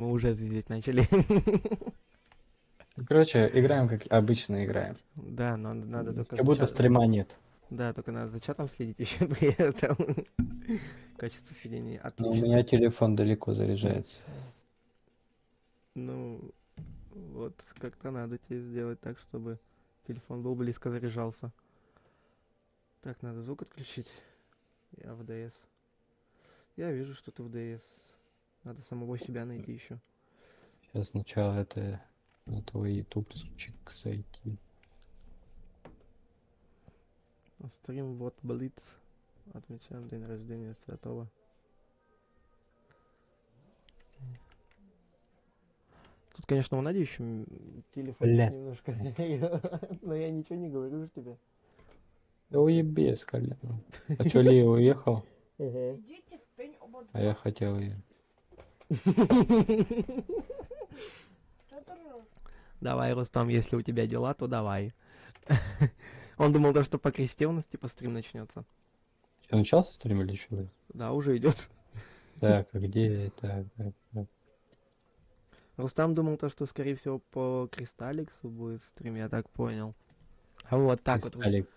Мы уже звездить начали. Короче, играем, как обычно играем. Да, но надо только Как за будто чат... стрима нет. Да, только надо за чатом следить еще при этом. Качество сведения Но у отличное. меня телефон далеко заряжается. Ну, вот как-то надо тебе сделать так, чтобы телефон был близко заряжался. Так, надо звук отключить. Я в ДС. Я вижу, что ты в ДС. Надо самого себя найти еще. Сейчас сначала это на твой ютубчик зайти. Стрим вот Блиц. Отмечаем день рождения Святого. Тут, конечно, у Нади еще телефончик Бля, немножко. Но я ничего не говорю же тебе. да уебес, колян. А чё, Лия уехал? Идите в пень оба А я два. хотел ее. Что ты ржёшь? Давай, Рустам, если у тебя дела, то давай. Он думал, да, что по кресте у нас типа стрим начнется. Что, начался стрим или что? Да, уже идет. Так, а где это? Так. Рустам думал то, что скорее всего по Кристалликсу будет стрим, я так понял. А вот так вот. Кристаллик.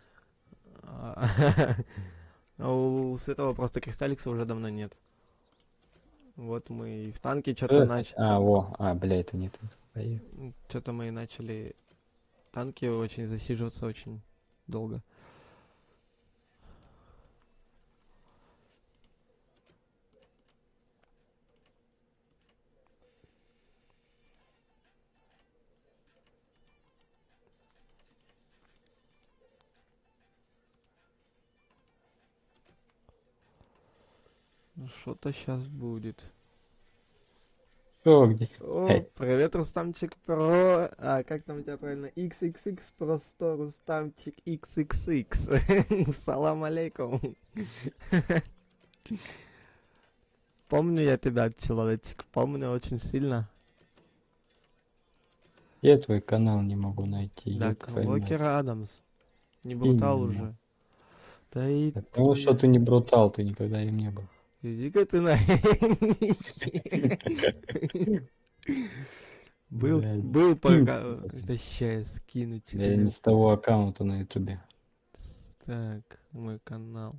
А у Светова просто Кристалликса уже давно нет. Вот мы и в танке что-то начали. Бля, это не ты. Что-то мы и начали танки очень засиживаться очень долго. Ну что-то сейчас будет. Что, где? О, привет, Рустамчик Про. А как там у тебя правильно? XXX просто Рустамчик XXX. Салам алейкум. Помню я тебя, человечек. Помню очень сильно. Я твой канал не могу найти. Да, Ёб твою Локер мать. Адамс. Не брутал Именно. уже. Да и Потому что ты не брутал, ты никогда им не был. иди-ка ты на... Был, Блядь, был скинь пока... сейчас. Это сейчас скину Я не тебе. с того аккаунта на ютубе. Так, мой канал.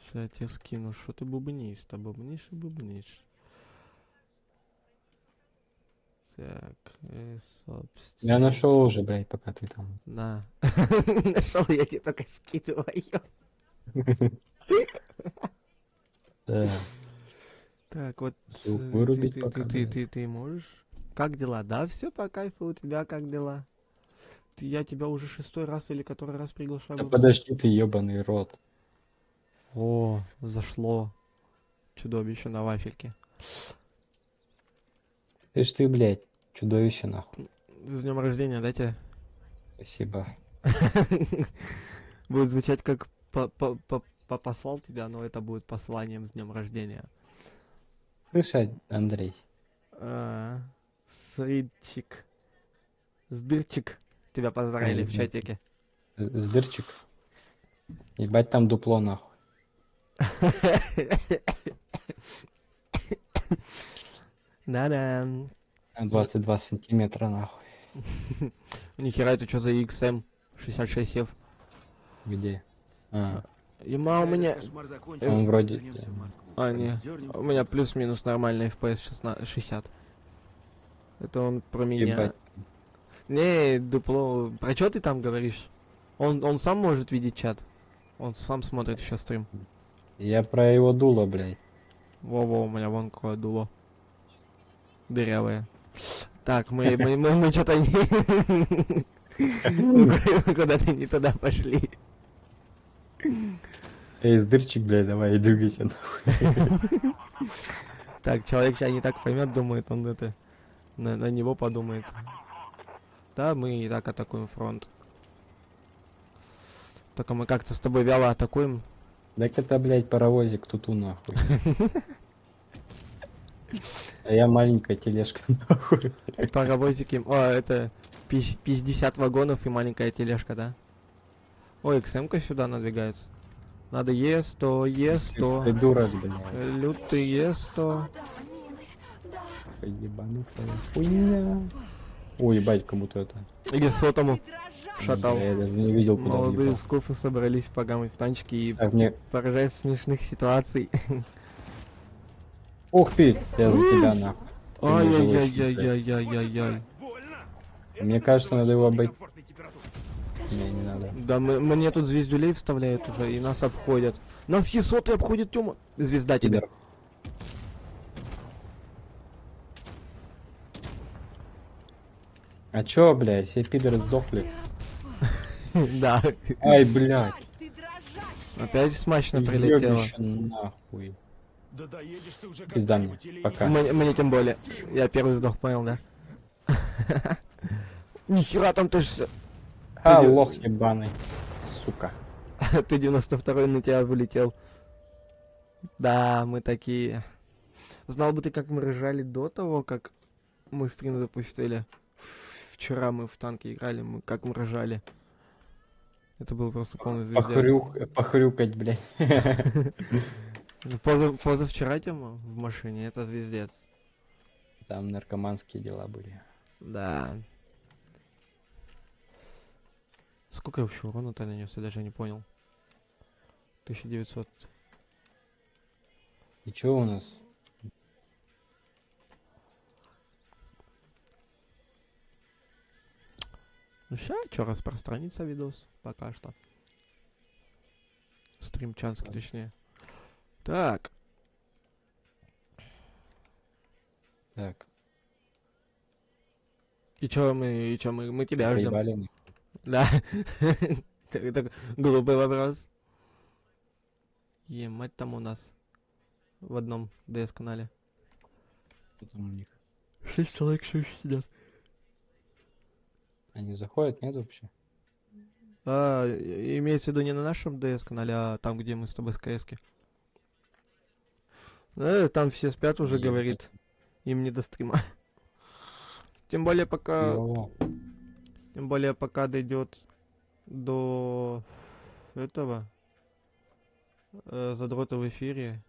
Сейчас я тебе скину. Что ты бубнишь-то? Бубнишь и бубнишь. Так, собственно. Я нашел уже, блядь, пока ты там. На. Нашел, я тебе только скидываю. Да. Так, вот Звук ты, вырубить пока, блядь. ты можешь? Как дела? Да, все по кайфу, у тебя как дела? Я тебя уже 6-й раз или который раз приглашаю Да в подожди ты, ебаный рот. О, зашло. Чудовище на вафельке. Ты, блядь, чудовище нахуй. С днем рождения, да, тебе? Спасибо. Будет звучать как послал тебя, но это будет посланием с днем рождения. Слышь, Андрей. Сридчик. Сдырчик. Тебя поздравили в чатике. Сдырчик. Ебать там дупло нахуй. Да-да. 22 сантиметра нахуй. Нихера, это что за XM 66F? Где? А, Ема у меня... он вроде... А, не. У меня плюс-минус нормальный FPS 60. Это он про меня. Ебать. Не, дупло. Про что ты там говоришь? Он сам может видеть чат. Он сам смотрит еще стрим. Я про его дуло, блядь. Во-во, у меня вон какое дуло. Дырявое. Так, мы что-то не... Мы куда-то не туда пошли. Эй, сдырчик, блядь, давай, двигайся нахуй. Так, человек сейчас не так поймет, думает, он это... На него подумает. Да, мы и так атакуем фронт. Только мы как-то с тобой вяло атакуем. Так это, блядь, паровозик туту нахуй. А я маленькая тележка нахуй. Паровозики. О, это 50 вагонов и маленькая тележка, да? Ой, XM-ка сюда надвигается. Надо Е100, Ты Е100. дурак, блядь. Лютый Е100. ебанутая хуйня. Ой, ебать, как будто это. Или сотому шатал. Я даже не видел, куда Молодые въебал. скуфы собрались по гамме в танчике и Так, мне... поражать смешных ситуаций. Ух ты, я за тебя нахуй. Ты мне живой щит, блядь. Ай-яй-яй-яй-яй-яй. Мне кажется, надо его обойти. Не, не надо. Да, мне тут звездюлей вставляют уже, и нас обходят. Нас Е100 обходит, Тёма. Звезда тебе. Пидор. А чё, блядь, все пидоры сдохли? Да. Ай, блядь. Опять смачно прилетело. Ёбище нахуй. Да доедешь ты уже Пизда мне. когда-нибудь или Пока. нет? Мне тем более. Я первый сдох, понял, да? Нихера там тоже... А, Ты- лох ебаный. Сука. Ты 92-й на тебя вылетел. Да, мы такие. Знал бы ты, как мы ржали до того, как мы стрим запустили. Вчера мы в танке играли, как мы ржали. Это был просто полный звездец. Похрюкать, блядь. Позавчера, Тёма, в машине, это звездец. Там наркоманские дела были. Да. Сколько я вообще урона-то нанес, я даже не понял. 1900. И чё у нас? Ну ща, чё, распространится видос, пока что. Стримчанский, точнее. Так, Так, и чё мы тебя ждем. проебали мне. Да. Так, глупый вопрос. Емать там у нас в одном ДС-канале. Что там у них? 6 человек еще сидят. Они заходят, нет вообще? Имеется в виду не на нашем ДС-канале, а там, где мы с тобой с КСки. Там все спят уже, Ебать. говорит. Им не до стрима. Тем более пока... Йо. Тем более пока дойдет до этого задрота в эфире.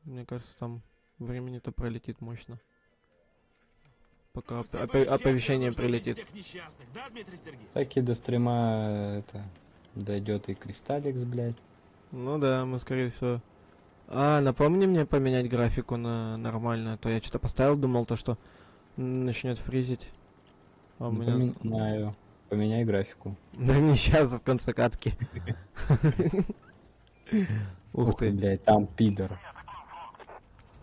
Мне кажется, там времени-то пролетит мощно. Пока оповещение Нужно убить прилетит. всех несчастных, да, Дмитрий Сергеевич? Так и до стрима это дойдет и Кристалликс, блядь. Ну да, мы скорее всего. Напомни мне поменять графику на нормальную, а то я что-то поставил, думал то, что начнет фризить. А у Ну, меня... поменяю. Поменяй графику. Да не сейчас, а в конце катки. Ух ты. блядь, там пидор.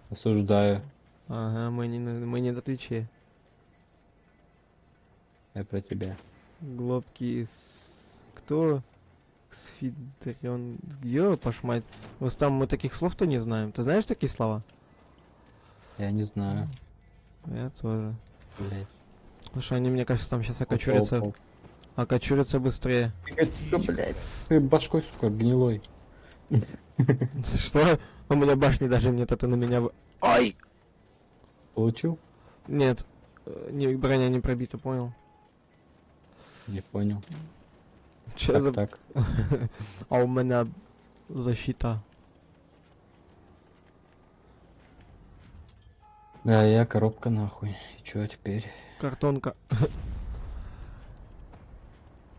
Осуждаю. Ага, мы не на Твиче. Я про тебя. Глобки кто? Сфидрион. Ёпаш мать. Вот там мы таких слов-то не знаем. Ты знаешь такие слова? Я не знаю. Я тоже. Блядь. Слушай, они, мне кажется, там сейчас окочурятся. Окочурятся быстрее. Блядь. Ты башкой, сука, гнилой. Что? У меня башни даже нет, это на меня... Ай! Получил? Нет. Броня не пробита, понял? Не понял. Че Как за... так? А у меня защита. Да, я коробка нахуй. И чё теперь? Картонка.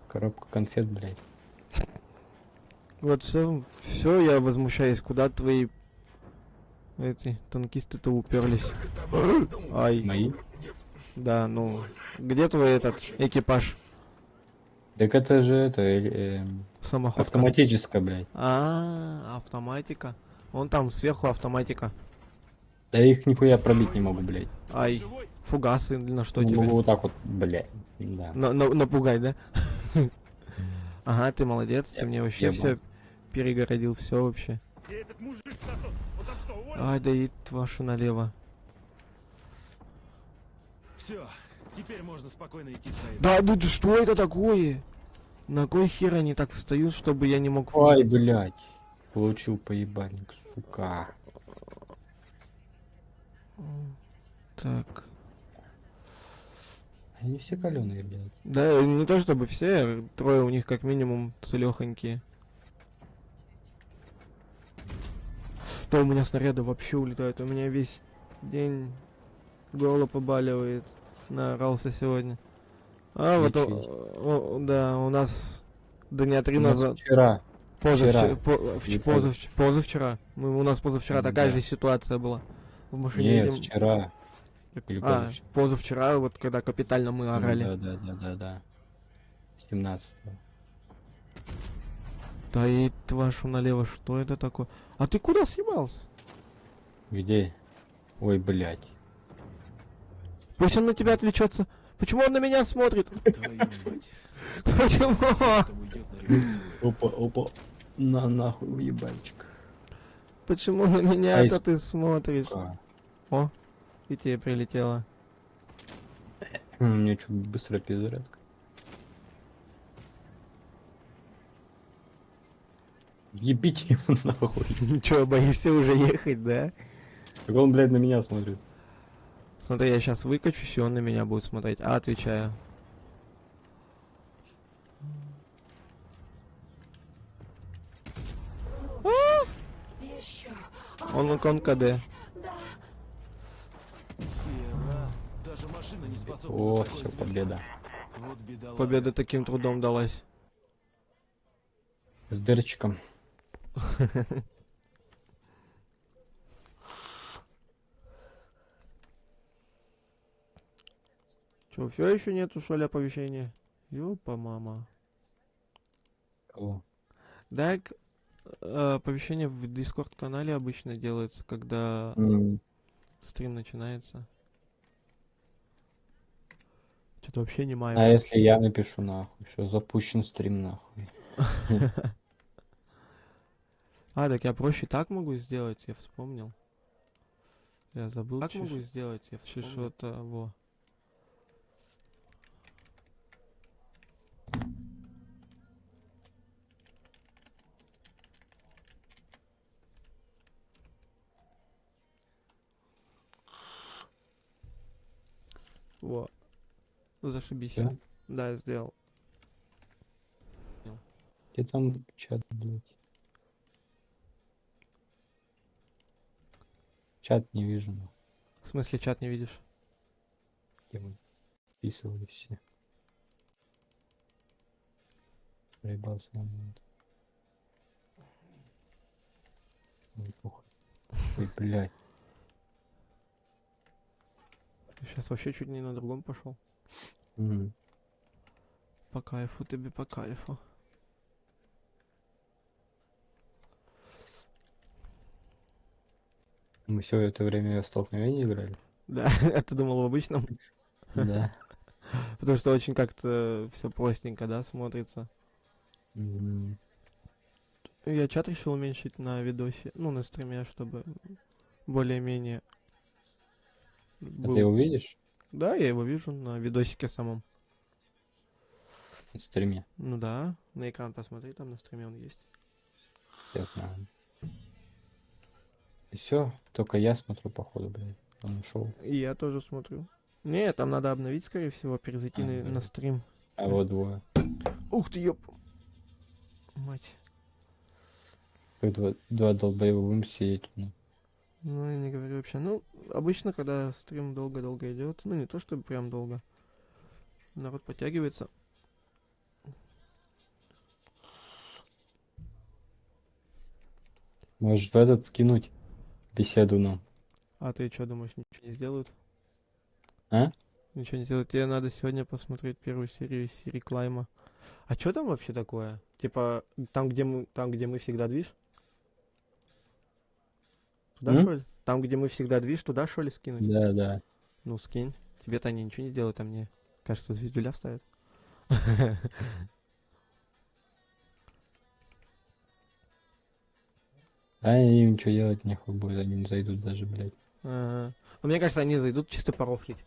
Коробка конфет, блядь. Вот все, я возмущаюсь, куда твои эти танкисты-то уперлись. Ай, Мои? да, ну, где твой этот экипаж? Так это же это Самоходка. автоматическая, блядь. Автоматика. Вон там сверху автоматика. Да их нихуя пробить не могу, блядь. Ай, Живой? фугасы, на что Могу тебе? вот так вот, блядь. Да. Напугай, да? Ага, ты молодец, ты мне вообще ебал. все перегородил, все вообще. Где этот мужик сосос? Он там что, уволился? Ай, да и вашу налево. Все, теперь можно спокойно идти своей. Да, да что это такое? На кой хер они так встают, чтобы я не мог... Ой, блядь. Получил поебальник, сука. Так. Они все каленые, блядь. Да, не то чтобы все, трое у них как минимум целехонькие. Да, у меня снаряды вообще улетают, у меня весь День горло побаливает. Наорался сегодня. А вот, Лечись. да, у нас дня 3 У нас назад. вчера. Позавчера, вчера. Или позавчера. позавчера. У нас позавчера такая Да. же ситуация была. В машине Нет, едем. вчера. Или позавчера. Позавчера, вот когда капитально мы орали. Да. 17-го. Да и вашу налево, что это такое? А ты куда съебался? Где? Ой, блядь. Пусть он на тебя отвлечется. Почему он на меня смотрит? Твою мать. Почему? Там уйдет на революцию. Опа. На нахуй, уебальчик. Почему на меня Ай, это ты смотришь? А, О, и тебе прилетело. Мне что, быстро перезарядка. Ебите его нахуй. Чё, боишься уже ехать, да? Так он, блядь, на меня смотрит. Смотри, я сейчас выкачусь, и он на меня будет смотреть. А, отвечаю. Еще. Он КД. Хера. Даже машина не способна на О, такое все, зверство. победа. Вот бедолага. Победа таким трудом далась. С дырочком. Чё, все еще нету, что ли, оповещения? Ёпа, мама. О, Так, оповещение в Discord канале обычно делается, когда м, стрим начинается. Что-то вообще не А маю. если я напишу нахуй? Что, запущен стрим нахуй? А, так я проще так могу сделать, я вспомнил. Я забыл. Так могу сделать, я вспомнил. Что-то, во. Во. Ну, зашибись. Всё? Да, я сделал. Где там чат, блядь? Чат не вижу, нахуй. В смысле, чат не видишь? Где мы вписывали все. Проебался на момент. Ой, похуй. Ой, блядь. Сейчас вообще чуть не на другом пошел. М. По кайфу тебе, по кайфу. Мы все это время в столкновении играли? Да, а ты думал в обычном? Да. Потому что очень как-то все простенько, да, смотрится. М. Я чат решил уменьшить на видосе, ну, на стриме, чтобы более-менее А был. ты его видишь Да, я его вижу на видосике самом. на стриме? Ну да, на экран посмотри, там на стриме он есть. Я знаю. И все, только я смотрю, походу, блядь. Он ушел. И я тоже смотрю. Не, там надо обновить, скорее всего, перезайти на блин. стрим. А вот двое. Ух ты, ёп. Мать. Как два долбоеба будем сидеть тут, ну. Ну, я не говорю вообще. Ну, обычно, когда стрим долго-долго идет, ну, не то чтобы прям долго, народ подтягивается. Можешь в этот скинуть беседу нам. А ты что думаешь, ничего не сделают? А? Ничего не сделают. Тебе надо сегодня посмотреть первую серию Сири Клайма. А что там вообще такое? Типа, там, где мы всегда движ? Туда, М? что ли? Там, где мы всегда движ, туда, что ли, скинуть? Да, да. Ну, скинь. Тебе-то они ничего не сделают, а мне, кажется, звездюля вставят. А им ничего делать нехуй будет, они не зайдут даже, блядь. Ну, мне кажется, они зайдут чисто порофлить,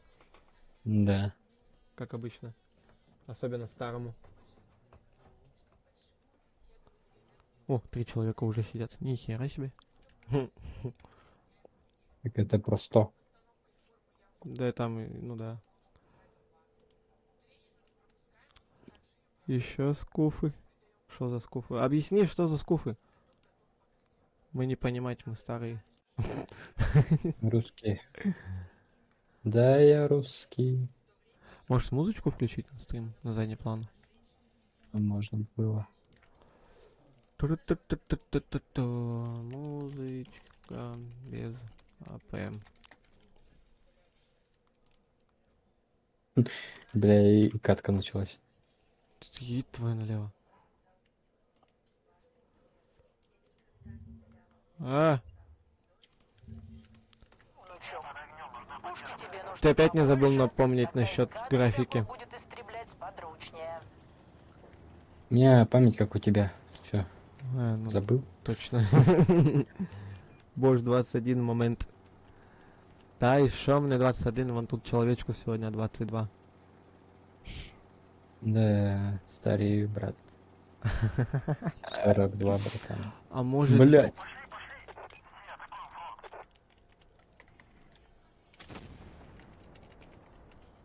Да. как обычно. Особенно старому. О, 3 человека уже сидят. Ни хера себе. Так это просто. Да, там, ну да. Еще скуфы. Что за скуфы? Объясни, что за скуфы. Мы не понимать, мы старые. Русский. Да, я русский. Может, музычку включить на стрим, на задний план? Можно было. Ту-ру-ту-ту-ту-ту-ту. Музычка без АПМ. Бля, и катка началась. Едь твою налево. А, Пушки тебе нужны ты опять не забыл побольше, напомнить тогда насчет и гадов графики. всякую будет истреблять сподручнее. У меня память как у тебя. Все, Ну, забыл? точно. Боже, 21 момент. Та і що мене 21, вон тут человечку сегодня 22. Да, старею, брат. 42, братан. А может... Блять.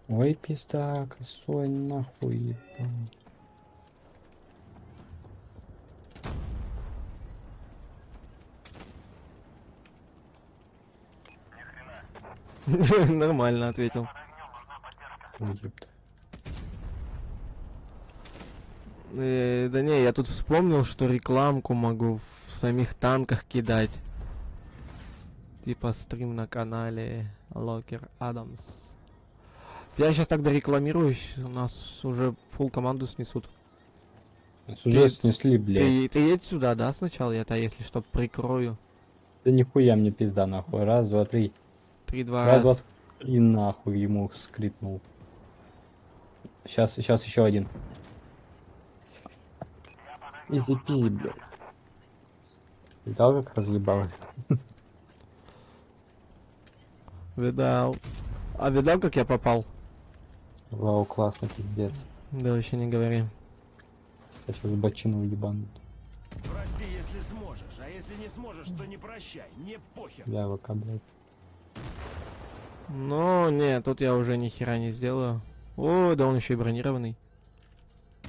Ой, пизда, косой нахуй ебал. Нормально ответил. Ой, ёпта. Да не, я тут вспомнил, что рекламку могу в самих танках кидать. Типа стрим на канале Локер Адамс. Я сейчас тогда рекламируюсь, у нас уже фул команду снесут. Нас уже снесли, блядь. Ты едь сюда, да, сначала? Я-то, если что, прикрою. Да нихуя мне пизда, нахуй. Раз, два, три. 3-2 Раз, два, раз. три, нахуй ему скрипнул. Сейчас еще один. Изи пизи, блядь. Видал, как разъебал? Видал. А видал, как я попал? Вау, классно, пиздец. Да, вообще не говори. Я сейчас бочину ебанут. Прости, если сможешь, а если не сможешь, то не прощай, мне похер. Я ВК, блядь. Но не, тут я уже ни хера не сделаю. О, да он еще и бронированный.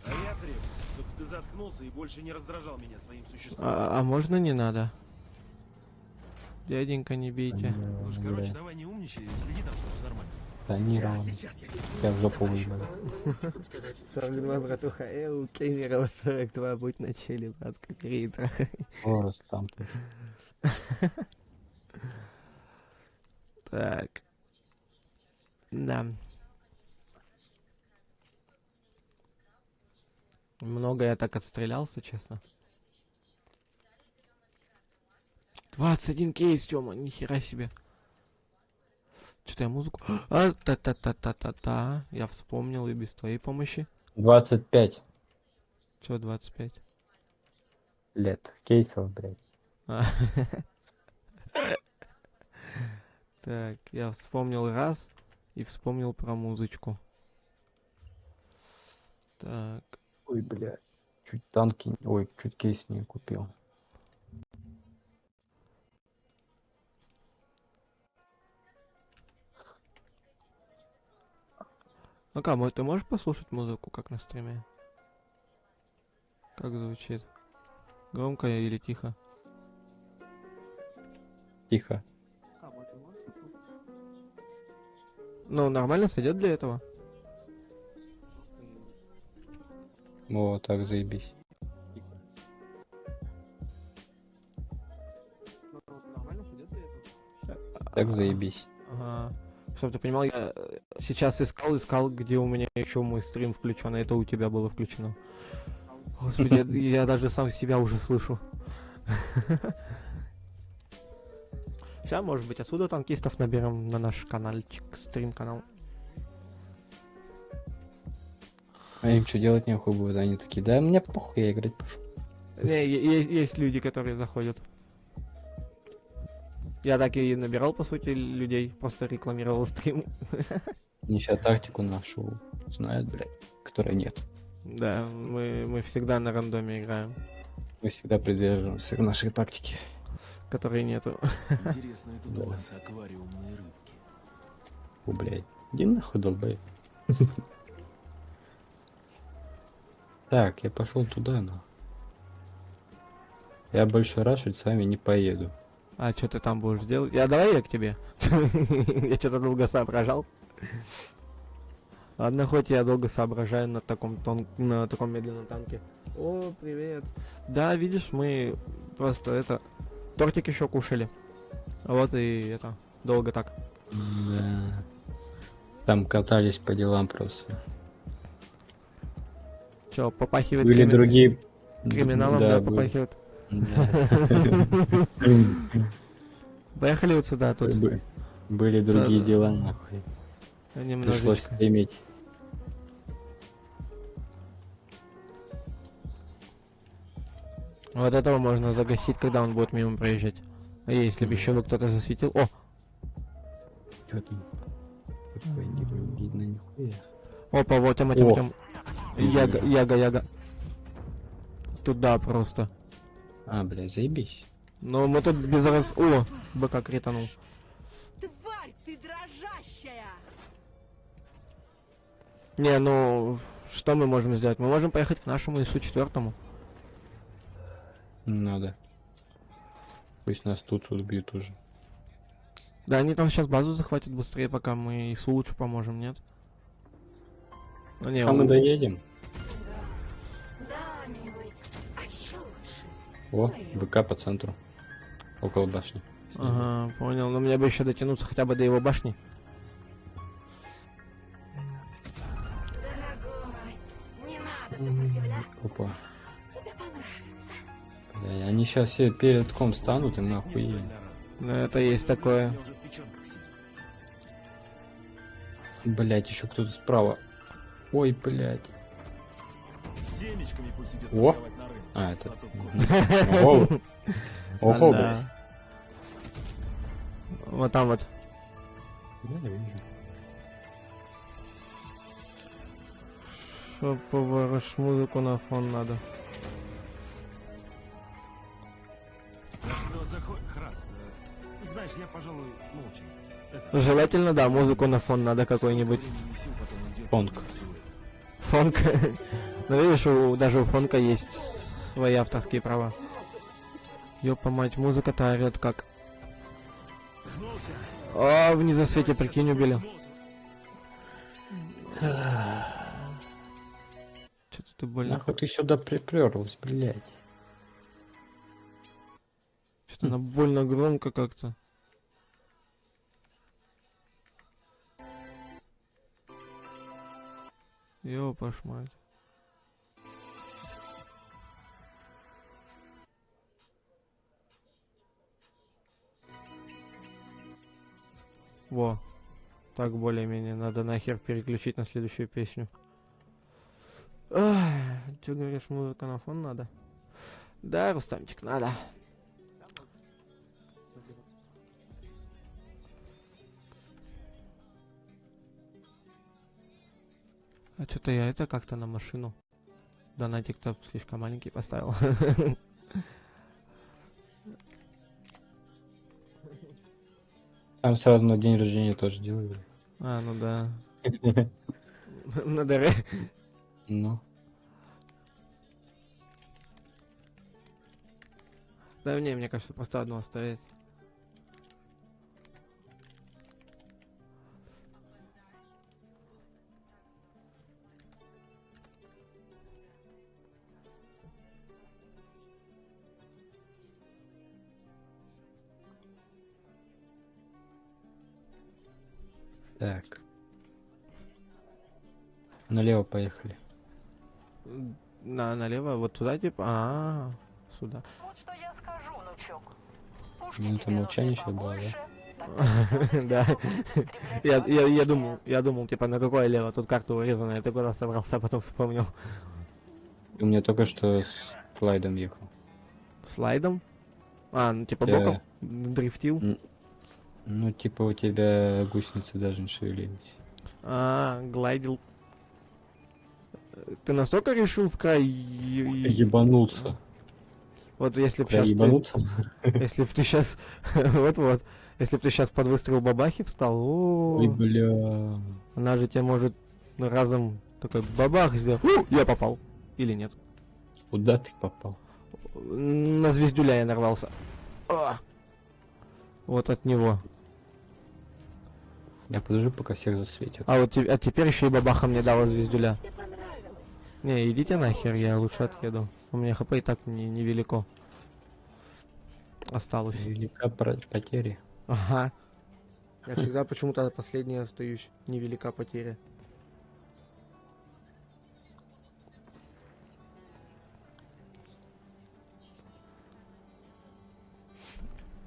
А я требую, чтобы ты заткнулся и больше не раздражал меня своим существом. А можно не надо? Дяденька, не бейте. Слушай, короче, давай не умничай и следи там, чтобы все нормально. Тонирован. Я в жопу выебал. 42, братуха, у Кемерова 42, будь на челе, братка, переиграй. О, там тоже. Так. Да. Много я так отстрелялся, честно. 21 кейс, Тёма, нихера себе. Что-то я музыку... А, та-та-та-та-та-та. Я вспомнил и без твоей помощи. 25 Чё 25? лет. Кейсов, блядь. А. Так, я вспомнил раз и вспомнил про музычку. Так. Ой, блядь. Чуть танки... Ой, чуть кейс не купил. Ну-ка, ты можешь послушать музыку, как на стриме? Как звучит? Громко или тихо? Тихо. Ну, нормально сойдет для этого? О, так заебись. Так заебись. Ага. Чтоб ты понимал, я сейчас искал, где у меня еще мой стрим включен, а это у тебя было включено. Господи, я даже сам себя уже слышу. Сейчас, может быть, отсюда танкистов наберем на наш каналчик, стрим-канал. А им что делать нехуй будет? Они такие, да мне похуй, я играть пошел. Не, есть люди, которые заходят. Я так и набирал, по сути, людей, просто рекламировал стрим. Они сейчас тактику нашу знают, блядь, которой нет. Да, мы всегда на рандоме играем, Мы всегда придерживаемся нашей тактики. которой нету. Интересные тут Да. у вас аквариумные рыбки. Фу, блядь. Иди нахуй, долбай. Так, я пошел туда, но. Я больше раз с вами не поеду. А что ты там будешь делать? Давай я к тебе. Я что-то долго соображал. Ладно, хоть я долго соображаю на таком медленном танке. О, привет. Да, видишь, мы просто тортик еще кушали. Вот и долго так. Да. Там катались по делам просто. Че, попахивает Были другие... криминалом, да, попахивает. Да. Поехали вот сюда, тут Были другие дела, нахуй. Пришлось немножечко. стримить. Вот этого можно загасить, когда он будет мимо проезжать. А если бы еще бы кто-то засветил. О! Чё там? Такое не видно нихуя. Опа, вот Тёма. Яга. Туда просто. А, бля, заебись. Но мы тут без раз... О! БК кританул. Тварь ты дрожащая! Не, ну... Что мы можем сделать? Мы можем поехать к нашему ИСу-4. Не надо. Пусть нас тут убьют уже. Да, они там сейчас базу захватят быстрее, пока мы ИСу лучше поможем, нет? Ну, не, А мы доедем. Да, милый, а еще лучше. О, ВК по центру. Около башни. Ага, понял. Но мне бы еще дотянуться хотя бы до его башни. Дорогой, не надо сопротивляться. Опа. Тебе понравится. Бля, они сейчас все перед ком станут и нахуй. Неофициально рано. Ну, это есть такое. Мне уже в печенках сидит. Блять, еще кто-то справа. Ой, блять. Семечками пусть идет О! торговать на рынок. А, это... Знаток космоса. Ого, ого, Да. блядь. Вот там вот. Да, я вижу. Что поворошь музыку на фон надо. А что Храс, знаешь, я, пожалуй, молча. Это- Желательно, да, музыку на фон надо какой-нибудь. Времени и сил потом уйдет Фонк. на красивое. Фонк. Ну видишь, даже у фонка есть свои авторские права. Ёпа мать, музыка-то орёт как. О, в низосвете, прикинь, убили. Что-то ты больно. Нахуй ты сюда приперлась, блять. Что-то она больно громко как-то. Ёпа ж мать. Во. Так более-менее. Надо нахер переключить на следующую песню. Че говоришь, музыка на фон надо? Да, Рустамчик, надо. А что-то я это как-то на машину. Донатик-то слишком маленький поставил. Там сразу на день рождения тоже делали. А, ну да. На дыре. Ну, Да не, мне кажется, просто одно оставить. так. Налево поехали. Налево, вот туда типа. Сюда. Вот что я скажу, внучок. Пушки Ну, это тебе молчание нужны щас было, да? побольше, тогда Да. скорость будут стрелять Я думал, типа, на какое лево? Тут карта урезанная, ты куда собрался, а потом вспомнил. У меня только что с слайдом ехал. Слайдом? Ну типа Я- боком? Дрифтил? Ну, типа у тебя гусеницы даже не шевелились. Глайдил. Ты настолько решил в край... Ебанулся. Вот если б Край сейчас... ебануться? Если б ты сейчас... Вот-вот. Если б ты сейчас под выстрел бабахи встал, Ой, бля. она же тебе может разом такой бабах сделать. Я попал. Или нет. Куда ты попал? На звездюля я нарвался. Вот от него. Я подожду, пока всех засветят. А вот а теперь еще и бабаха мне дала звездюля. Тебе понравилось. Не, идите нахер, я лучше отъеду. У меня хп и так невелико. Осталось. Велика потеря. Ага. Я всегда почему-то последний остаюсь. Невелика потеря.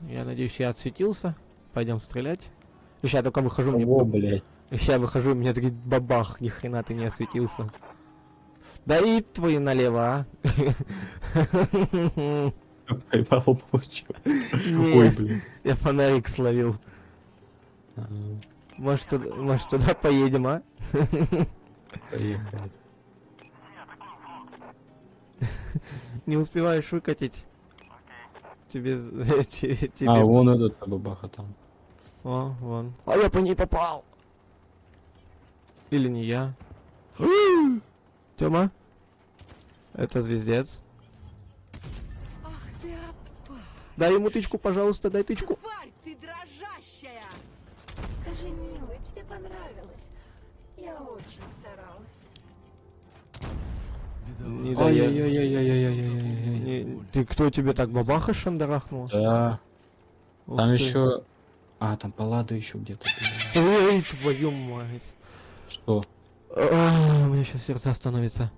Я надеюсь, я отсветился. Пойдем стрелять. Сейчас я только выхожу, мне... О, блядь. Сейчас я выхожу, мне такие бабах, ни хрена ты не осветился. Да и твои налево, а? Поймал, получил. Не, Ой, блин. я фонарик словил. А, Может, туда поедем, а? Поехали. Не успеваешь выкатить. Тебе... тебе... А, вон этот бабаха там. О, вон. А я по ней попал! Или не я? Тёма? Это звездец. Ах ты опа! Дай ему тычку, пожалуйста, дай тычку. Тварь ты дрожащая! Скажи, милый, тебе понравилось? Я очень старалась. Не дай я- Ой-ой-ой-ой-ой-ой-ой-ой. Не- Ты кто тебе так бабаха шандарахнула? Да. Ух Там ты. еще. А, там палада еще где-то. блин. Эй, твою мать. Что? У меня сейчас сердце становится.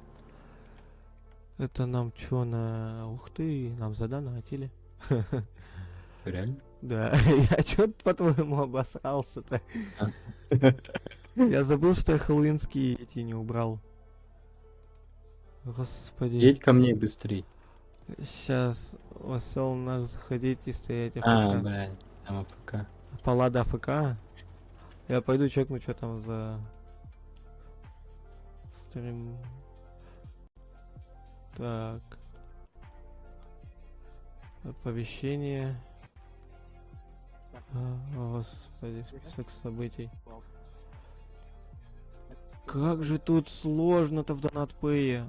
Это нам чё на... Ух ты, нам задонатили. Реально? Да, я чё по-твоему обосрался-то? Я забыл, что я хэллоуинские эти не убрал. Господи. Едь ко мне быстрей. Сейчас осел нас заходить и стоять А, АФК. блядь, там АПК. Палада АФК. Я пойду чекну, что там за стрим. Так. Оповещение. Господи, список событий. Как же тут сложно-то в донатпэе.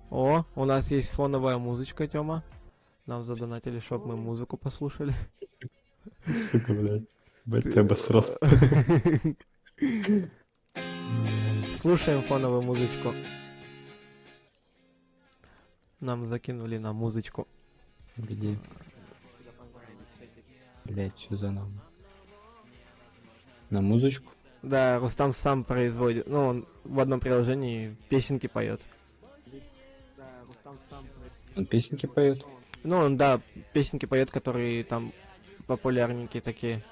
О, у нас есть фоновая музычка, Тёма. Нам задонатили, чтоб мы музыку послушали. Сука, блядь. Блядь, ты обосрался. Слушаем фоновую музычку. Нам закинули на музычку. Где? Блядь, что за нам? На музычку? Да, Рустам сам производит. Ну, он в одном приложении песенки поет. Он песенки поет? Ну, он, да, песенки поет, которые там популярненькие такие.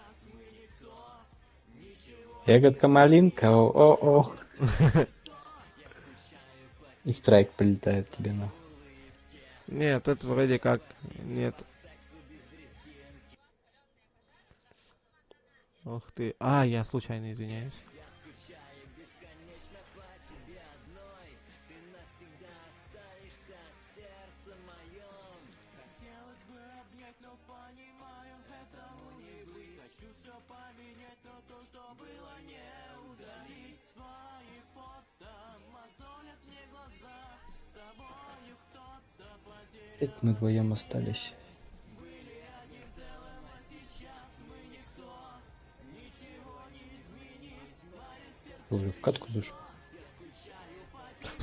Ягодка-малинка, о-о-о. И страйк прилетает тебе на. Нет, это вроде как нет. Ух ты. А, я случайно извиняюсь. Опять мы вдвоем остались. Ты уже в катку зашел?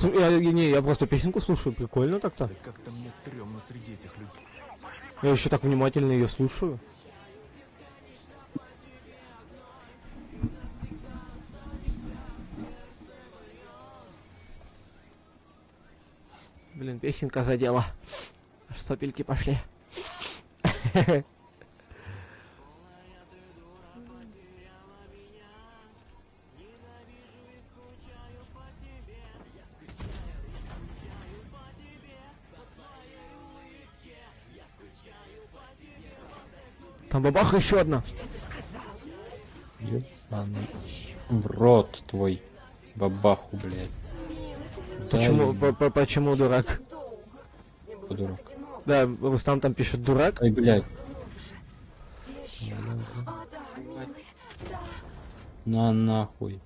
Я просто песенку слушаю, прикольно так-то. Как-то мне стрёмно среди этих людей. Я еще так внимательно ее слушаю. Блин, песенка задела. Аж сопельки пошли. Там бабаха еще одна. Ёбаный в рот твой бабаху, блядь. Почему, Да, почему дурак? дурак. Да, Рустам там пишет дурак. Ой, блядь. О, да, милый, да, На нахуй.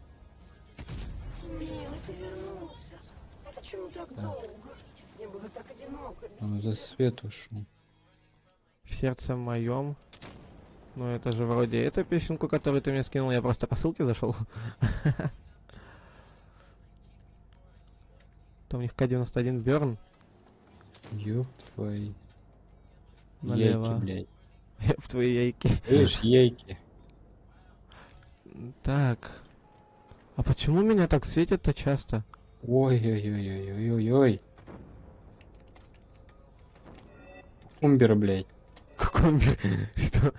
милый, ты вернулся. Почему так долго? Мне было было так одиноко без Он за тебя. свет ушел. В сердце моем. Ну это же вроде эту песенку, которую ты мне скинул, я просто по ссылке зашел. Там у них К-91 Burn Ёб твои. Яйки, налево. блядь. В твои яйки. Слышь, яйки. Так. А почему меня так светит-то часто? Ой-ой-ой-ой-ой-ой. Умбер, блядь. Какой Что?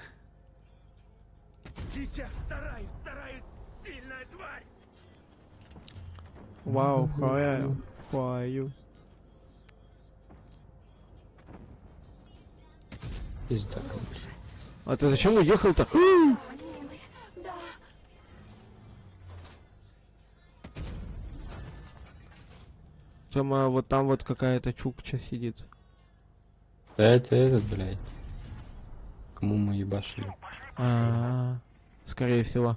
Сейчас стараюсь, сильная тварь! Вау, хаю. Пизда. А ты зачем уехал-то? Да, милый, да. Тёма, вот там вот какая-то чукча сидит. Да это этот, блядь. Кому мы ебашили? Скорее всего.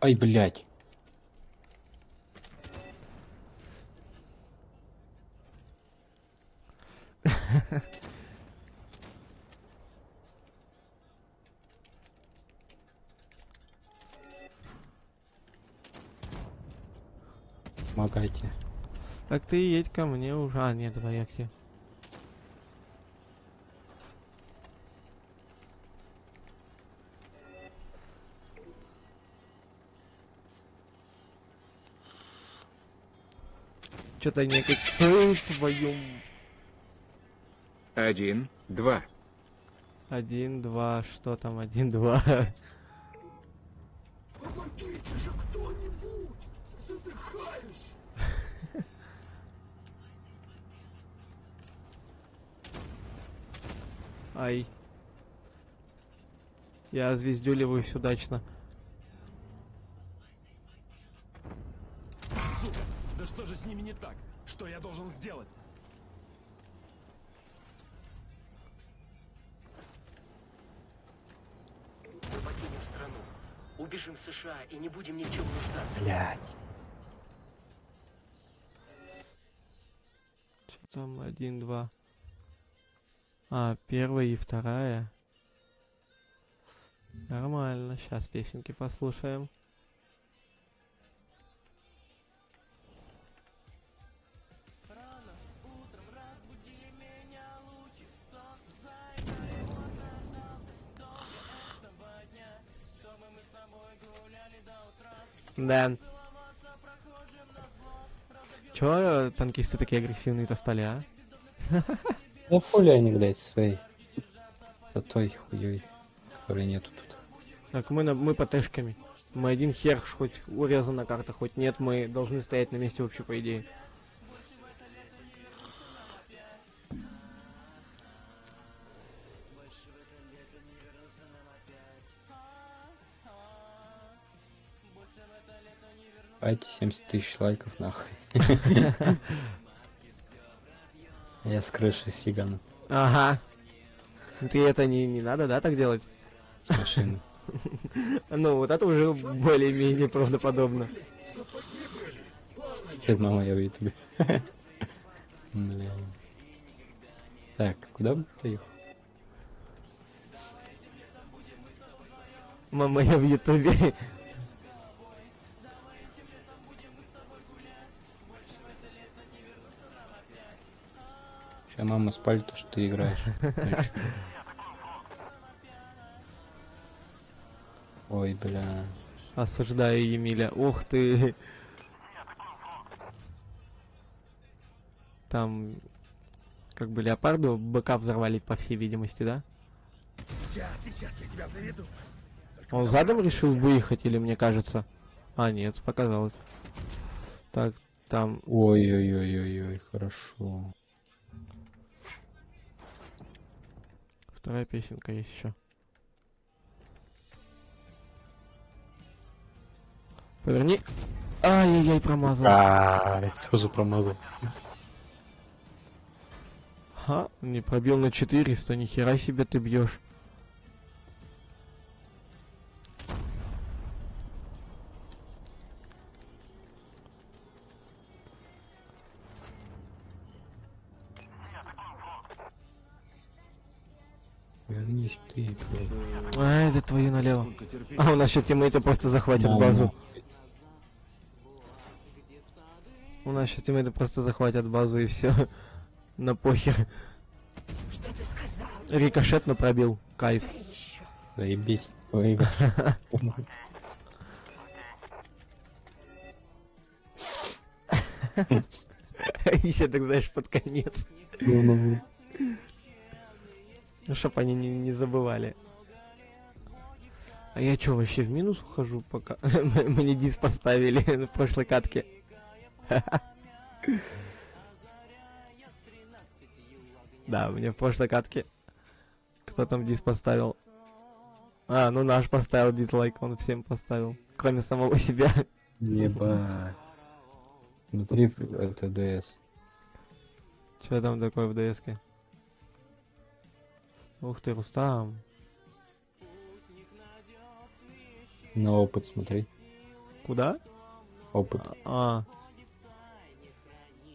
Ай, блядь. Помогайте. Так ты едь ко мне уже. А, нет, двояки. Что-то некий... твою... 1, 2. 1, 2, что там 1, 2? Помогите же кто-нибудь! Задыхаюсь! Ай. Я звездюливаюсь удачно. Сука! Да что же с ними не так? Что я должен сделать? Мы покинем страну, убежим в США и не будем ни в чем нуждаться. Блядь. Что там 1, 2? А, первая и вторая. Нормально. Сейчас песенки послушаем. Да. Чё танкисты такие агрессивные-то стали, а? Да хули они, блядь, своей. Да той хуёй, которой нету тут. Так мы по тэшками. Мы один хер хоть урезан на картах, хоть нет, мы должны стоять на месте вообще по идее. Дайте 70 тысяч лайков нахуй. Я с крыши сигану. Ага. Ты это не надо, да, так делать? С машины. Ну, вот это уже более-менее правдоподобно. Мама, я в ютубе. Бля. Так, куда бы поехал? Мама, я в ютубе. Сейчас мама спалит то, что ты играешь. Ночью. Ой, бля. Осуждаю Емеля. Ух ты. Там, как бы леопарду быка взорвали, по всей видимости, да? Сейчас я тебя заведу. Он задом решил выехать, или мне кажется? А, нет, показалось. Так, там... Ой-ой-ой-ой-ой, хорошо. Вторая песенка есть еще. Поверни. Ай-яй-яй, промазал. Я тоже промазал. Ха, не пробил на 400, нихера себе ты бьешь. Ишь ты, блядь. А, это твою налево. Сколько терпеть? А у нас сейчас тиммейты просто захватят На, базу. нахуй. У нас сейчас тиммейты просто захватят базу и все. На похер. Что ты сказал? Рикошетно пробил. Кайф. Говори еще. Заебись. Выиграл. Еще так знаешь под конец. Ну, Ну, чтоб они не забывали. А я чё, вообще в минус ухожу пока? Мне дис поставили в прошлой катке. Да, мне в прошлой катке. Кто там дис поставил? А, ну наш поставил дизлайк, он всем поставил. Кроме самого себя. ебать. Внутри это ДС. Чё там такое в ДСке? Ух ты, Рустам. На опыт смотри. Куда? Опыт. А.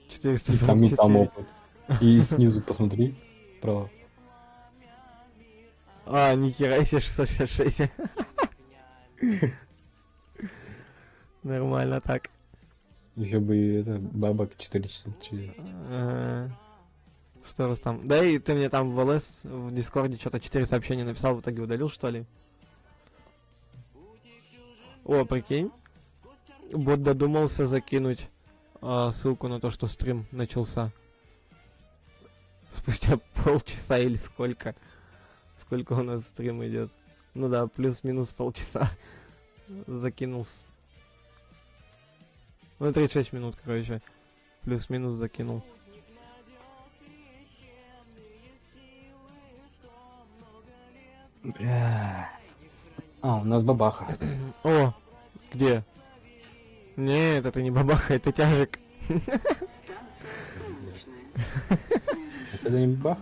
И там 444. опыт. И снизу посмотри. Право. А, нихера себе 666. Нормально так. Еще бы и это бабок 464. Что раз там? Да и ты мне там в ЛС, в Дискорде что-то 4 сообщения написал, в итоге удалил, что ли? О, прикинь. Бот додумался закинуть ссылку на то, что стрим начался. Спустя полчаса или сколько? Сколько у нас стрим идет? Ну да, плюс-минус полчаса. Закинул. Ну, 36 минут, короче. Плюс-минус закинул. Бля. А, у нас бабаха. О, где? Нет, это не бабаха, это тяжик. Это не бабаха?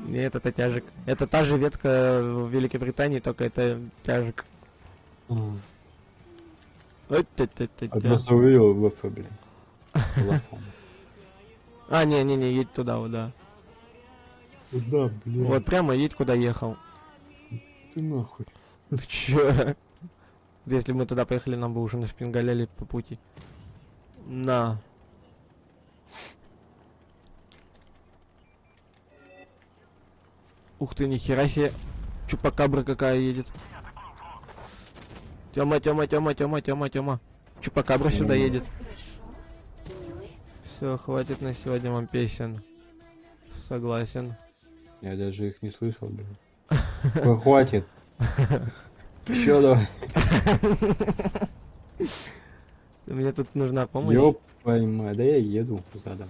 Нет, это тяжик. Это та же ветка в Великобритании, только это тяжик. Я просто увидел ВФ, блин. Лафон. А, не, едь туда, вот, да. Куда, блин? Вот прямо едь, куда ехал. Ты нахуй. Ты чё? Если бы мы туда поехали, нам бы уже нашпингаляли по пути. На. Ух ты, нихера себе. Чупакабра какая едет. Тёма. Чупакабра сюда едет. Все, хватит на сегодня вам песен. Согласен. Я даже их не слышал, блин. Ой, хватит. Чё давай? Мне тут нужна помощь. Ёп, пойма, да я еду задом.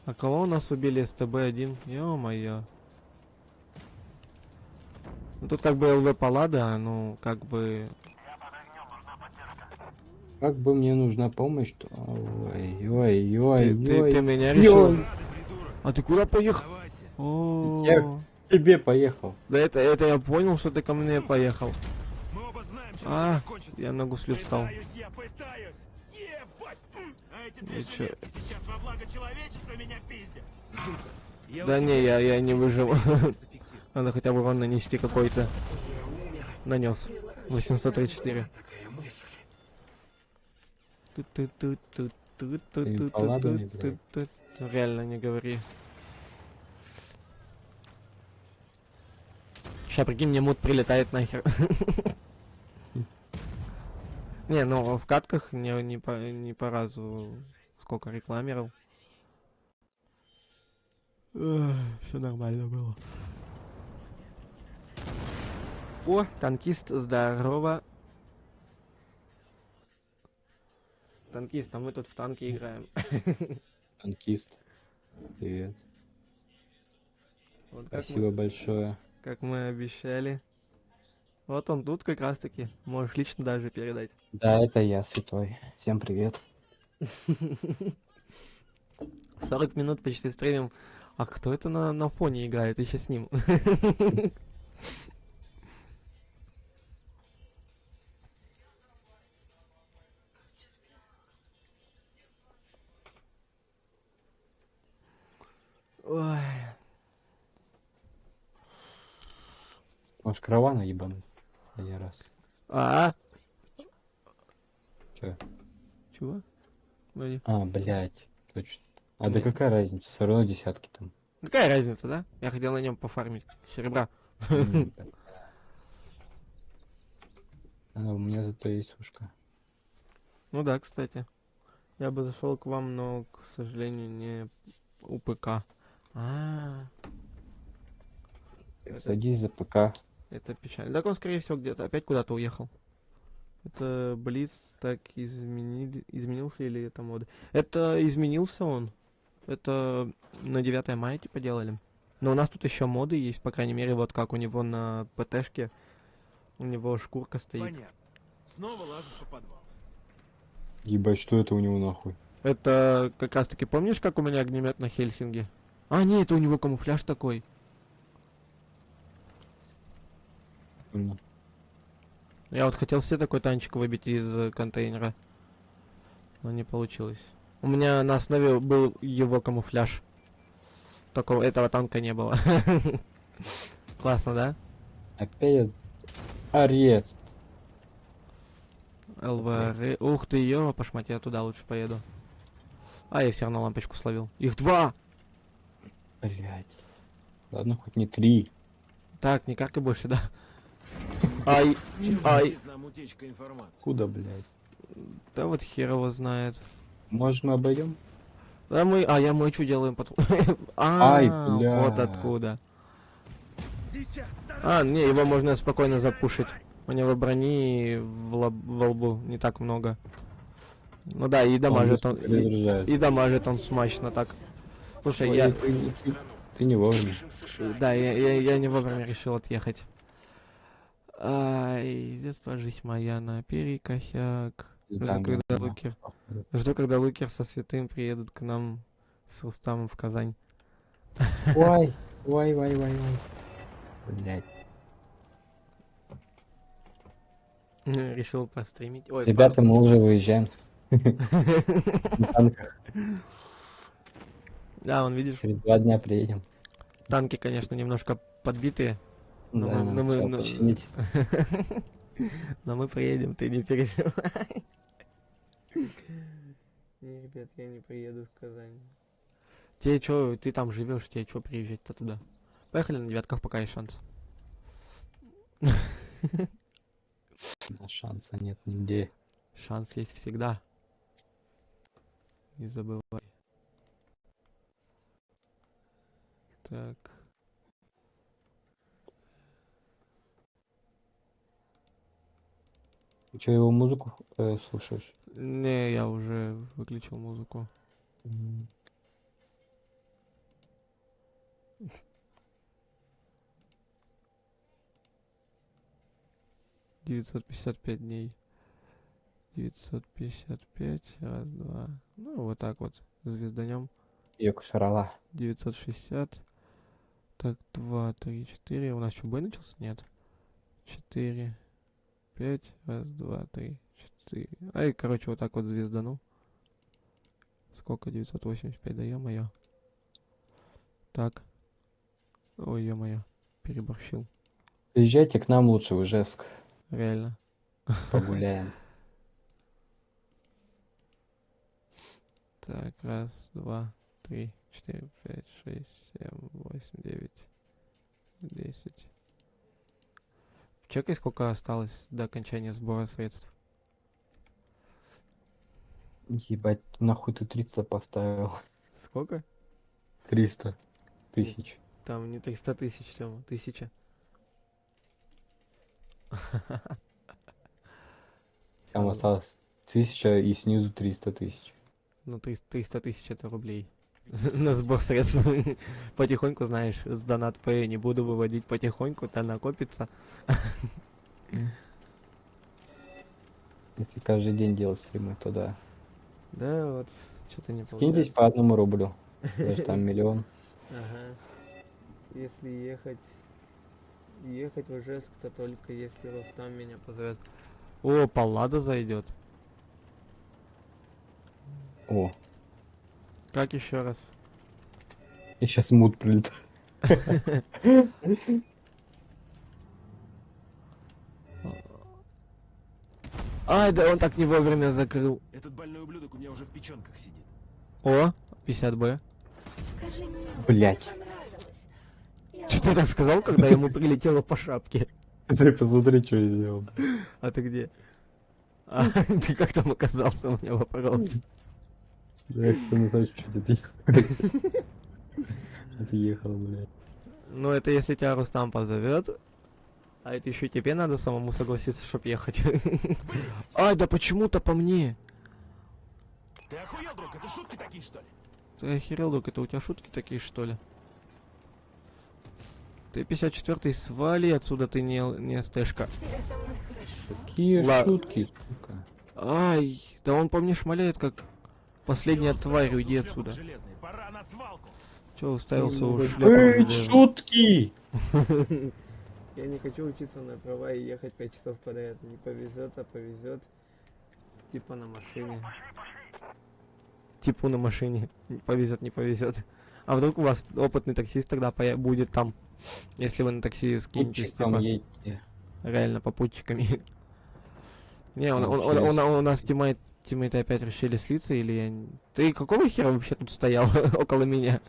А кого у нас убили СТБ-1? Ё-моё. Ну тут как бы ЛВ Паллада, ну как бы... Как бы мне нужна помощь, то... Ой, Ты меня Ой. решил... Ты придурок. А ты куда поехал? Оставайся. О, Тебе поехал. да это я понял, что ты ко мне поехал. Мы оба знаем, чем А, это закончится. я на гуслю встал. Я пытаюсь. Ебать. А эти И две чё? железки сейчас во благо человечества меня пиздят. Сука. Я Да у не, тебя я не выживу. зафиксирую. Надо хотя бы урон нанести какой-то. Нанес. 834. Такая мысль. Палладами, блядь. Реально не говори. Ща, прикинь, мне мут прилетает нахер. Не, ну в катках не по разу сколько рекламировал. Все нормально было. О, танкист, здорово. Танкист, а мы тут в танки играем. Танкист. Привет. Вот как Спасибо большое. как мы обещали. Вот он тут как раз таки. Можешь лично даже передать. Да, это я, святой. Всем привет. 40 минут почти стримим. А кто это на фоне играет? Еще с ним. Ой. Может, каравана ебануть? Один раз. А? Чё? Чего? Вроде. Блядь. Точно. А да Не. какая разница? Все равно десятки там. Какая разница, да? Я хотел на нем пофармить серебра. М, у меня зато есть сушка. Ну да, кстати. Я бы зашел к вам, но, к сожалению, не УПК. А, это, Садись за ПК. это печально. Так он, скорее всего, где-то опять куда-то уехал. Это Близ так изменился или это моды? Это изменился он. Это на 9 мая типа делали. Но у нас тут еще моды есть, по крайней мере, вот как у него на ПТшке. У него шкурка стоит. Понятно. Снова лазать по подвалу. Ебать, что это у него нахуй? Это как раз таки, помнишь, как у меня огнемет на Хельсинге? А, нет, это у него камуфляж такой. Я вот хотел себе такой танчик выбить из контейнера, но не получилось. У меня на основе был его камуфляж. Только этого танка не было. Классно, да? Опять арест. ЛВР. Ух ты, ё, пошмать, я туда лучше поеду. А, я все равно лампочку словил. Их 2! Блядь. Ладно, хоть не 3. Так, не каркай больше, да? Ай, Чем ай. грозит нам утечка информации? Куда, блядь? Да вот хер его знает. Может, мы обойдем? Да мы, я мычу делаем потом. Ай, Вот бля. откуда. Сейчас, Не, его можно спокойно запушить. У него брони во лбу не так много. Ну да, и дамажит он. И дамажит он смачно так. Слушай, я. Ты не вовремя. Убежим в США. Да, я не вовремя решил отъехать. Ай, с детства жизнь моя наперекосяк. Жду, когда Лукер со Святым приедут к нам с Рустамом в Казань. Ой, ой. Блядь. Решил постримить. Ой, Ребята, мы уже выезжаем. На танках. Да, он, видишь, Через 2 дня приедем. танки, конечно, немножко подбитые. Но Да, мы, надо всё починить. но мы приедем, ты не переживай. Не, ребят, я не приеду в Казань. Тебе чё, ты там живешь, тебе чё приезжать-то туда? Поехали на девятках, пока есть шанс. Шанса нет нигде. Шанс есть всегда. Не забывай. Так. Ты что, его музыку слушаешь? Не, я уже выключил музыку. М. 955 дней. 955, раз, два. Ну, вот так вот. Звезданем. Йоко шарала. 960. Так, 2, 3, 4. У нас что, бой начался? Нет. 4, 5. Раз, два, три, 4. Ай, короче, вот так вот звездану. Сколько? 985, да ё-моё. Так. Ой, ё-моё. Переборщил. Приезжайте к нам лучше в Ижевск. Реально. Погуляем. Так, раз, два, три, 4, 5, 6, 7, 8, 9, 10. Чекай, сколько осталось до окончания сбора средств. Ебать, нахуй ты 300 поставил. Сколько? 300 тысяч. Там не 300 тысяч, там 1000. Там осталось 1000 и снизу 300 тысяч. Ну, 300 тысяч это рублей. На сбор средств. Потихоньку, знаешь, с донат Pay не буду выводить потихоньку-то накопится. Если каждый день делать стримы, то да. Да, вот, что-то не Скиньтесь по 1 рублю. Даже там миллион. Ага. Если ехать в Ижевск, то только если Рустам меня позовет. О, Паллада зайдет. О, Как еще раз? и сейчас мут прилетает. Ай, да он так не вовремя закрыл. Этот больной ублюдок у меня уже в печенках сидит. О, 50Б. Скажи мне, Блядь. тебе понравилось? Я Что ты так сказал, когда ему прилетело по шапке? Ты посмотри, что я сделал. А ты где? А, ты как там оказался, у меня вопрос. Я хочу знать, что ты отъехал, блядь. Ну, это если тебя Рустам позовет. А это еще тебе надо самому согласиться, чтоб ехать. Ай, да почему-то по мне. Ты охуел, друг? Это шутки такие, что ли? Ты охерел, друг, это у тебя шутки такие, что ли? Ты 54-й, свали отсюда, ты не стэшка. тебе со мной хорошо. Какие Ла- шутки, сука. Ай, да он по мне шмаляет, как последняя тварь, уйди Шлепок отсюда. железный. Пора на свалку. Че уставился у Эй, шлепа? шутки! Я не хочу учиться на права и ехать 5 часов подряд. Не повезет, а повезет. Типа на машине. Типа на машине. Повезет, не повезет. А вдруг у вас опытный таксист тогда будет там, если вы на такси скинетесь, Путчиком типа, едьте. реально попутчиками. Не, Через- у нас тиммейты опять решили слиться, или я... Ты какого хера вообще тут стоял около меня?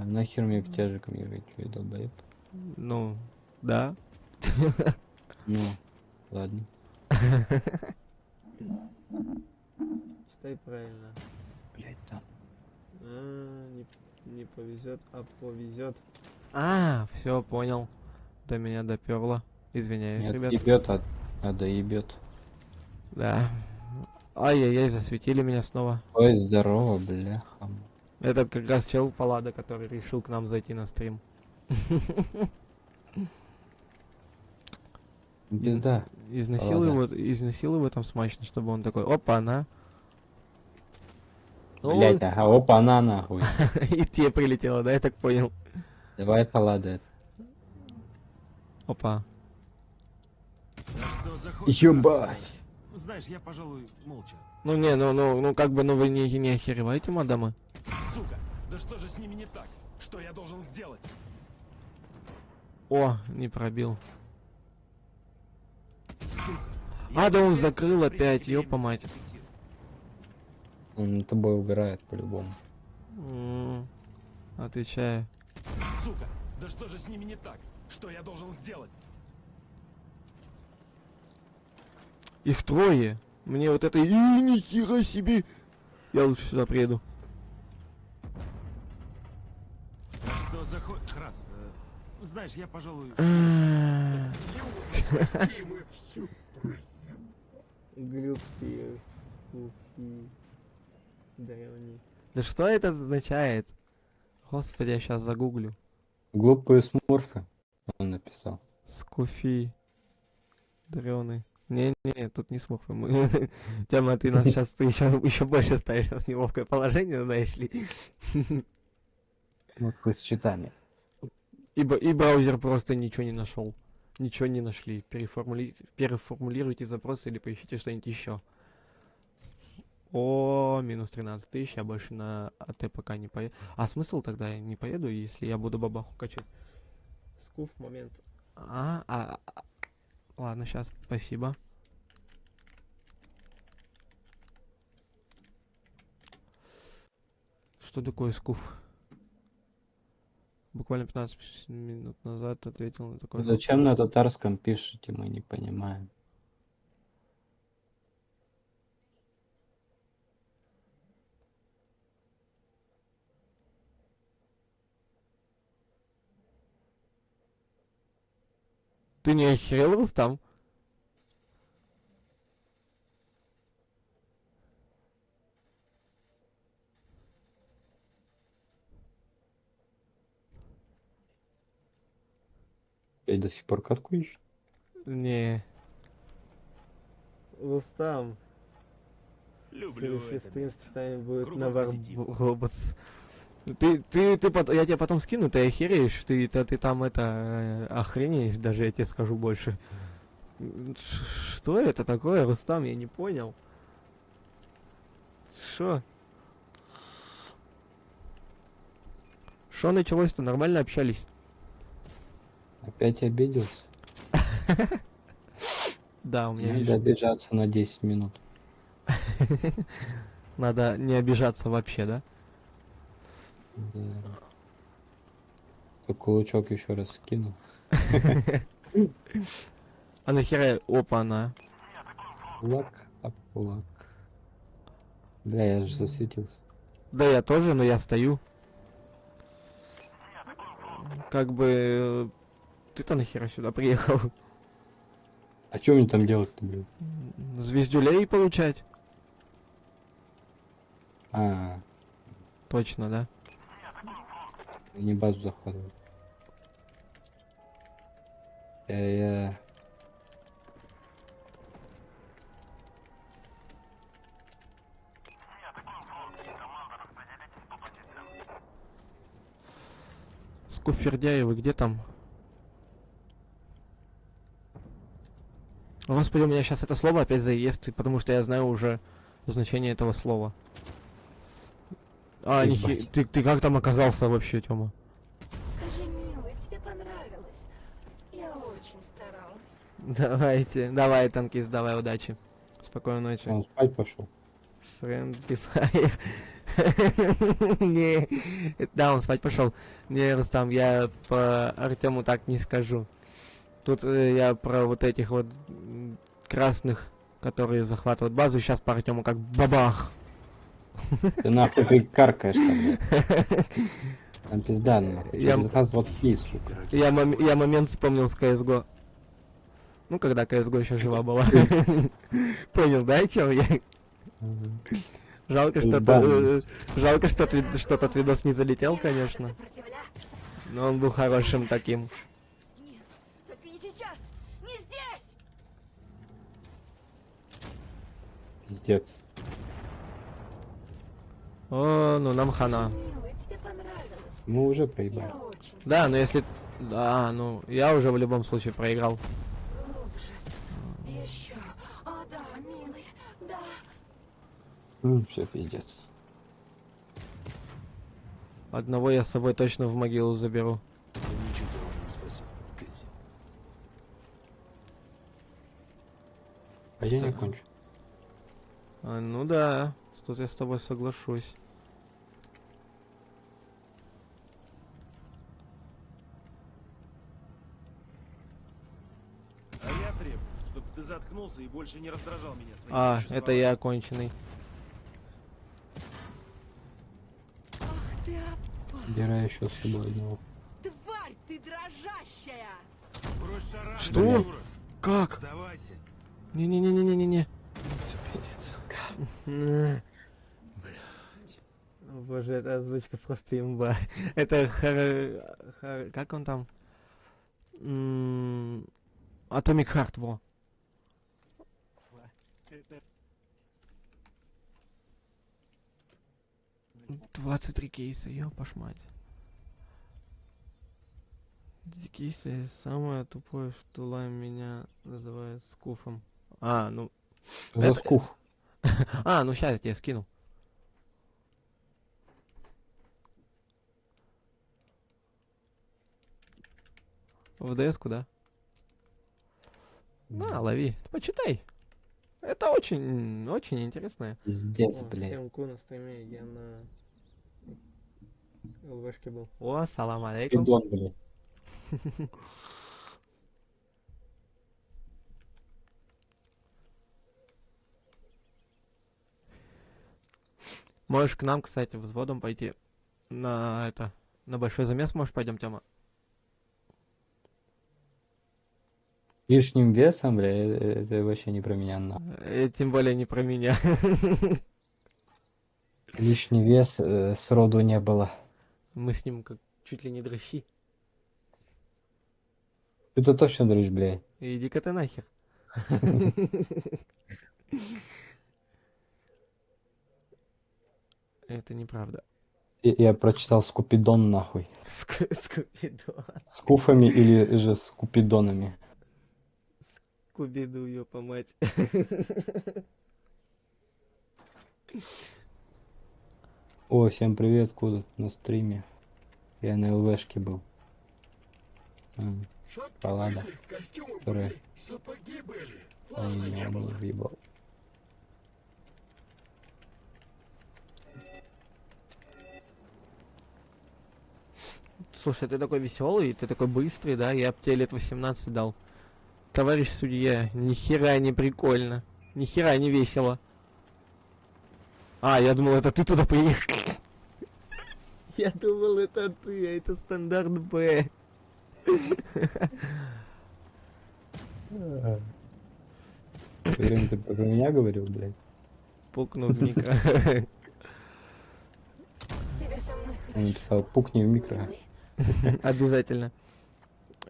Нахер мне к тяжикам ехать, что я долбоеб? Ну, да. Ну, ладно. Читай правильно. Блять, там. Не повезет, а повезет. А, все, понял. До меня доперло. Извиняюсь, Нет, ребят. ебет, а доебет. Да. Ай-яй-яй, засветили меня снова. Ой, здорово, бляха. Это как раз чел Палада, который решил к нам зайти на стрим. Пизда. Изнасилуй его там смачно, чтобы он такой, опа, на. Блять, ага, опа, на нахуй. И тебе прилетело, да, я так понял? Давай палады. Опа. А что захочешь? Ебать. Знаешь, я, пожалуй, молча. Ну не, ну как бы, ну вы не охереваете, мадамы? Сука, да что же с ними не так? Что я должен сделать? О, не пробил. Сука. А, да он опять закрыл запрещение опять, беременности ёпа мать. зафиксировал. Он над тобой угорает по-любому. Отвечаю. Сука, да что же с ними не так? Что я должен сделать? Их трое. Мне вот это... нихера себе. Я лучше сюда приеду. А что захочешь? Храс, знаешь, я, пожалуй... Глюки, скуфи, древний. Да что это означает? Господи, я сейчас загуглю. Глупые смурфы, он написал. Скуфи. Дрёный. Не, тут не смог. Тема, ты нас сейчас еще больше ставишь нас в неловкое положение, знаешь ли. Вот по считанию. И браузер просто ничего не нашел. Ничего не нашли. Переформулируйте запросы или поищите что-нибудь еще. О, минус 13 тысяч, я больше на АТ пока не поеду. А смысл тогда я не поеду, если я буду бабаху качать? Скуф, момент. Ладно, сейчас, спасибо. Что такое скуф? Буквально 15 минут назад ответил на такой Зачем вопрос. на татарском пишете, мы не понимаем. Ты не охерел, Рустам? Я до сих пор катку ищу. Не. Рустам. Люблю Следующий это стрим место. с читанием будет Кругом на позитив. Robots. Я тебе потом скину, ты охереешь, ты там охренеешь, даже я тебе скажу больше. Что это такое, Рустам, я не понял. Шо? Шо началось-то, нормально общались? Опять обиделся? Да, у меня, Надо видишь, обижаться на 10 минут. надо не обижаться вообще, да? Да. Только кулачок еще раз скину. А нахера, опа, она. Кулак, об кулак. Бля, я же засветился. Да я тоже, но я стою. Как бы... Ты-то нахера сюда приехал? А что мне там делать-то, блядь? Звездюлей получать? А, Точно, да? не базу захватывать. Я... Скуфердяевы, где там? Господи, у меня сейчас это слово опять заест, потому что я знаю уже значение этого слова. А, Ебать. ты как там оказался вообще, Тёма? Скажи, милый, тебе понравилось? Я очень старалась. Давай, танкист, давай, удачи. Спокойной ночи. Он спать пошел. Friendly Fire. Не, да, он спать пошел. Не, Рустам, я по Артему так не скажу. Тут я про вот этих вот красных, которые захватывают базу, сейчас по Артему как бабах. Ты нахуй ты каркаешь там, блядь. Там пизда, нахуй. Я- Через заказ вот сука. Я момент вспомнил с CSGO. Ну, когда CSGO еще жива была. Понял, да, о чем я? Жалко, что Да. жалко, что тот видос не залетел, конечно. Сопротивляться? Но он был хорошим таким. Нет, только не сейчас! Не здесь! Пиздец. О, ну нам хана. Милый, тебе понравилось? Мы уже Я проебали. очень Да, но если... Да, ну, я уже в любом случае проиграл. глубже. Еще. О, да, милый, да. Все, пиздец. Одного я с собой точно в могилу заберу. Я ничего вам не спасибо, козел. А я не кончу. А, ну да, тут я с тобой соглашусь. А я требую, чтобы ты заткнулся и больше не раздражал меня своим А, это существованием. я оконченный. Ах ты опа! Убираю еще с собой одного. Тварь ты дрожащая! Брось шарам, Что? дура. Как? Сдавайся. Не-не-не-не-не-не. Все, пиздец, сука. О, боже, эта озвучка просто имба. Это как он там? Atomic Heart, во. 23 кейса, ёпаш мать. Эти кейсы самое тупое, что лайм меня называет скуфом. А, ну... За скуф. А, ну сейчас я тебе скину. В ДС-ку, да? На, лови. Почитай. Это очень, очень интересное. Пиздец, О, блядь. всем ку на стриме, я на ЛВшке был. О, салам алейкум. Пидон, блядь. Можешь к нам, кстати, взводом пойти на это, на большой замес, можешь пойдем, Тёма? Лишним весом, бля, это вообще не про меня, на. Тем более не про меня. Лишний вес сроду не было. Мы с ним как чуть ли не дрыщи. Это точно дрыщ, блядь. Иди-ка ты нахер. Это неправда. Я прочитал скупидон нахуй. Скупиду. С куфами или же с купидонами. Скубиду, ёпа мать. О, всем привет, куда на стриме. Я на ЛВшке был. Палада. Костюмы Которая были, сапоги были. Ай, меня не въебал. Слушай, ты такой веселый, ты такой быстрый, да? Я б тебе лет 18 дал. Товарищ судья, ни хера не прикольно. Ни хера не весело. А, я думал, это ты туда приехал. Я думал, это ты, а это стандарт Б. Уверен, ты про меня говорил, блядь? Пукнул в микро. Тебе со мной Он хорошо. написал, пукни в микро. Обязательно.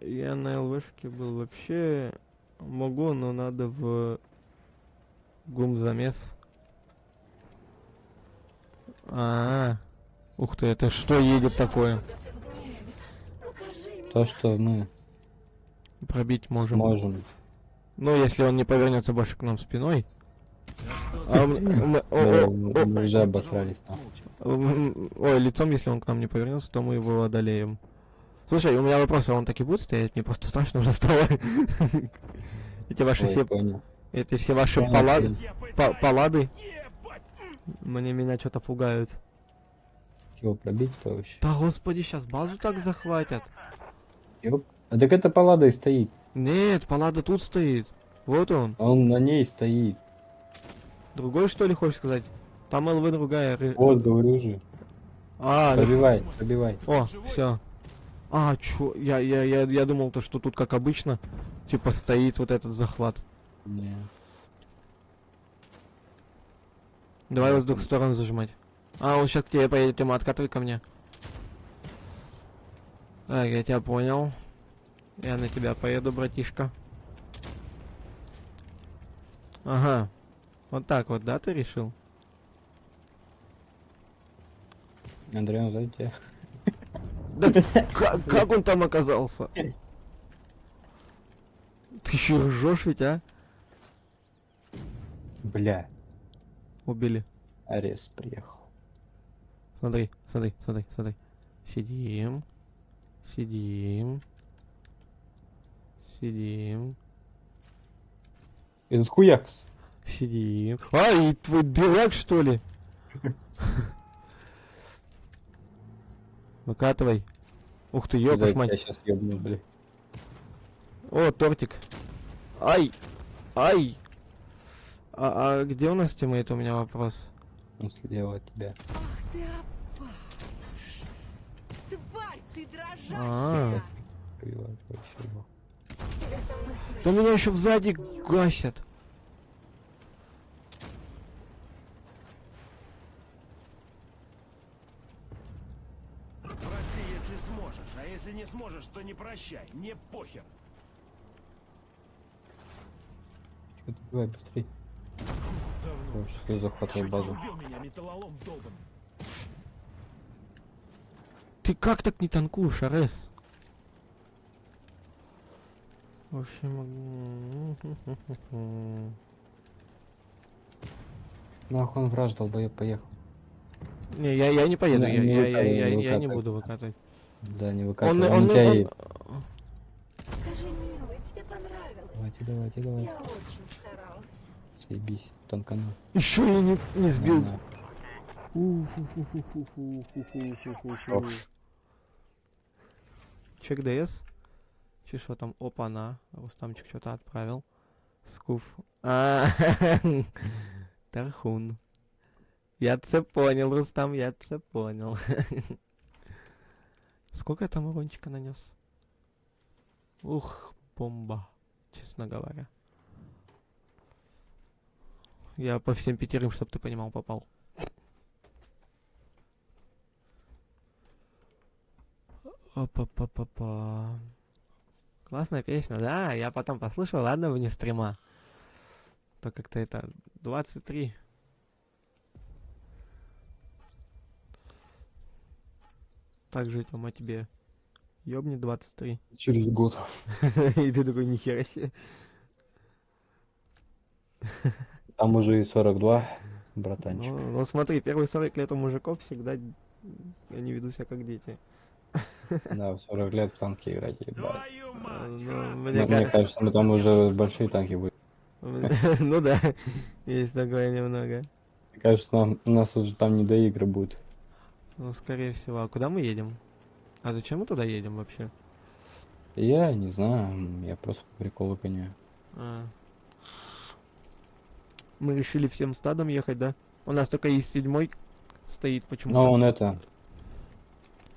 Я на ЛВшке был вообще... Могу, но надо в... Гумзамес. Ух ты, это что едет такое? Покажи мне. То, что мы Пробить можем. сможем. Ну, если он не повернется больше к нам спиной. Да что А за у меня- хрень? Мы уже обосрались. нахуй. Ой, лицом, если он к нам не повернется, то мы его одолеем. Слушай, у меня вопрос, а он так и будет стоять? Мне просто страшно уже стало. Эти ваши Ой, все... понял. Эти все ваши Понял, палады... Я пытаюсь Палады ебать. меня что-то пугают. Его пробить-то вообще. Да господи, сейчас базу так захватят. Ёп. А так это палада и стоит. Нет, палада тут стоит. Вот он. А он на ней стоит. Другой, что ли, хочешь сказать? Там ЛВ другая. Вот, говорю же. А, ну- Пробивай, пробивай. О, все. А, чё? Я думал, то, что тут, как обычно, типа, стоит вот этот захват. Не. Давай его с двух сторон зажимать. А, он сейчас к тебе поедет, Тёма, откатывай ко мне. Так, я тебя понял. Я на тебя поеду, братишка. Ага. Вот так вот, да, ты решил? Андрей, он сзади тебя. Да как он там оказался? Ты еще ржешь ведь, а? Бля. Убили. Арест приехал. Смотри, смотри, смотри, смотри. Сидим. Сидим. Сидим. И тут хуякс. Сидим. А, и твой дурак, что ли? Выкатывай. Ух ты, ёбаш Я мать. сейчас ёбну, бля. О, тортик. Ай! Ай! А где у нас тиммейт? У меня вопрос. Он слева от тебя. Ах ты опаш. Тварь ты дрожащая. А. Пробивай, вообще его. Тебе со мной Да меня еще сзади гасят. Прости, если сможешь, а если не сможешь, то не прощай, мне похер. Чё ты, давай быстрей. Давно. Я захватывал Чуть не базу. убил меня металлолом долбаный. Ты как так не танкуешь, Арес? В общем... Нахуй он враж, долбоёб, поехал. Не, я не поеду, Не, я, не я, выкатывай, я, не я не выкатывай. буду выкатывать. Да, не выкатывай. Он, у тебя и... Скажи, милый, тебе понравилось? Давайте, давайте, давайте. Я очень старалась. Съебись, танкану. Еще я не сбил. На. Хорош. Чек ДС. Че что там? Опа-на. Рустамчик что-то отправил. Скуф. Тархун. Я це понял, Рустам, я це понял. Сколько я там урончика нанес? Ух, бомба. Честно говоря. Я по всем 5, чтобы ты понимал, попал. Опа-па-па-па. Классная песня, да? Я потом послушал, ладно, вне стрима. То как-то это 23. Так же, Тёма, тебе ёбни 23. Через год. И ты такой, нихера себе. Там уже и 42, братанчик. Ну смотри, первые 40 лет у мужиков всегда они ведут себя как дети. Да, в 40 лет в танки играть, ебать. Твою Ну, мать, раз. мне Мне кажется, мы там уже большие танки будем. Ну да, есть такое немного. Мне кажется, у нас уже там не до игры будет. Ну, скорее всего. А куда мы едем? А зачем мы туда едем вообще? Я не знаю, я просто по приколу гоняю. А. Мы решили всем стадом ехать, да? У нас только есть 7 стоит Но почему-то. он это,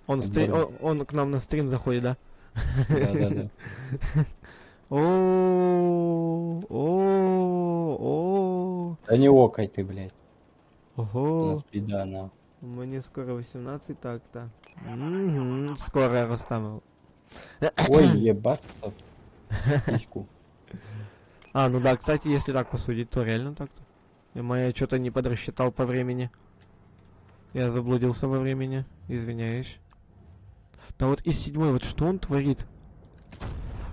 Он, отборный. он к нам на стрим заходит, да? да-да-да. О. Да не окай ты, блядь. У Ого. нас беда, на. Мне скоро 18 так-то. Мгм, скоро Рустам. Ой, ебаться в письку. А, ну да, кстати, если так посудить, то реально так-то. Я что-то не подрасчитал по времени. Я заблудился во времени. Извиняюсь. Да вот из 7, вот что он творит?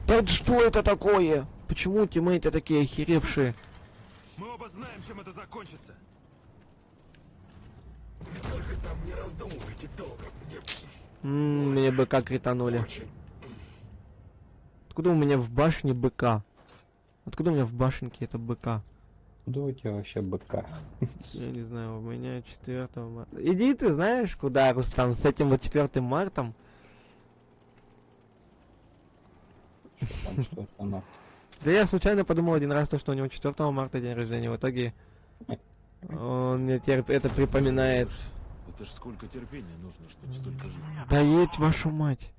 Да вот что это такое? Почему тиммейты такие охеревшие? Мы оба знаем, чем это закончится. Мне БК кританули. Откуда у меня в башне БК? Откуда у меня в башенке это БК? Куда у тебя вообще быка? Я не знаю, у меня 4 марта. Иди ты знаешь куда, Рустам, с этим вот 4 мартом. Там что-то на. Да я случайно подумал один раз, то, что у него 4 марта день рождения. В итоге он мне теперь это припоминает. Это ж сколько терпения нужно, чтобы столько жить. Да едь вашу мать.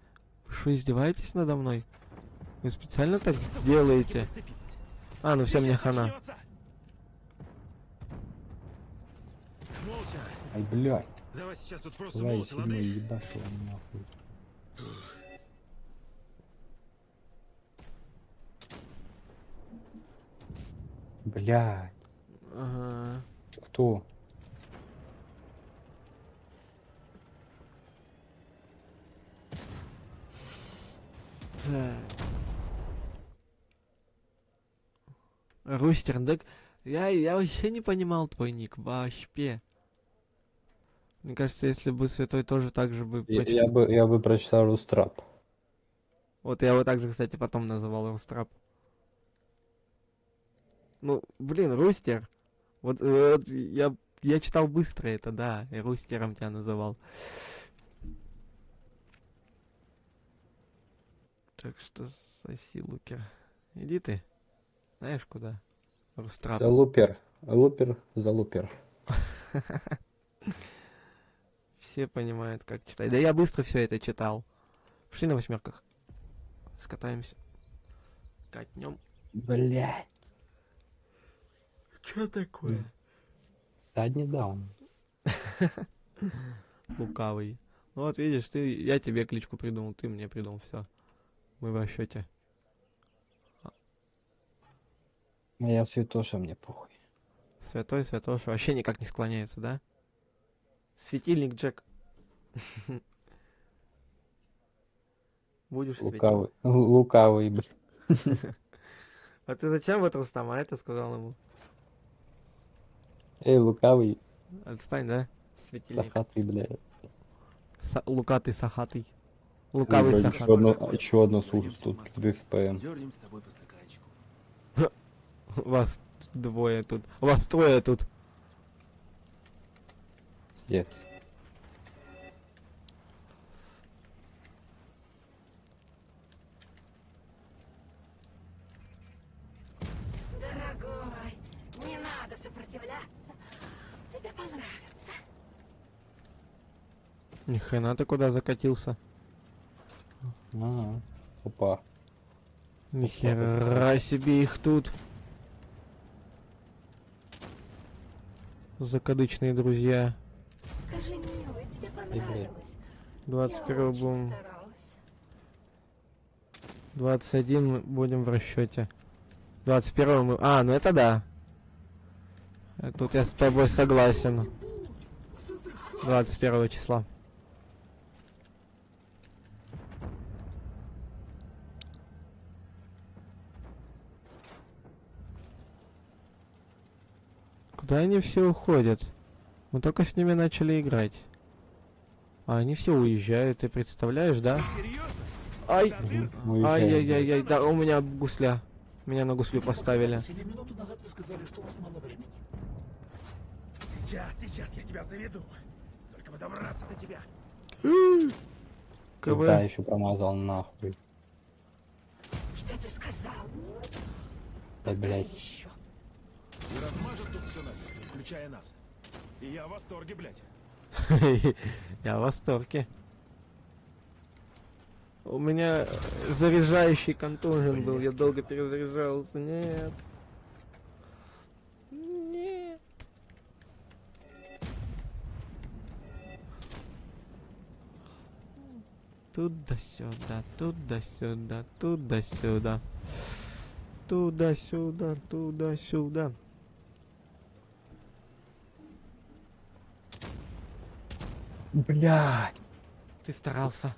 Вы что, издеваетесь надо мной? Вы специально так делаете? А, ну все, мне хана. Молча. Ай, блядь. Давай сейчас вот просто Давай молча, ладно? седьмой ебашил нахуй. Блядь. Ага. Ты кто? Рустерндек. Я вообще не понимал твой ник. Вообще. Мне кажется, если бы Святой тоже так же бы... Я бы прочитал Рустрап. Вот я его также, кстати, потом называл Рустрап. Ну, блин, Рустер. Вот я читал быстро это, да. И Рустером тебя называл. Так что соси, Лукер. Иди ты. Знаешь куда? Рустрап. Залупер. Лупер, залупер. Все понимают, как читать. Да я быстро все это читал. Пошли на 8. Скатаемся. Катнем. Блядь. Что такое? Да не даун. Лукавый. Ну вот видишь, я тебе кличку придумал, ты мне придумал, все. Мы в расчете. Моя святоша, мне похуй. Святой, святоша вообще никак не склоняется, да? Светильник Джек. Будешь светить. Лукавый. Лукавый, блядь. А ты зачем вот Рустама это сказал ему? Эй, лукавый. Отстань, да? Светильник. Сахатый, блядь. Лукатый, сахатый. Лукавый Блядь, сахатый. еще одно сус тут ДСПМ. Дернем с тобой по стаканчику. Вас двое тут. Вас трое тут. Пиздец. Дорогой, не надо сопротивляться. Тебе понравится. Ни хрена ты куда закатился? Ага. Опа. Ни хера себе их тут. Закадычные друзья. Скажи, милый, тебе блядь. понравилось. 21 Я очень будем. старалась. 21 мы будем в расчете. 21 мы... А, ну это да. Тут я с тобой согласен. 21 числа. Куда они все уходят? Мы только с ними начали играть. А они все уезжают, ты представляешь, да? Серьезно? Ай! Уезжаем. Ай-яй-яй-яй, да, у меня гусля. Меня на гуслю поставили. Сели минуту назад вы сказали, что у вас мало времени. Сейчас я тебя заведу. Только бы добраться до тебя. Да, КВ. еще промазал нахуй. Что ты сказал? Да, блядь. Еще. И размажет тут все нафиг, включая нас. И я в восторге, блядь. Я в восторге. У меня заряжающий контужен был, я долго перезаряжался. Нет. Нет. Туда-сюда, туда-сюда, туда-сюда. Туда-сюда, туда-сюда. Блядь. Ты старался.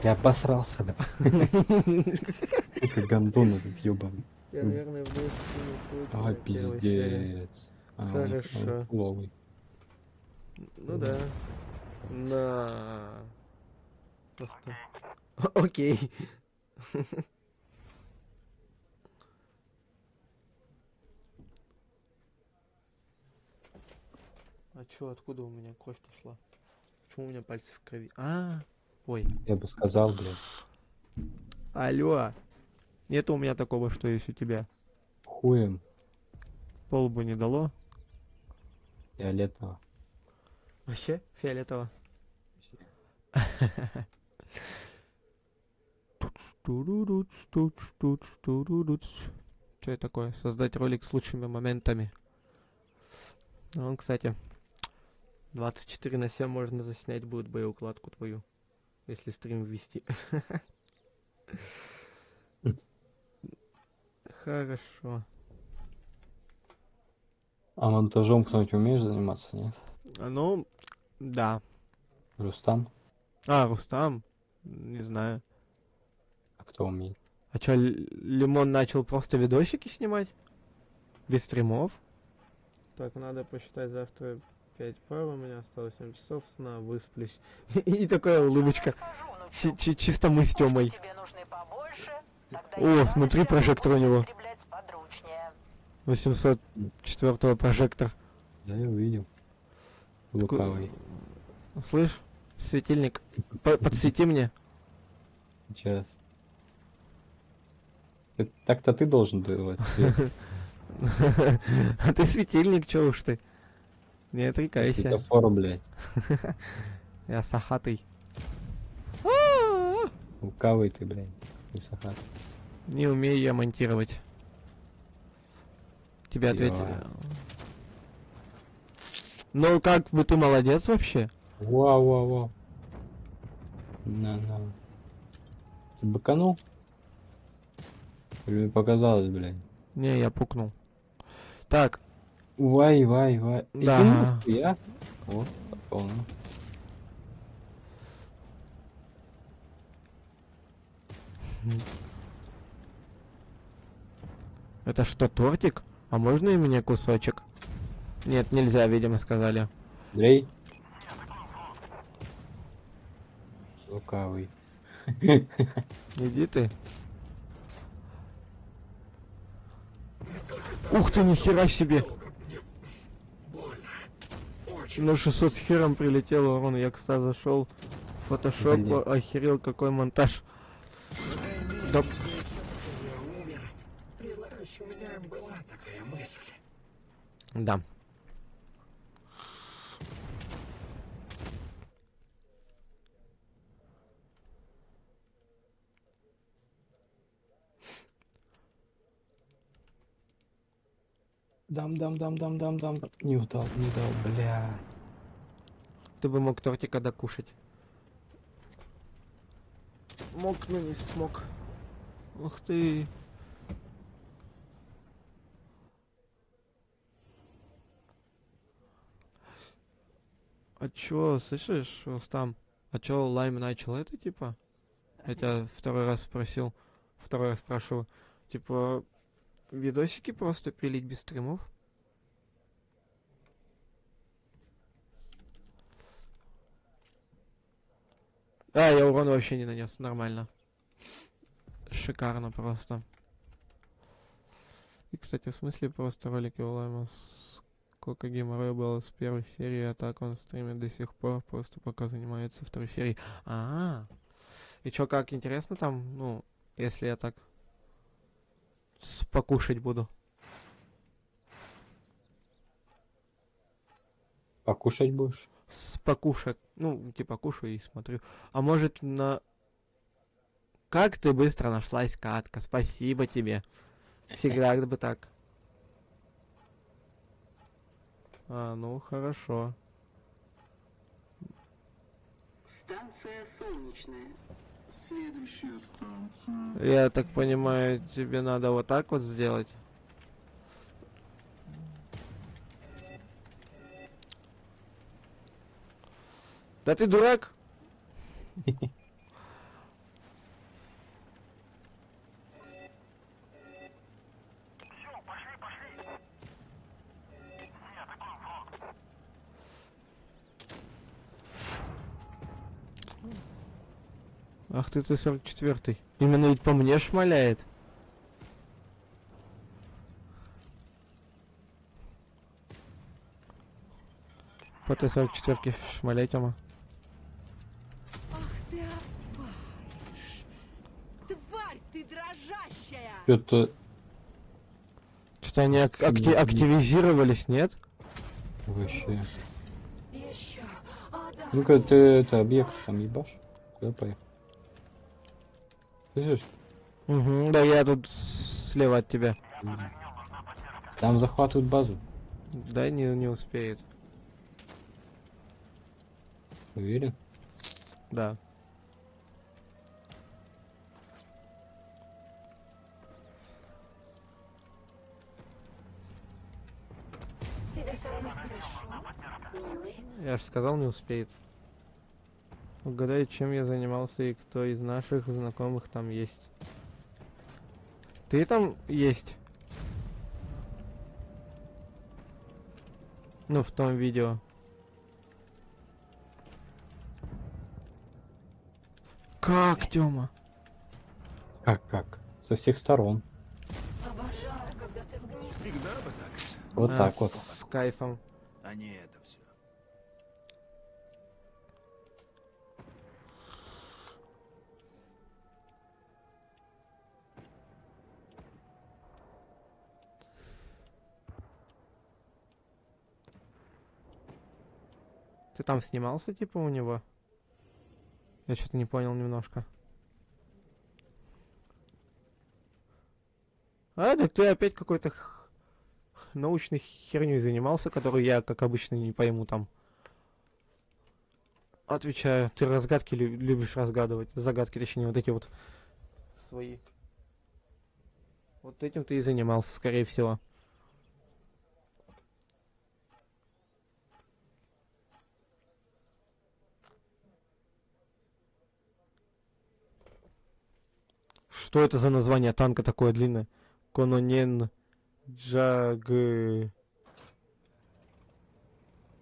Я обосрался, да. Как гандон этот ёбаный. Я, наверное, в следующий случай. Ай, пиздец. Хорошо. Фуловый. Ну да. На. Просто. Окей. А чё, откуда у меня кровь пошла? Почему у меня пальцы в крови? Ой. Я бы сказал, блядь. Алло. Нет у меня такого, что есть у тебя. Хуем. Пол бы не дало. Фиолетово. Вообще фиолетово. Что это такое? Создать ролик с лучшими моментами. Ну, кстати, 24/7 можно заснять будет боеукладку твою, если стрим ввести. Хорошо. А монтажом кто-нибудь умеешь заниматься, нет? Ну, да. Рустам? Рустам? Не знаю. А кто умеет? А чё, Лимон начал просто видосики снимать? Без стримов? Так, надо посчитать завтра 5 пар, у меня осталось 7 часов сна, высплюсь. И такая улыбочка. Чисто мы с Тёмой. О, смотри, прожектор у него. 804 прожектор. Да, я увидел. Лукавый. Слышь, светильник, подсвети мне. Сейчас. Так-то ты должен давать свет. А ты светильник, чё уж ты? Не отрекайся. Светофор, блядь. Я сахатый. Лукавый ты, блядь. Не сахар. Не умею я монтировать. Тебе ответили. Ё. Ну как бы ты молодец вообще. Вау. На. Ты быканул? Или мне показалось, блядь? Не, я пукнул. Так, Вай. Да. Иди нахуй, я. Вот, попал, ну. это что, тортик? А можно и мне кусочек? Нет, нельзя, видимо, сказали. Андрей? Лукавый. Иди ты. Ух ты, нихера себе! На 600 с хером прилетел урон, я, кстати, зашел в фотошоп, Блин. охерел, какой монтаж. Да, Я умер. Признаюсь, у меня была такая мысль. да. Дам. Не дал, блядь. Ты бы мог тортика докушать. Мог, но не смог. Ух ты. А чё, слышишь, Рустам? А чё Лайм начал это, типа? Я тебя второй раз спросил. Второй раз спрашиваю. Типа, видосики просто пилить без стримов? Я урон вообще не нанес, нормально. Шикарно просто. И, кстати, в смысле просто ролики у Лайма сколько геморроя было с первой серии, а так он стримит до сих пор, просто пока занимается второй серией. И чё, как интересно там, ну, если я так покушать буду. Покушать будешь? Покушать, ну, типа кушаю и смотрю. А может на... Как ты быстро нашлась, Катка, спасибо тебе. Всегда бы так. Ну, хорошо. Станция Солнечная. Следующая станция. Я так понимаю, тебе надо вот так вот сделать? Да ты дурак? Ах ты 44-й. Именно ведь по мне шмаляет. По Т-44 шмаляй, Тёма. Ах ты опарыш! Тварь ты дрожащая! Что-то Что-то они активизировались, нет? вообще. Еще! О, да! Ну-ка, ты это объект там ебашь? Куда поехал? Слышишь? Угу, да я тут слева от тебя. Там захватывают базу. Да не успеет. Уверен? Да. Тебе со мной хорошо, милый. Я же сказал, не успеет. Угадай, чем я занимался и кто из наших знакомых там есть. Ты там есть? Ну, в том видео. Как, Тёма? Как? Со всех сторон. Обожаю, когда ты в гневе. Всегда бы так. Вот так вот. С кайфом. А не это все. Ты там снимался, типа, у него? Я что-то не понял немножко. Так ты опять какой-то научной херней занимался, которую я, как обычно, не пойму там. Отвечаю, ты разгадки любишь разгадывать. Загадки, точнее, вот эти вот свои. Вот этим ты и занимался, скорее всего. Что это за название танка такое длинное? Кононен Джаг...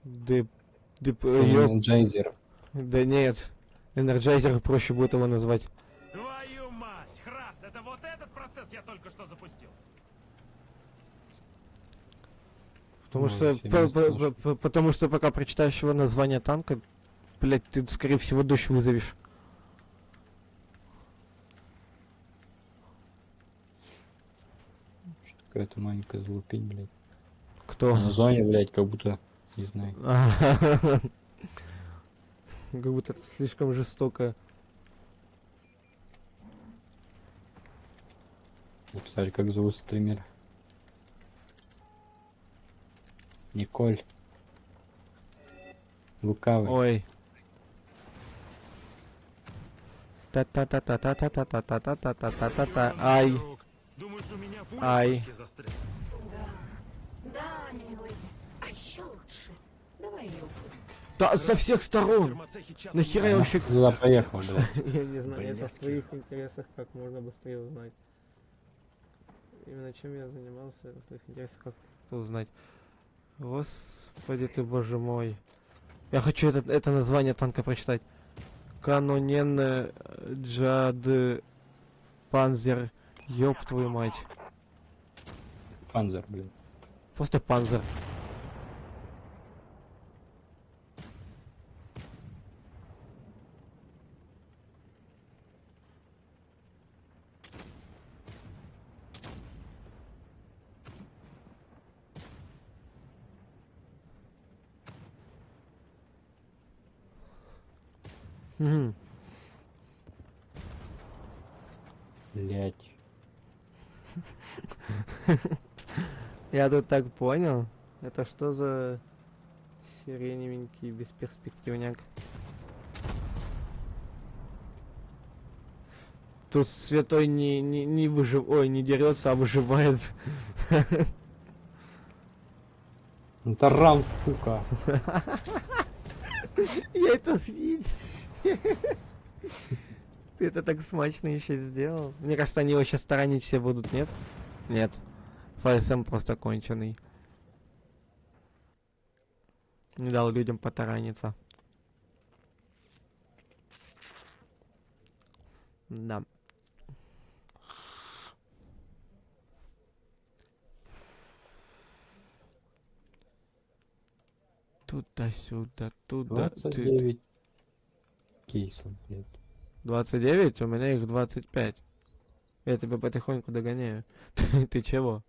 Энерджайзер. Да нет. Энерджайзер проще будет его назвать. Твою мать, Храс, это вот этот процесс я только что запустил. Потому Ну, что, вообще не слышу. потому что пока прочитаешь его название танка, блять, ты скорее всего дождь вызовешь. Какая-то маленькая залупень, блядь. Кто? А название, блядь, как будто, не знаю. Как будто это слишком жестоко. Вот, кстати, как зовут стримера? Николь. Лукавый. Ой. Та-та-та-та-та-та-та-та-та-та-та-та-та. Ай. Друг, думаешь, у меня пуля Ай. в башке застряла? Да, милый. А еще лучше. Давай ее. Да, со всех В сторон. термоцехе часом Нахера не я А вообще... нахуй туда поехал, блядь. Я не знаю, это в Блядь, своих Кирилл. интересах как можно быстрее узнать. Именно чем я занимался, это в твоих интересах как узнать. Господи ты, боже мой. Я хочу это название танка прочитать. Канонен Джад Панзер. Ёб твою мать. Панзер, блин. Просто панзер. Мгм. Блять. Я тут так понял. Это что за сиреневенький бесперспективняк? Тут святой не дерется, а выживает. Ну, таран, сука. Я это видел. Ты это так смачно еще сделал. Мне кажется, они его сейчас таранить все будут, нет? Нет. ФСМ просто конченый. Не дал людям потараниться. Да. Туда-сюда, туда. 29 кейсов, блядь. 29? У меня их 25. Я тебя потихоньку догоняю. Ты чего?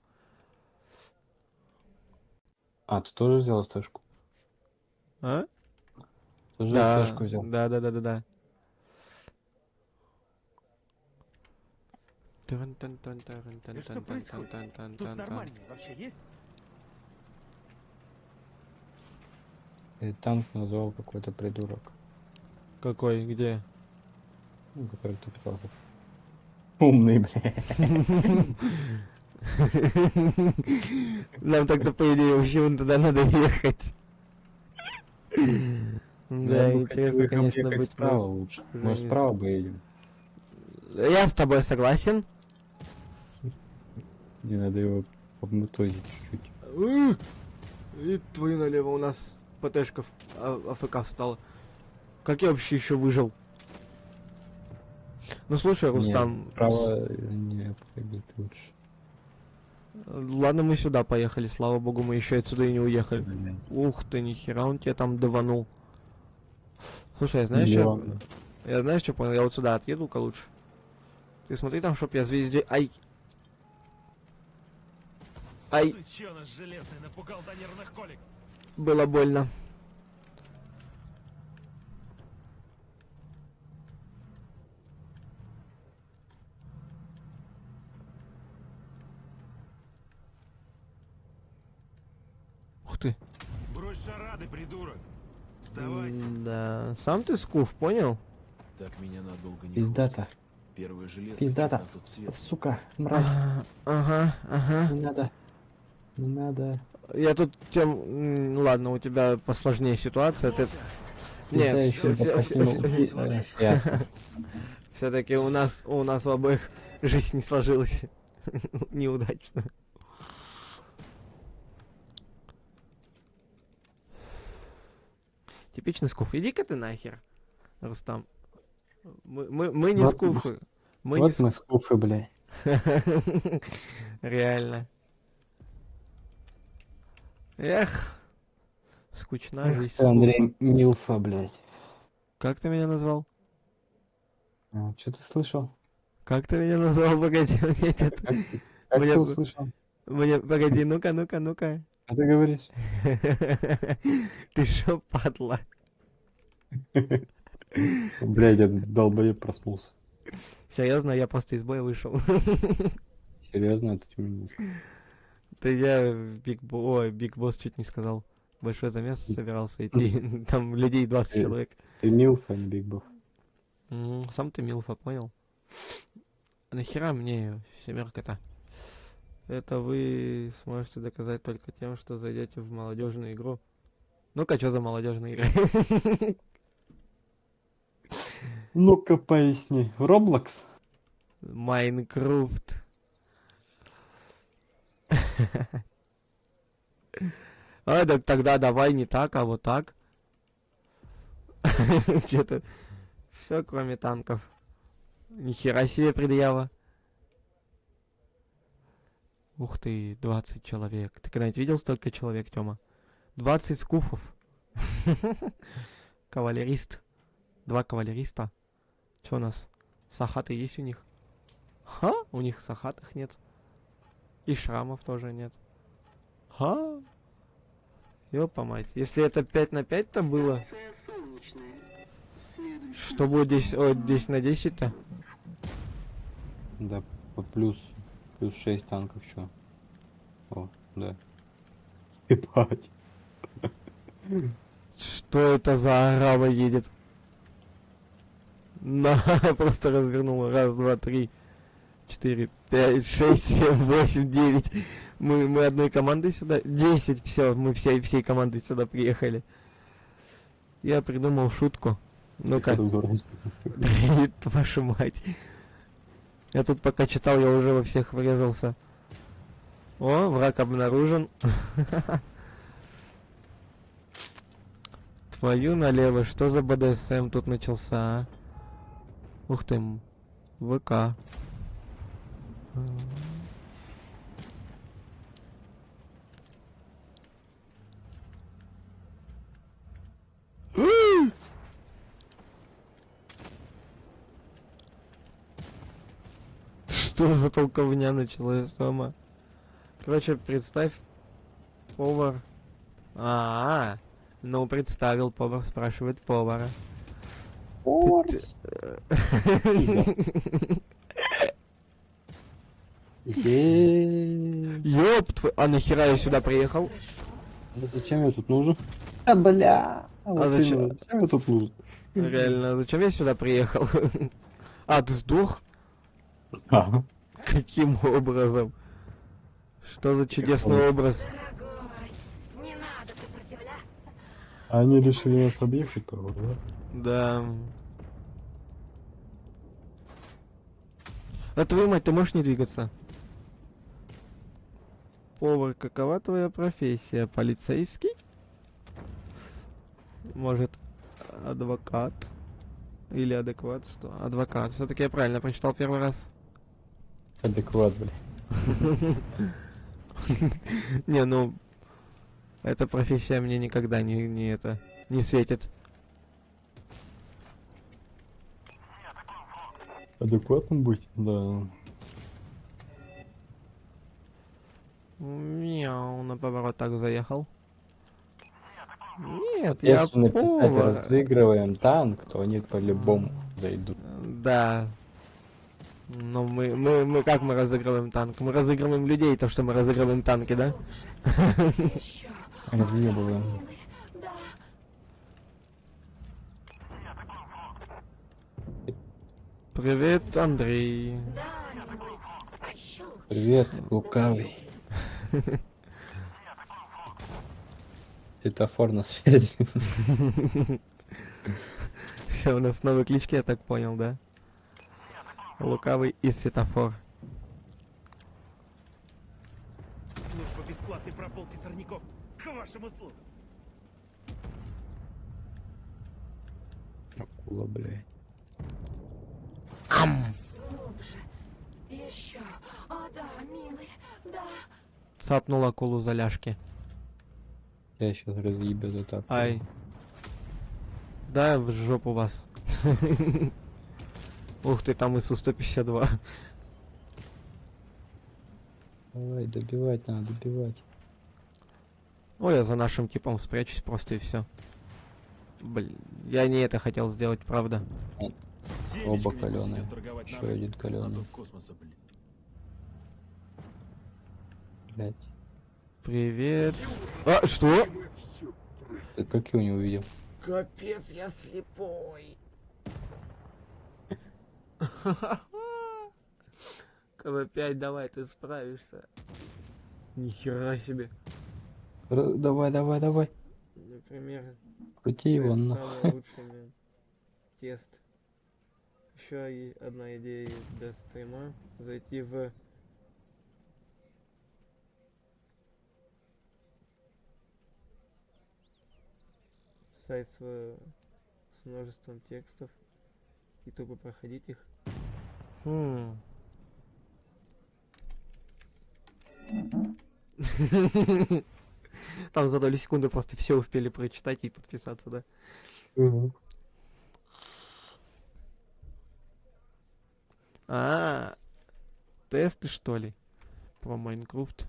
А, ты тоже взял флешку? А? Тоже Да, флешку взял? да. Да что происходит? Тут нормальный вообще есть? Танк назвал какой-то придурок. Какой? Где? Ну, который ты пытался. Умный, блядь. Нам тогда, по идее, вообще вон туда надо ехать. Да, Я бы хотел интересно, их конечно, объехать быть. справа лучше. уже Может, не справа поедем? Я с тобой согласен. Не надо его обмутозить чуть-чуть. И твою налево у нас ПТшка АФК встала. Как я вообще еще выжил? Ну слушай, Рустам. Нет, справа не пробить лучше. Ладно, мы сюда поехали, слава богу, мы еще отсюда и не уехали. Блядь. Ух ты, нихера, он тебя там даванул. Слушай, я знаешь, что понял? Я вот сюда отъеду-ка лучше. Ты смотри там, чтоб я звезде... Ай! Ай! Сучёныш железный напугал до нервных колик. Было больно. Ух ты. Брось шарады, придурок. Сдавайся. Да. Сам ты скуф, понял? Так меня надолго не Пиздата. хватит. Первое железо Пиздата. на тот свет. Сука, мразь. Ага. Не надо. Не надо. Я тут тем... Ладно, у тебя посложнее ситуация. Ты... Пизда Нет, еще по Ясно. все-таки у нас у обоих жизнь не сложилась неудачно. Типичный скуф. Иди-ка ты нахер, Рустам. Мы не Вот- скуфы. Мы Вот не мы скуфы, блядь. Реально. Эх. Скучна жизнь Ты, Андрей скуфа. Милфа, блядь. Как ты меня назвал? Что ты слышал? Как ты меня назвал? Погоди, мне что-то... Как Мне- ты услышал? Погоди, ну-ка. Что ты говоришь? Ты шо, падла? Блядь, этот долбоеб проснулся. Серьезно, я просто из боя вышел. Серьезно, это тебе не сказал. Да я Биг Босс чуть не сказал. Большой замес собирался идти. Там людей 20 человек. Ты Милфа, а не Биг Босс. Сам ты Милфа, понял? А нахера мне семерка-то? Это вы сможете доказать только тем, что зайдете в молодежную игру. Ну-ка, что за молодежная игра? Ну-ка поясни. Роблокс? Майнкрафт. А, так тогда давай не так, а вот так. Что-то все, кроме танков. Нихера себе предъява. Ух ты, 20 человек. Ты когда-нибудь видел столько человек, Тёма? 20 скуфов. Кавалерист. 2 кавалериста. Чё у нас? Сахаты есть у них? Ха? У них сахатых нет. И шрамов тоже нет. Ха? Ёпа мать. Если это 5 на 5 то было, Станция Солнечная. Следующий что будет 10, о, 10 на 10-то? Да, плюс 6 танков еще. О, да. Ебать. Что это за арава едет? На, просто развернула. Раз, два, три, 4, 5, 6, 7, 8, 9. Мы одной командой сюда. 10, все, мы всей командой сюда приехали. Я придумал шутку. Ну-ка, вашу мать. Я тут пока читал, я уже во всех врезался. О, враг обнаружен. Твою налево, что за БДСМ тут начался, а? Ух ты, ВК. Что за толковня началась, Тома? Короче, представь, повар. Ну представил, повар спрашивает повара. Ёп, а нахера я сюда приехал? Зачем я тут нужен? А, бля. Вот зачем? именно, зачем я тут нужен? Реально, зачем я сюда приехал? А, ты сдох? Ага. Каким образом? Что за чудесный образ? Дорогой, не надо сопротивляться. Они решили нас объехать, по-моему, да? Да. А твою мать, ты можешь не двигаться? Повар, какова твоя профессия? Полицейский? Может, адвокат? Или адекват? Что? Адвокат. Все-таки я правильно прочитал первый раз. Адекват, бля. Не, ну, эта профессия мне никогда не светит. Адекватным быть? Да. Мяу, на поворот так заехал. Нет, я Если написать повар. разыгрываем танк, то они по-любому зайдут. Да. Но мы как мы разыгрываем танк? Мы разыгрываем людей, то, что мы разыгрываем танки, да? Еще. Разъебываем. Милый, да. Привет, Андрей. Да, милый. Еще лучше. Привет, лукавый. Светофор на связи. Все, у нас новые клички, я так понял, да? Лукавый и светофор. Служба бесплатной прополки сорняков к вашим услугам. Акула, блядь. Глубже. Еще. О, да, милый, да. Цапнул акулу за ляжки. Я сейчас разъебу за так. Ай. Да, в жопу вас. Ух ты, там ИСу-152. Давай, добивать надо, добивать. Ой, я за нашим типом спрячусь просто и все. Блин, я не это хотел сделать, правда. Оба Семечками калёные. пусть идет торговать Еще народ. один калёный. Знаток космоса, блин. Блять. Привет. А, что? Ты как его не увидел? Капец, я слепой. КВ-5, давай, ты справишься. Нихера себе. Давай, давай, давай. Например, Крути его, на. самый лучший тест. Еще одна идея для стрима. Зайти в сайт с множеством текстов и тупо проходить их. Там за долю секунды просто все успели прочитать и подписаться, да? А, тесты что ли? Про Майнкрафт.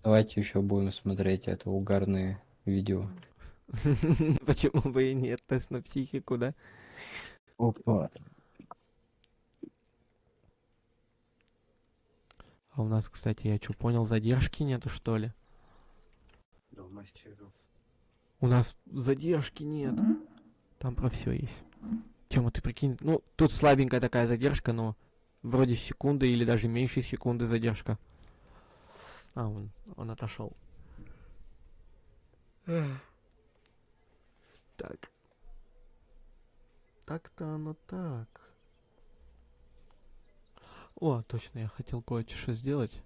Давайте еще будем смотреть это угарные видео. Почему бы и нет? Тест на психику, да? Опа. А у нас, кстати, я что, понял, задержки нету, что ли? У нас задержки нет. Там про все есть. Тема, ты прикинь, ну, тут слабенькая такая задержка, но вроде секунды или даже меньше секунды задержка. А, он отошел. Так. Так-то оно так. О, точно, я хотел кое-что сделать.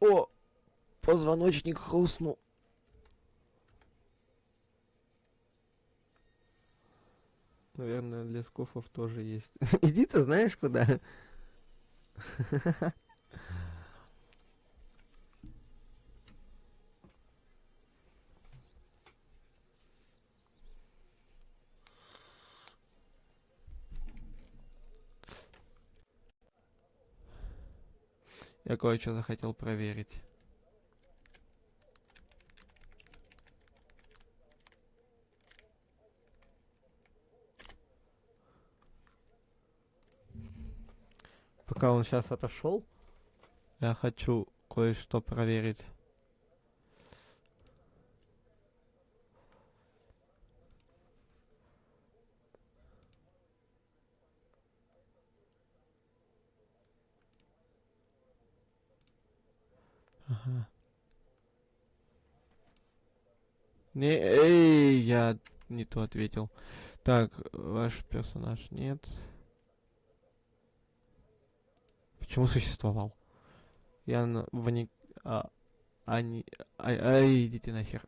О, позвоночник хрустнул. Наверное, для скофов тоже есть. Иди ты знаешь куда? Я кое-что захотел проверить. Пока он сейчас отошел, я хочу кое-что проверить. Ага. Не, эй, я не то ответил. Так, ваш персонаж нет. Почему существовал? Я ай, идите нахер.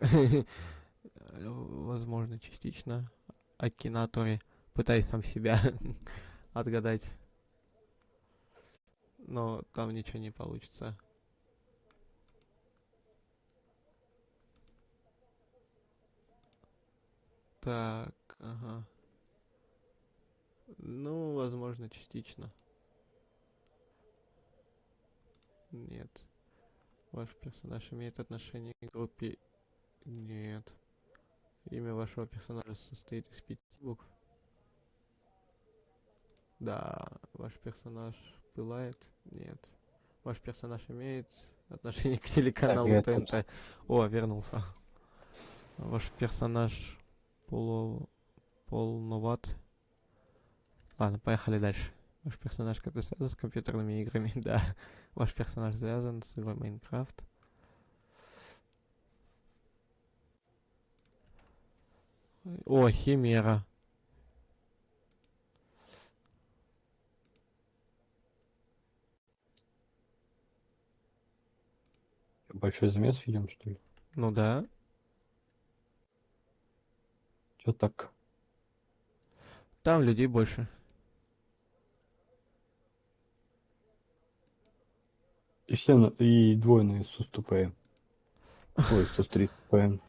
Возможно, частично. Акинатори. Пытаюсь сам себя отгадать. Но там ничего не получится. Так, ага. Ну, возможно, частично. Нет. Ваш персонаж имеет отношение к группе? Нет. Имя вашего персонажа состоит из 5 букв? Да. Ваш персонаж пылает? Нет. Ваш персонаж имеет отношение к телеканалу Так, я тут. ТНТ? О, вернулся. Ваш персонаж полноват? Ладно, поехали дальше. Ваш персонаж как-то связан с компьютерными играми? Да. Ваш персонаж связан с игрой Майнкрафт? О, Химера. Большой замес видим, что ли? Ну да. Чё так? Там людей больше. И и двойные с уступаем. Ой, 130 ПМ.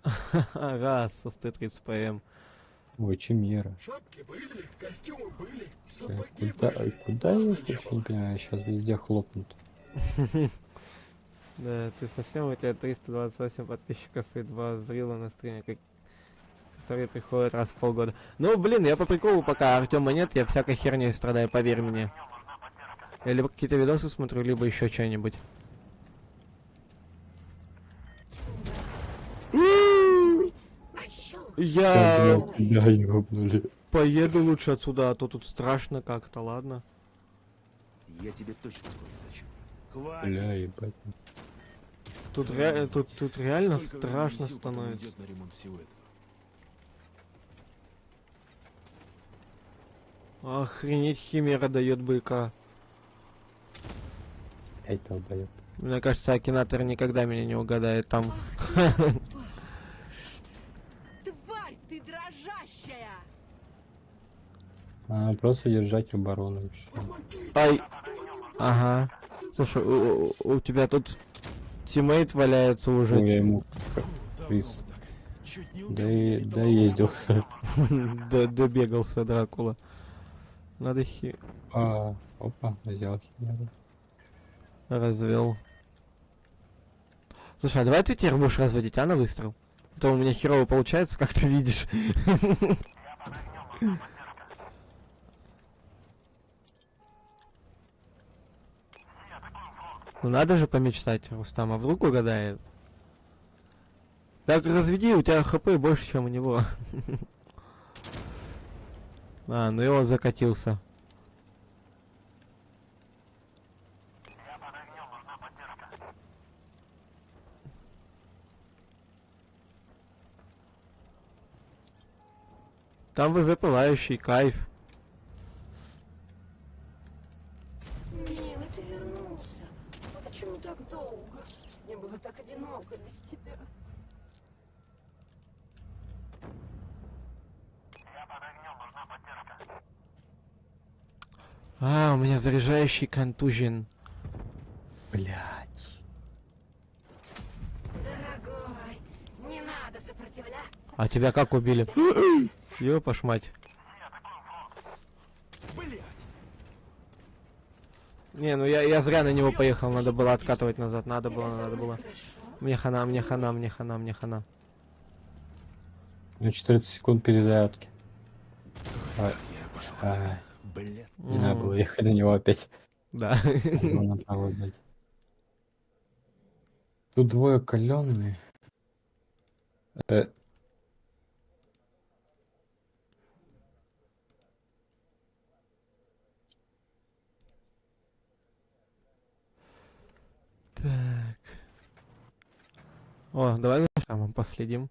Раз, со 130 ПМ. Ой, Чимера. Шапки были, костюмы были, сапоги Куда, были. куда я вообще не понимаю, сейчас везде хлопнут. Да, ты совсем, у тебя 328 подписчиков и 2 зрила на стриме, которые приходят раз в полгода. Ну, блин, я по приколу, пока Артема нет, я всякой херней страдаю, поверь мне. Я либо какие-то видосы смотрю, либо еще что-нибудь. Я Да, ёбнули. поеду лучше отсюда, а то тут страшно как-то, ладно? Я тебе точно скоро тащу. Хватит. Бля, ебать. Тут реально Сколько времени страшно сил потом становится. уйдет на ремонт всего этого? Охренеть, Химера дает быка. Эй, долбоёб. Мне кажется, Акинатор никогда меня не угадает там. Тварь ты дрожащая! А, просто держать оборону и всё. Ай. Ага. Слушай, у тебя тут тиммейт валяется уже. Ну, я ему приз. Давно бы так. Чуть не Да убил и меня, доездил. Добегался Дракула. Надо А, опа, взял химеру. развел. Слушай, а давай ты теперь будешь разводить, а, на выстрел? А то у меня херово получается, как ты видишь. Ну надо же помечтать, Рустам, а вдруг угадает? Так разведи, у тебя хп больше, чем у него. А, ну и он закатился. Там ВЗ пылающий, кайф. Милый, ты вернулся. Почему так долго? Мне было так одиноко без тебя. А, у меня заряжающий контужен. Блять. Дорогой, не надо сопротивляться. А тебя как убили? Ёпаш мать. Блядь! Не, ну я зря на него поехал, надо было откатывать назад, надо было. Хорошо. Мне хана, мне хана, мне хана, мне хана. У меня 14 секунд перезарядки. Ай, Я пошел. ай, Блядь. не надо было ехать на него опять. Да. Его направо взять. Тут двое каленые. Так. О, давай за шрамом последим.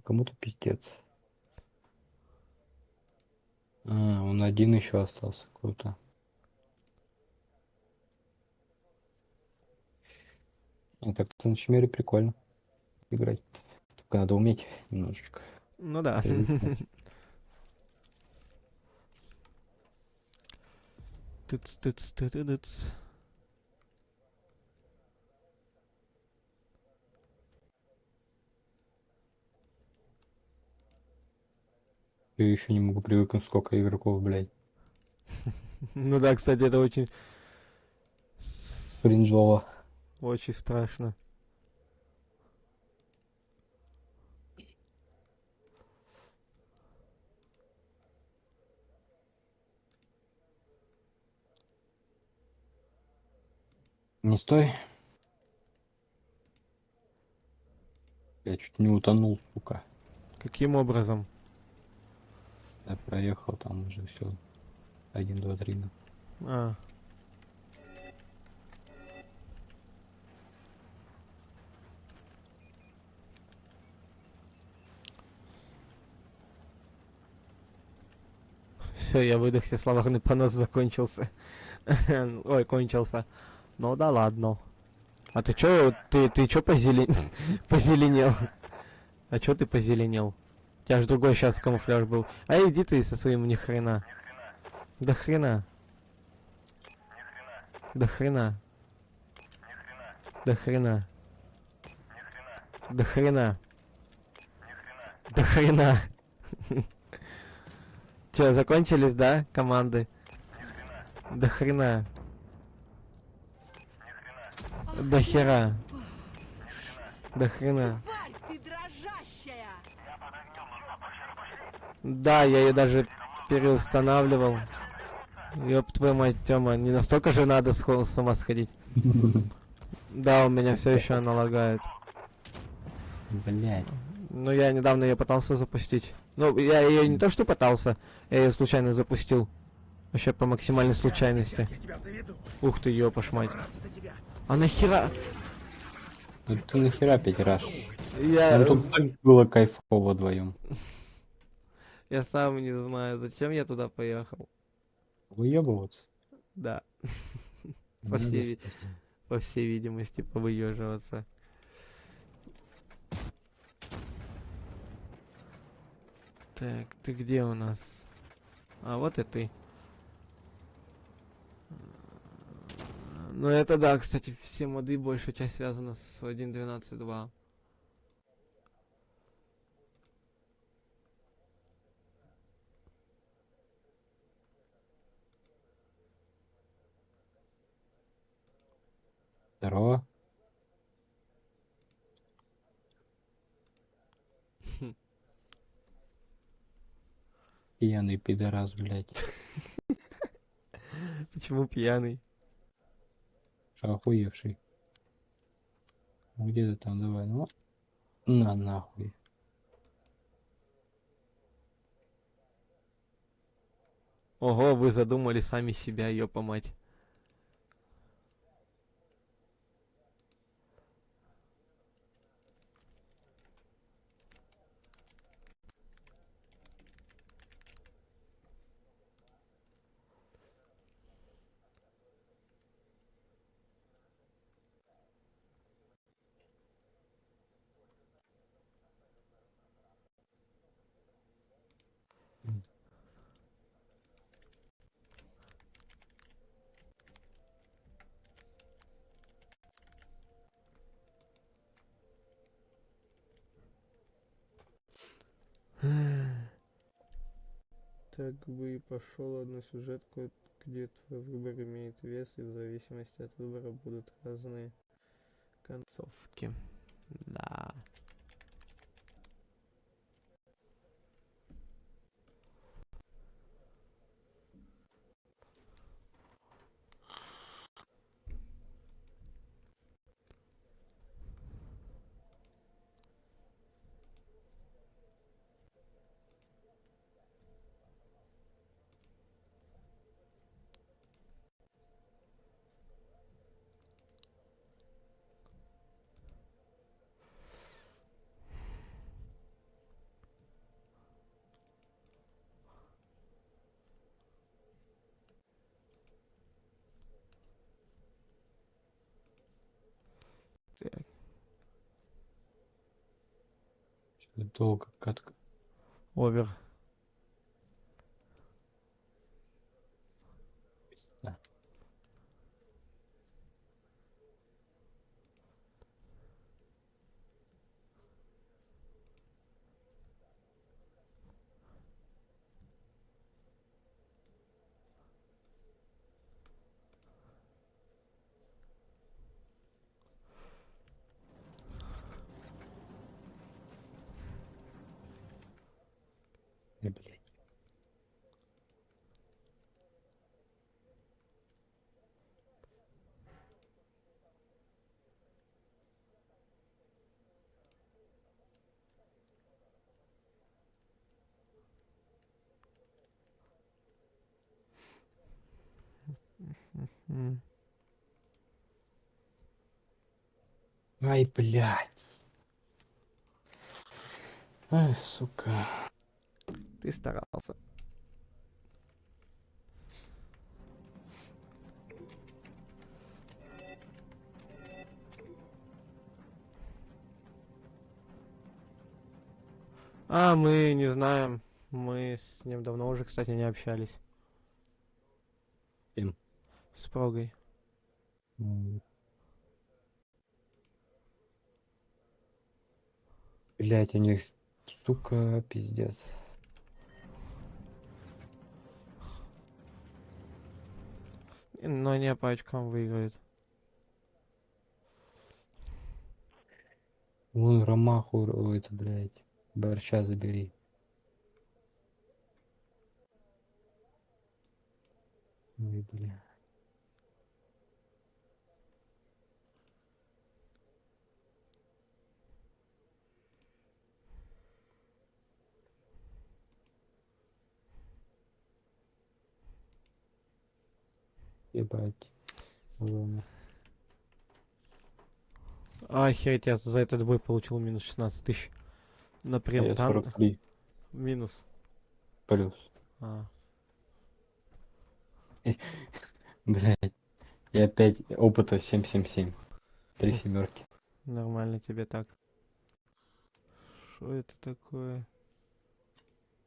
Кому-то пиздец. А, он один еще остался. Круто. А так-то на Чимере прикольно играть. Только надо уметь немножечко. Ну да. Привыкнуть. Тыц. Я еще не могу привыкнуть, сколько игроков, блядь. Ну да, кстати, это очень Кринжово. очень страшно. Не стой. Я чуть не утонул, сука. Каким образом? Я проехал, там уже все. 1, 2, 3. А. Все, я выдохся, словарный понос закончился. Ой, кончился. Ну да ладно. А ты чё, ты чё позеленел? А чё ты позеленел? У тебя ж другой сейчас камуфляж был. А иди ты со своим ни хрена. До хрена. До хрена. До хрена. До хрена. До хрена. Че, закончились, да, команды? До хрена. До хера. До хрена. Тварь, ты дрожащая! Да, я ее даже переустанавливал. Ёб твою мать, Тёма, не настолько же надо с ума сходить. Да, у меня все еще она лагает. Блядь. Но я недавно ее пытался запустить. Ну, я ее не то что пытался, я ее случайно запустил. Вообще по максимальной случайности. Я тебя заведу. Ух ты, ёпаш мать. Добраться до тебя. А нахера? Ну ты нахера опять раш? Я, Нам тут так было кайфово вдвоем. я сам не знаю, зачем я туда поехал. Выебываться? Да, по Не всей, господи. по всей видимости, повыеживаться. Так, ты где у нас? А, вот и ты. Ну это да, кстати, все моды, большая часть связана с 1.12.2. Здорово. Пьяный пидорас, блядь. Почему пьяный? Что охуевший? Ну где ты там, давай, ну. На нахуй. Ого, вы задумали сами себя, ёпа мать. Так бы и пошел одну сюжетку, где твой выбор имеет вес, и в зависимости от выбора будут разные концовки. Да. Так. Что-то долго катка. Овер. Да. Блядь. М. Ай, блядь. Ай, сука. Ты старался. А, мы не знаем. Мы с ним давно уже, кстати, не общались. Кем? С Прогой. Блядь, у них, сука, пиздец. Но они по очкам выиграют. Вон Ромаху, это, блядь. Борща забери. Ой, бля. Ебать. Ладно. Охереть, я за этот бой получил минус 16 тысяч. А Например, я там 43 минус. плюс. А, Блядь, и опять опыта 777. Три хм, семерки. нормально тебе так. Что это такое?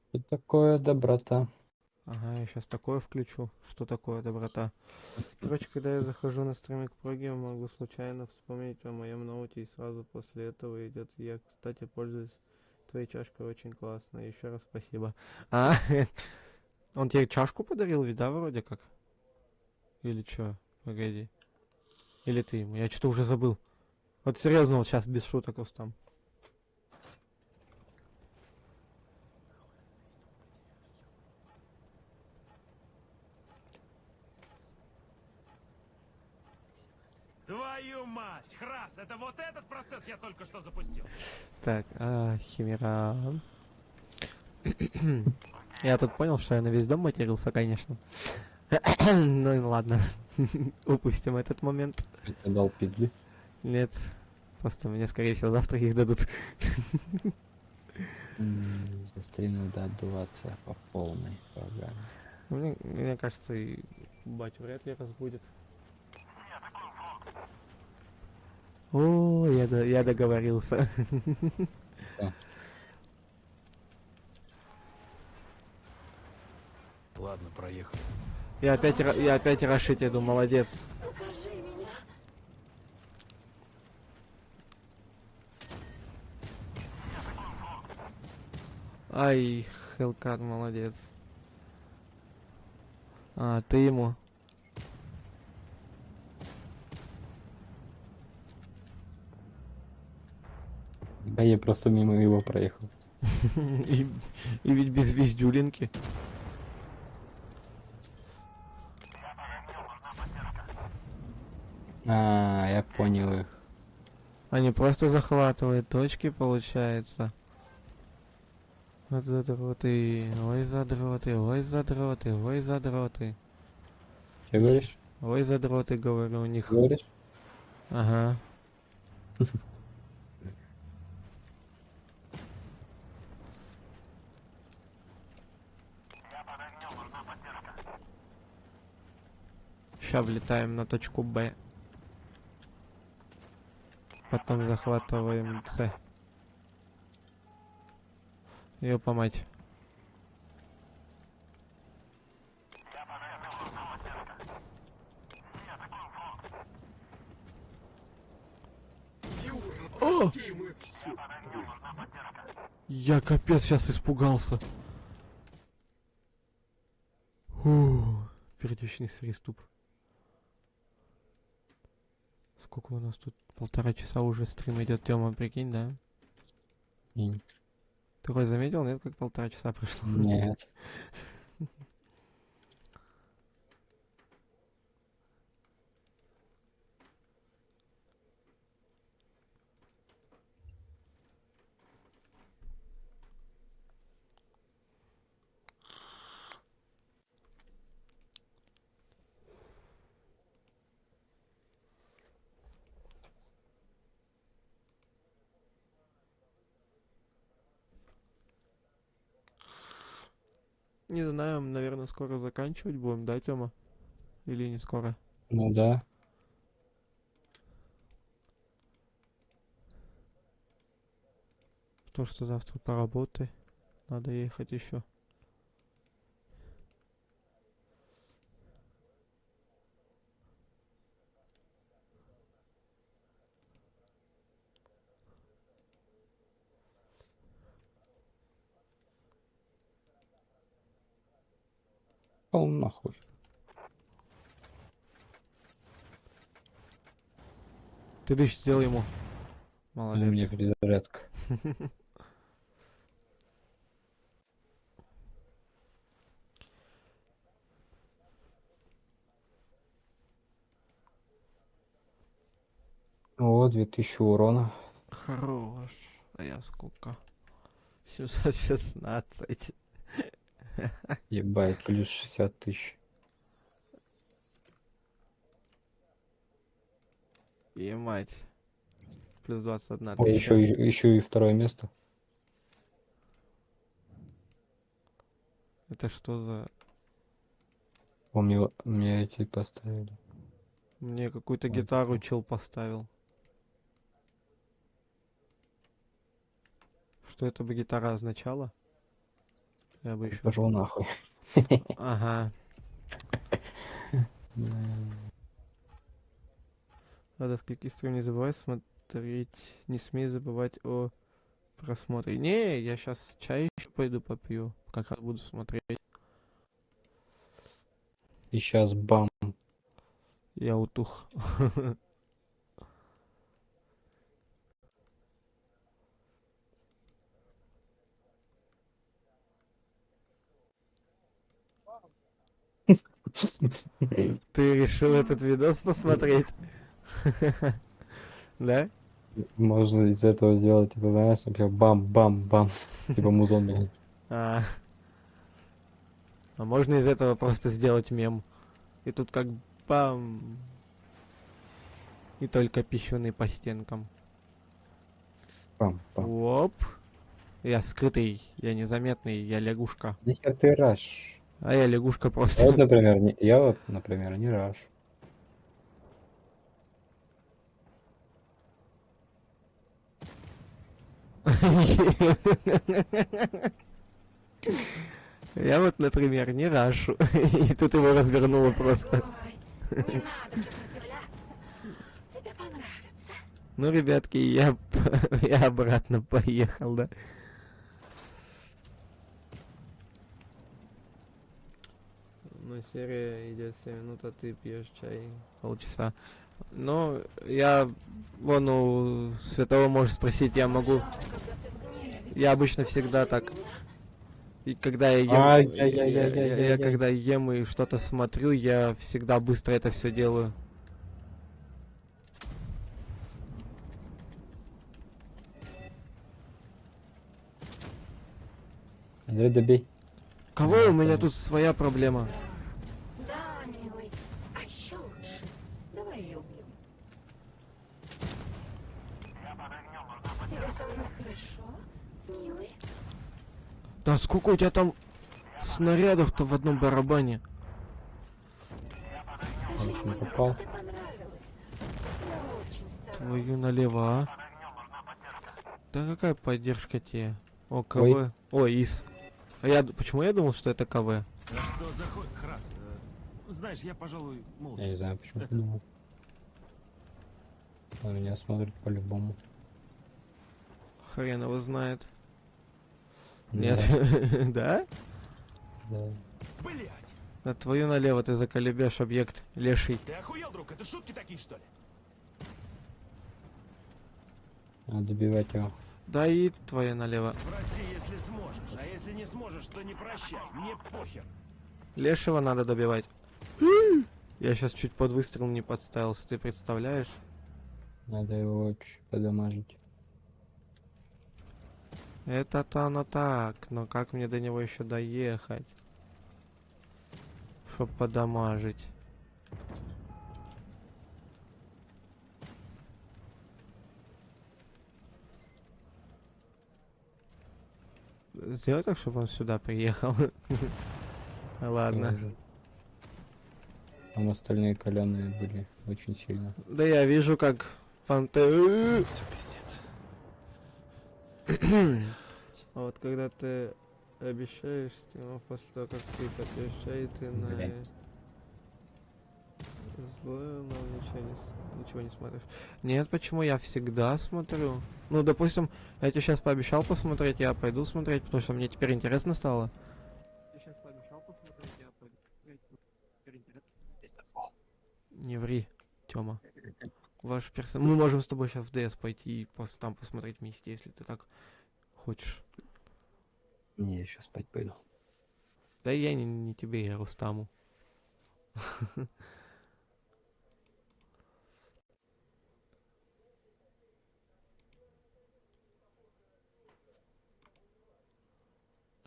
Что такое доброта? Ага, я сейчас такое включу. Что такое доброта? Короче, когда я захожу на стримы к проге, могу случайно вспомнить о моем ноуте, и сразу после этого идет я, кстати, пользуюсь твоей чашкой, очень классно. Еще раз спасибо. А, он тебе чашку подарил, ведь, да, вроде как? Или чё? Погоди. Или ты ему? Я что-то уже забыл. Вот серьезно, вот сейчас без шуток, Рустам. Твою мать! Храс, это вот этот процесс я только что запустил. Так, Химера. Я тут понял, что я на весь дом матерился, конечно. Ну и ладно. Упустим этот момент. Я дал пизды. Нет. Просто мне, скорее всего, завтра их дадут. Застримил до отдуваться по полной программе. Мне кажется, и батю вряд ли разбудит. О, я договорился. Да. Ладно, проехали. Я опять рашить иду, молодец. Покажи меня. Ай, Хелкар, молодец. А, ты ему. Да я просто мимо его проехал. И и ведь без вездюлинки. А, я понял их. Они просто захватывают точки, получается. Вот задроты, ой задроты, ой задроты, ой задроты. Что говоришь? Ой задроты, говорю, у них. Говоришь? Ага. Ща влетаем на точку Б. Потом захватываем С. Ёпа мать. Юра, О! прости, мы все. Я капец сейчас испугался. Фу, сердечный приступ. Сколько у нас тут? 1,5 часа уже стрим идет, Тёма, прикинь, да? И- Ты хоть заметил, нет, как 1,5 часа прошло? Нет. Не знаю, наверное, скоро заканчивать будем, да, Тёма? Или не скоро? Ну да. То, что завтра поработай. Надо ехать еще. Пол нахуй. Ты дышь, сделай ему. У меня Молодец. перезарядка. О, 2000 урона. Хорош. А я сколько? 716. Ебать, плюс 60 тысяч. И мать. плюс 21 Ой, тысяча. еще и второе место. Это что за... Мне эти поставили. Мне какую-то Вот гитару это. чел поставил. Что это бы гитара означала? Я бы еще... Пошел нахуй. Ага. Надо скольки стрим не забывай смотреть. Не смей забывать о просмотре. Не, я сейчас чай еще пойду попью. Как раз буду смотреть. И сейчас бам. Я утух. Ты решил этот видос посмотреть? Да? Можно из этого сделать, типа, знаешь, например, бам-бам-бам. Типа музон, блин. А, а можно из этого просто сделать мем? И тут как бам. И только пищуны по стенкам. Бам-бам. Оп. Я скрытый, я незаметный, я лягушка. Нихер ты раш. А я лягушка Я просто. вот, например, не раш. Я вот, например, не рашу. И тут его развернуло просто. Ой, не надо сопротивляться. Тебе понравится. Ну, ребятки, я обратно поехал, да. Ну, серия идет 7 минут, а ты пьешь чай полчаса. Ну, я вон у Святого можешь спросить, я могу. Когда ты в гневе. Я обычно всегда так. И когда я ем, я Ай-яй-яй-яй-яй-яй. когда ем и что-то смотрю, я всегда быстро это все делаю. Андрей, добей. Кого у меня тут своя проблема? Да, милый. А еще лучше. Давай ее убьем. Тебе со мной хорошо, милый? Да сколько у тебя там снарядов-то в одном барабане? Скажи, Очень мне попал. тебе понравилось. Я очень стараюсь. Твою налево, а? Да какая поддержка тебе? О, КВ. Ой. Ой, ИС. А я почему я думал, что это КВ? А что за ход, Храс? Знаешь, я, пожалуй, молча. Я не знаю, почему подумал. Он меня смотрит по-любому. Хрен его знает. Да, Нет? Да? да. Блять! На твою налево ты заколебешь объект леший. Ты охуел, друг? Это шутки такие, что ли? Надо добивать его. Да и твоя налево. Прости, если сможешь. А если не сможешь, то не прощай. Мне похер. Лешего надо добивать. Я сейчас чуть под выстрел не подставился, ты представляешь? Надо его чуть подамажить. Это-то оно так, но как мне до него еще доехать? Чтоб подамажить. Сделай так, чтобы он сюда приехал. Ладно. Уже. Там остальные каленые были очень сильно. Да я вижу, как фанты... Все, пиздец. А вот когда ты обещаешь стримов после того, как ты попьешь чай, ты на Блядь. злое, но ничего не смотришь. Нет, почему? Я всегда смотрю. Ну, допустим, я тебе сейчас пообещал посмотреть, я пойду смотреть, потому что мне теперь интересно стало. Я сейчас пообещал посмотреть, я пойду смотреть, теперь интересно. Не ври, Тёма. Ваш Мы можем с тобой сейчас в ДС пойти и просто там посмотреть вместе, если ты так хочешь. Не, я сейчас спать пойду. Да я не тебе, я Рустаму.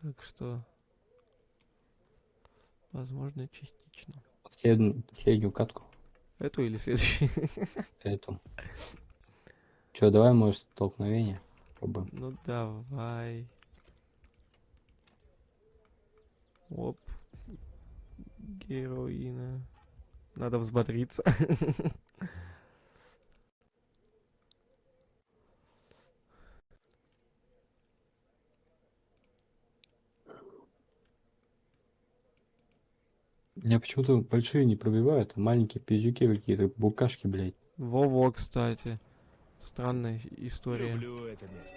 Так что, возможно, частично. Последнюю катку. Эту или следующую? Эту. Че, давай, может, столкновение? Пробуем. Ну давай. Оп. Героина. Надо взбодриться. Меня почему-то большие не пробивают, а маленькие пиздюки какие-то, букашки, блядь. Во-во, кстати. Странная история. Люблю это место.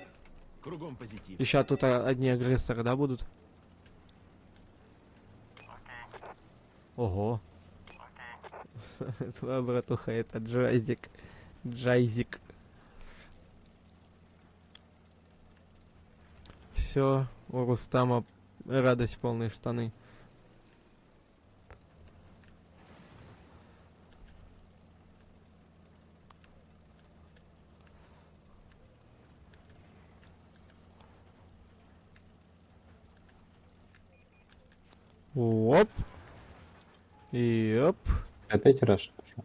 Кругом позитив. И ща тут одни агрессоры, да, будут? Ого. Твоя братуха, это Джайзик. Джайзик. Все, у Рустама радость в полные штаны. Оп. И оп. Опять раш пошел.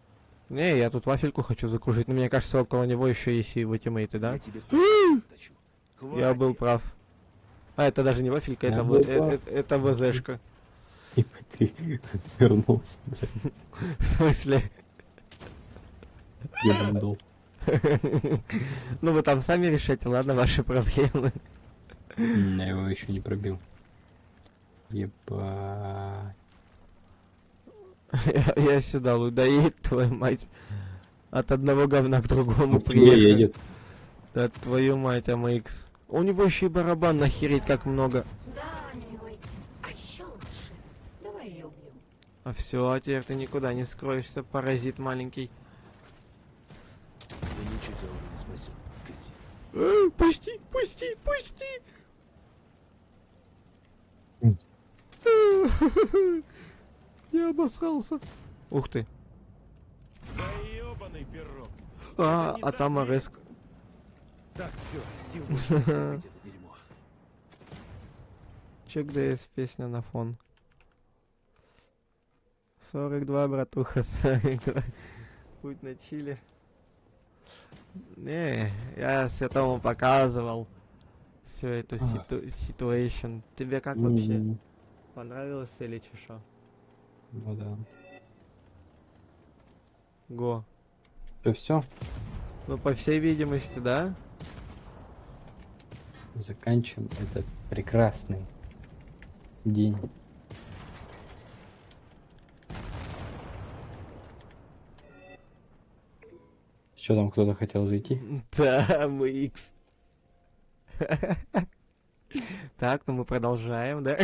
Не, я тут вафельку хочу закружить, но мне кажется, около него еще есть и его тиммейты, да? Я тебе тоже точу. Я был Хватит. прав. А, это даже не вафелька, Я это, был прав. это ВЗшка. И ты вернулся, блядь. В смысле? Ебандол. Ну вы там сами решайте, ладно, ваши проблемы. Я его еще не пробил. Ебать. Я сюда лудоед, твою мать. От одного говна к другому Где приехал. едет? Да твою мать, АМХ. У него еще и барабан, нахереть как много. Да, милый. А еще лучше. Давай ее убьем. А все, а теперь ты никуда не скроешься, паразит маленький. Я ничего тебя уже не спасу. Кэзи. Пусти, пусти, пусти! Я обосрался. Ух ты. Да ебаный пирог. А, Это не а там так Ареск. Так, все, сил больше не терпеть это дерьмо. Чек ДС песня на фон. 42, братуха, 42. Путь на Чили. Не, я Святому показывал всю эту ситуацию. Тебе как вообще? Понравилось или чеша? Ну да. Го. Все, Ну, по всей видимости, да? заканчиваем этот прекрасный день. Что там, кто-то хотел зайти? Да, мы Икс. Так, ну мы продолжаем, да?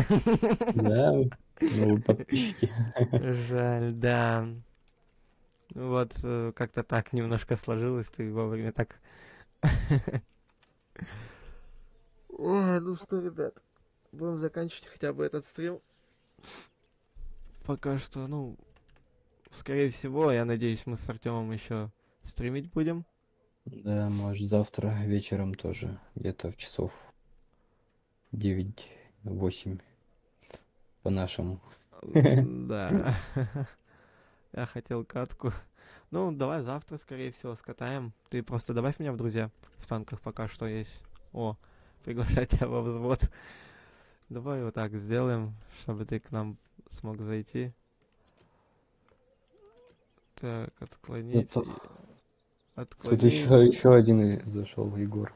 Да, новые подписчики. Жаль, да. Вот как-то так немножко сложилось, ты вовремя так. Ой, ну что, ребят, будем заканчивать хотя бы этот стрим. Пока что, ну, скорее всего, я надеюсь, мы с Артемом еще стримить будем. Да, может завтра вечером тоже, где-то в часов 9-8 по нашему. Да. Я хотел катку. Ну, давай завтра, скорее всего, скатаем. Ты просто добавь меня в друзья. В танках пока что есть. О, приглашать тебя во взвод. Давай вот так сделаем, чтобы ты к нам смог зайти. Так, отклонить. Тут Отклонить. еще один зашел, Егор.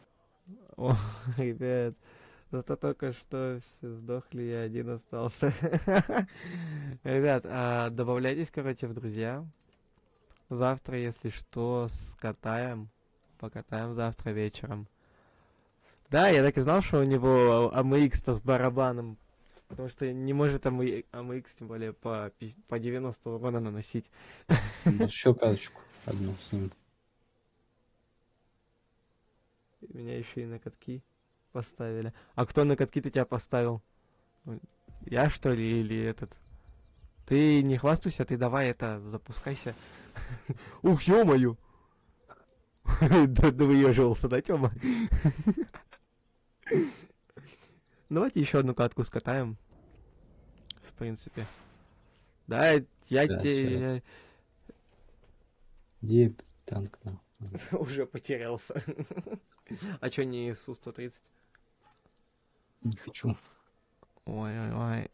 О, ребят. Зато только что все сдохли, я один остался. Ребят, добавляйтесь, короче, в друзья. Завтра, если что, скатаем. Покатаем завтра вечером. Да, я так и знал, что у него АМХ-то с барабаном. Потому что не может АМХ, тем более, по 90 урона наносить. Еще карточку одну с ним. Меня еще и на катки поставили. А кто на катки-то тебя поставил? Я, что ли, или этот? Ты не хвастайся, ты давай это, запускайся. Ух, ё-моё! Да выеживался, да, Тёма? Давайте еще одну катку скатаем. В принципе. Да, я Да, тебе... Где танк на? Уже потерялся. А чё не Су-130? Не хочу. Ой-ой-ой.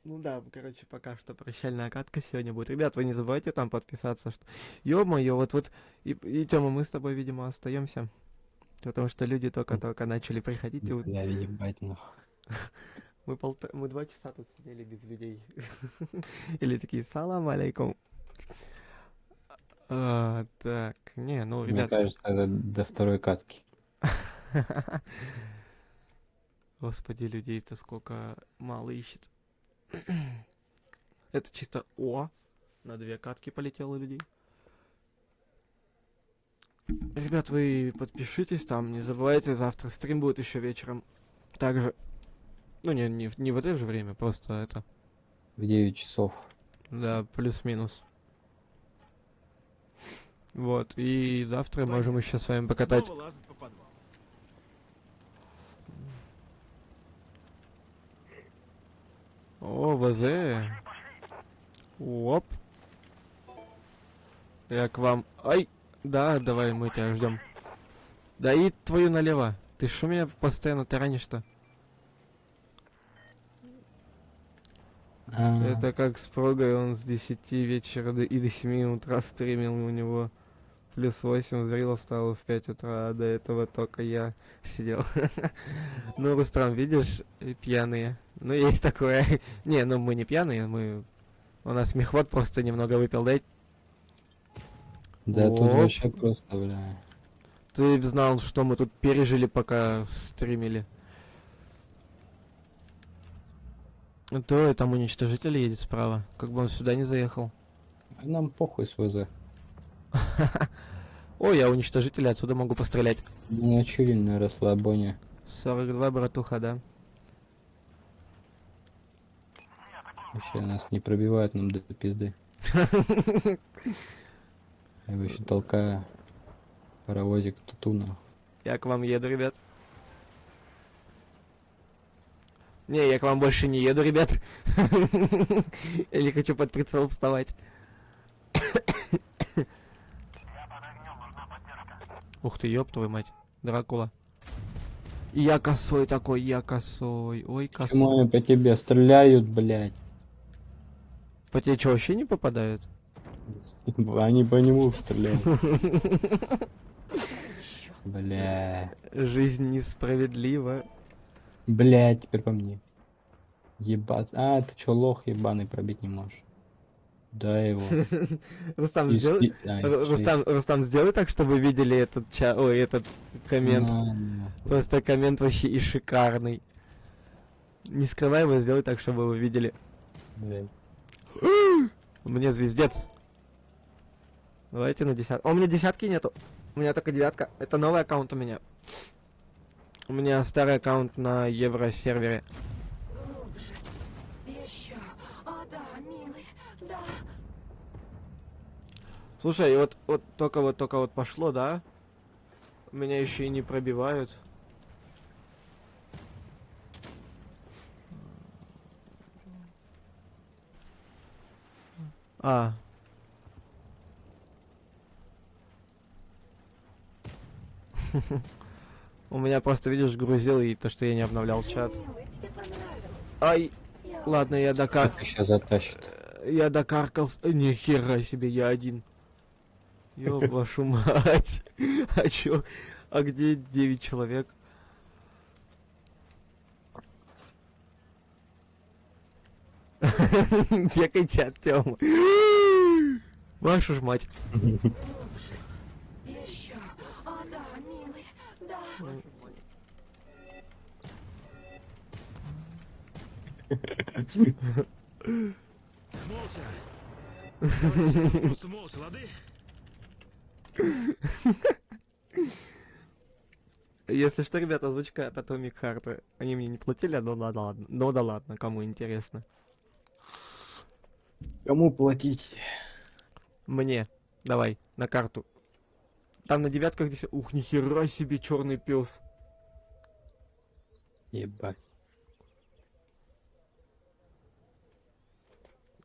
Ну да, короче, пока что прощальная катка сегодня будет. Ребят, вы не забывайте там подписаться. Что... Ё-моё, вот и Тёма, мы с тобой, видимо, остаемся. Потому что люди только-только начали приходить. И вот Я ебать нахуй. мы 2 часа тут сидели без людей. Или такие, салам алейкум. Так, не, ну, Мне ребят. кажется, это до второй катки. Господи, людей-то сколько мало ищет. Это чисто на 2 катки полетело людей. Ребят, вы подпишитесь там, не забывайте, завтра стрим будет еще вечером. Также, ну не в это же время, просто это, В 9 часов. да, плюс-минус. Вот, и завтра можем еще с вами покатать. Снова лазать по подвалу. О, ВЗ. Оп. Я к вам. Ай! Да, давай, мы тебя ждем. Да и твою налево. Ты что меня постоянно таранишь-то? Это как с прогой, он с 10 вечера и до 7 утра стримил, у него плюс 8 зрело стало в 5 утра, а до этого только я сидел. Ну, Рустам, видишь, пьяные. Ну, есть такое. Не, ну мы не пьяные, у нас мехвод просто немного выпил, да? Да тут Оп. вообще просто, бля. Ты знал, что мы тут пережили, пока стримили. То там уничтожитель едет справа. Как бы он сюда не заехал. А нам похуй с ВЗ. О, я уничтожитель, отсюда могу пострелять. На чили на расслабоне. 42, братуха, да. Вообще нас не пробивают, нам до пизды. Я его еще толкаю. Паровозик Тутуна. Я к вам еду, ребят. Не, я к вам больше не еду, ребят. Я не хочу под прицел вставать. Ух ты, ёб твою мать. Дракула. И я косой такой, я косой. Ой, Почему косой. они по тебе стреляют, блядь? По тебе что, вообще не попадают? Они по нему стреляют. Бля. Жизнь несправедлива. Блядь, теперь по мне. Ебать. А, ты чё, лох ебаный, пробить не можешь? Дай его. Рустам, сделай... Ай, Рустам, сделай так, чтобы вы видели этот коммент. Просто коммент вообще и шикарный. Не скрывай его, сделай так, чтобы вы видели. Блядь. Мне звездец. Давайте на 10. У меня 10 нету. У меня только 9. Это новый аккаунт у меня. У меня старый аккаунт на евросервере. Глубже. Еще. О, да, милый. Да. Слушай, вот только пошло, да? Меня еще и не пробивают. А. У меня просто, видишь, грузил, и то, что я не обновлял чат. Милый, тебе понравилось. Ай, Я ладно, я Как ты сейчас затащит? Я докаркался. Нихера себе, я один. Ёб вашу мать. А чё? А где 9 человек? Где кричат, Тёма? Вашу ж мать. глубже. Еще. О, да, милый. Да. Молча. Давайте просто молча, лады? Если что, ребята, озвучка от Atomic Heart. Они мне не платили, но да ладно. Ну да ладно, кому интересно. Кому платить? Мне. Давай, на карту. Там на 9 здесь... Ух, нихера себе, черный пес. Ебать.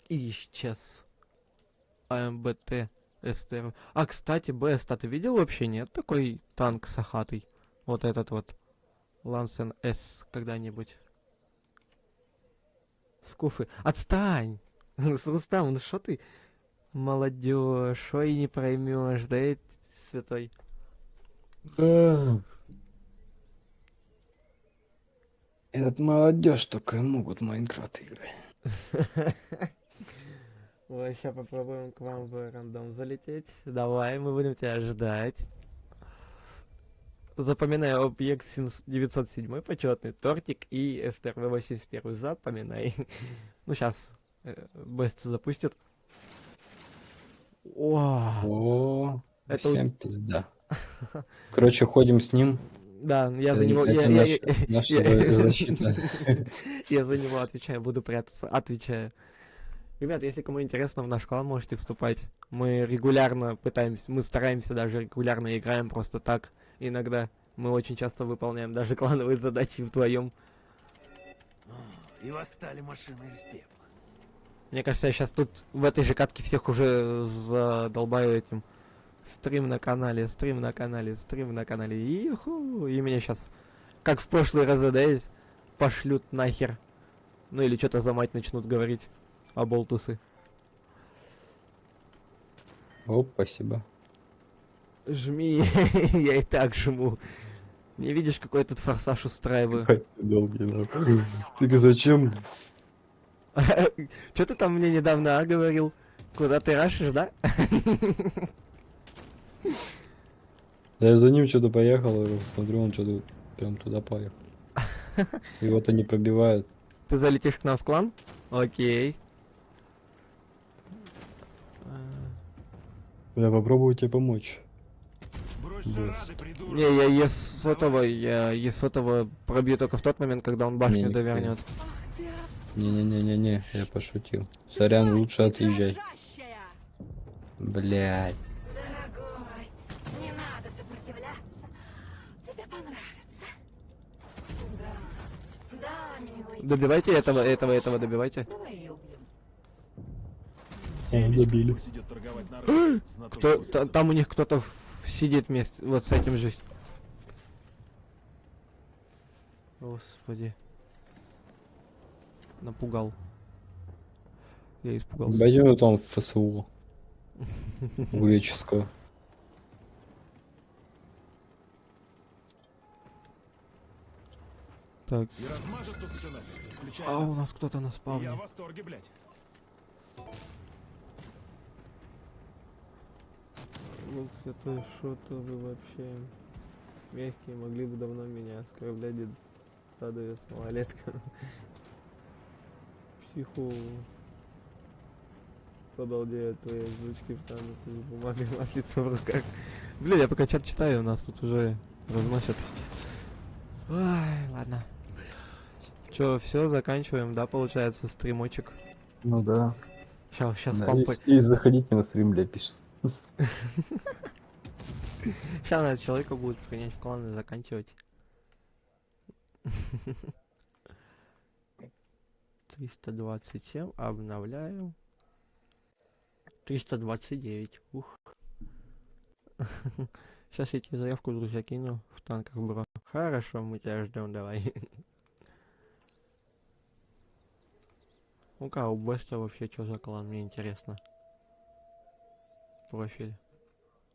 И исчез. АМБТ. СТР. А, кстати, БС, а ты видел вообще, нет? Такой танк сахатый. Вот этот вот. Лансен С когда-нибудь. Скуфы. Отстань! Рустам, ну что ты? Молодежь, что и не проймешь, да и святой. Этот молодежь только и могут в Майнкрафт играть. Ой, сейчас попробуем к вам в рандом залететь. Давай, мы будем тебя ждать. Запоминай объект 907 почетный, тортик и СТРВ-81. Запоминай. Ну, сейчас Бест запустит. О, О, это... всем пизда. Короче, ходим с ним. Да, я за него... Это наша защита. Я за него отвечаю, буду прятаться. Отвечаю. Ребят, если кому интересно, в наш клан можете вступать. Мы регулярно пытаемся, мы стараемся, даже регулярно играем просто так. Иногда мы очень часто выполняем даже клановые задачи вдвоем. И восстали машины из пепла. Мне кажется, я сейчас тут в этой же катке всех уже задолбаю этим. Стрим на канале, стрим на канале, стрим на канале. Иху! И меня сейчас, как в прошлый раз, да, пошлют нахер. Ну или что-то за мать начнут говорить. Оболтусы. О, спасибо. Жми, я и так жму. Не видишь, какой я тут форсаж устраиваю? Долгий нахуй. Ты зачем? Что ты там мне недавно говорил? Куда ты рашишь, да? Я за ним что-то поехал, и смотрю, он что-то прям туда поехал. Его-то не пробивают. Ты залетишь к нам в клан? Окей. Я попробую тебе помочь. Брось Босс. шарады, придурок. Не, я Е100 пробью только в тот момент, когда он башню Не, довернет. Ах ты, Не-не-не-не-не, я пошутил. Сорян, лучше отъезжай. дрожащая! Блядь. Дорогой, не надо сопротивляться. Тебе понравится. Да, да, милый. Добивайте этого добивайте. Давай ее убьем. Семечко добили. пусть идет торговать на рынок. Знаток Кто, вкуса. там у них кто-то сидит вместе, вот с этим же. Господи. Напугал. Я испугался. Пойдем там в ФСУ. Греческую. Так. И размажет тут все нафиг, включая А у нас. нас кто-то на Я спавне. в восторге, блядь. Ну, святой, что-то вы вообще мягкие, могли бы давно меня оскорблять, дед стадо с малолетками. Психу. Подалдею от твоей озвучки в танке с бумагой маслица в руках. Блин, я пока чат читаю, у нас тут уже разносят. Ай, ладно. Чё, все, заканчиваем, да, получается, стримочек. Ну да. Сейчас Да, компы. и заходите на стрим, бля, пишет. Сейчас надо человека будет принять в клан и заканчивать. 327, обновляю. 329, ух. Сейчас я тебе заявку, друзья, кину в танках, бро. Хорошо, мы тебя ждем, давай. Ну-ка, у Беста вообще что за клан, мне интересно. Профиль.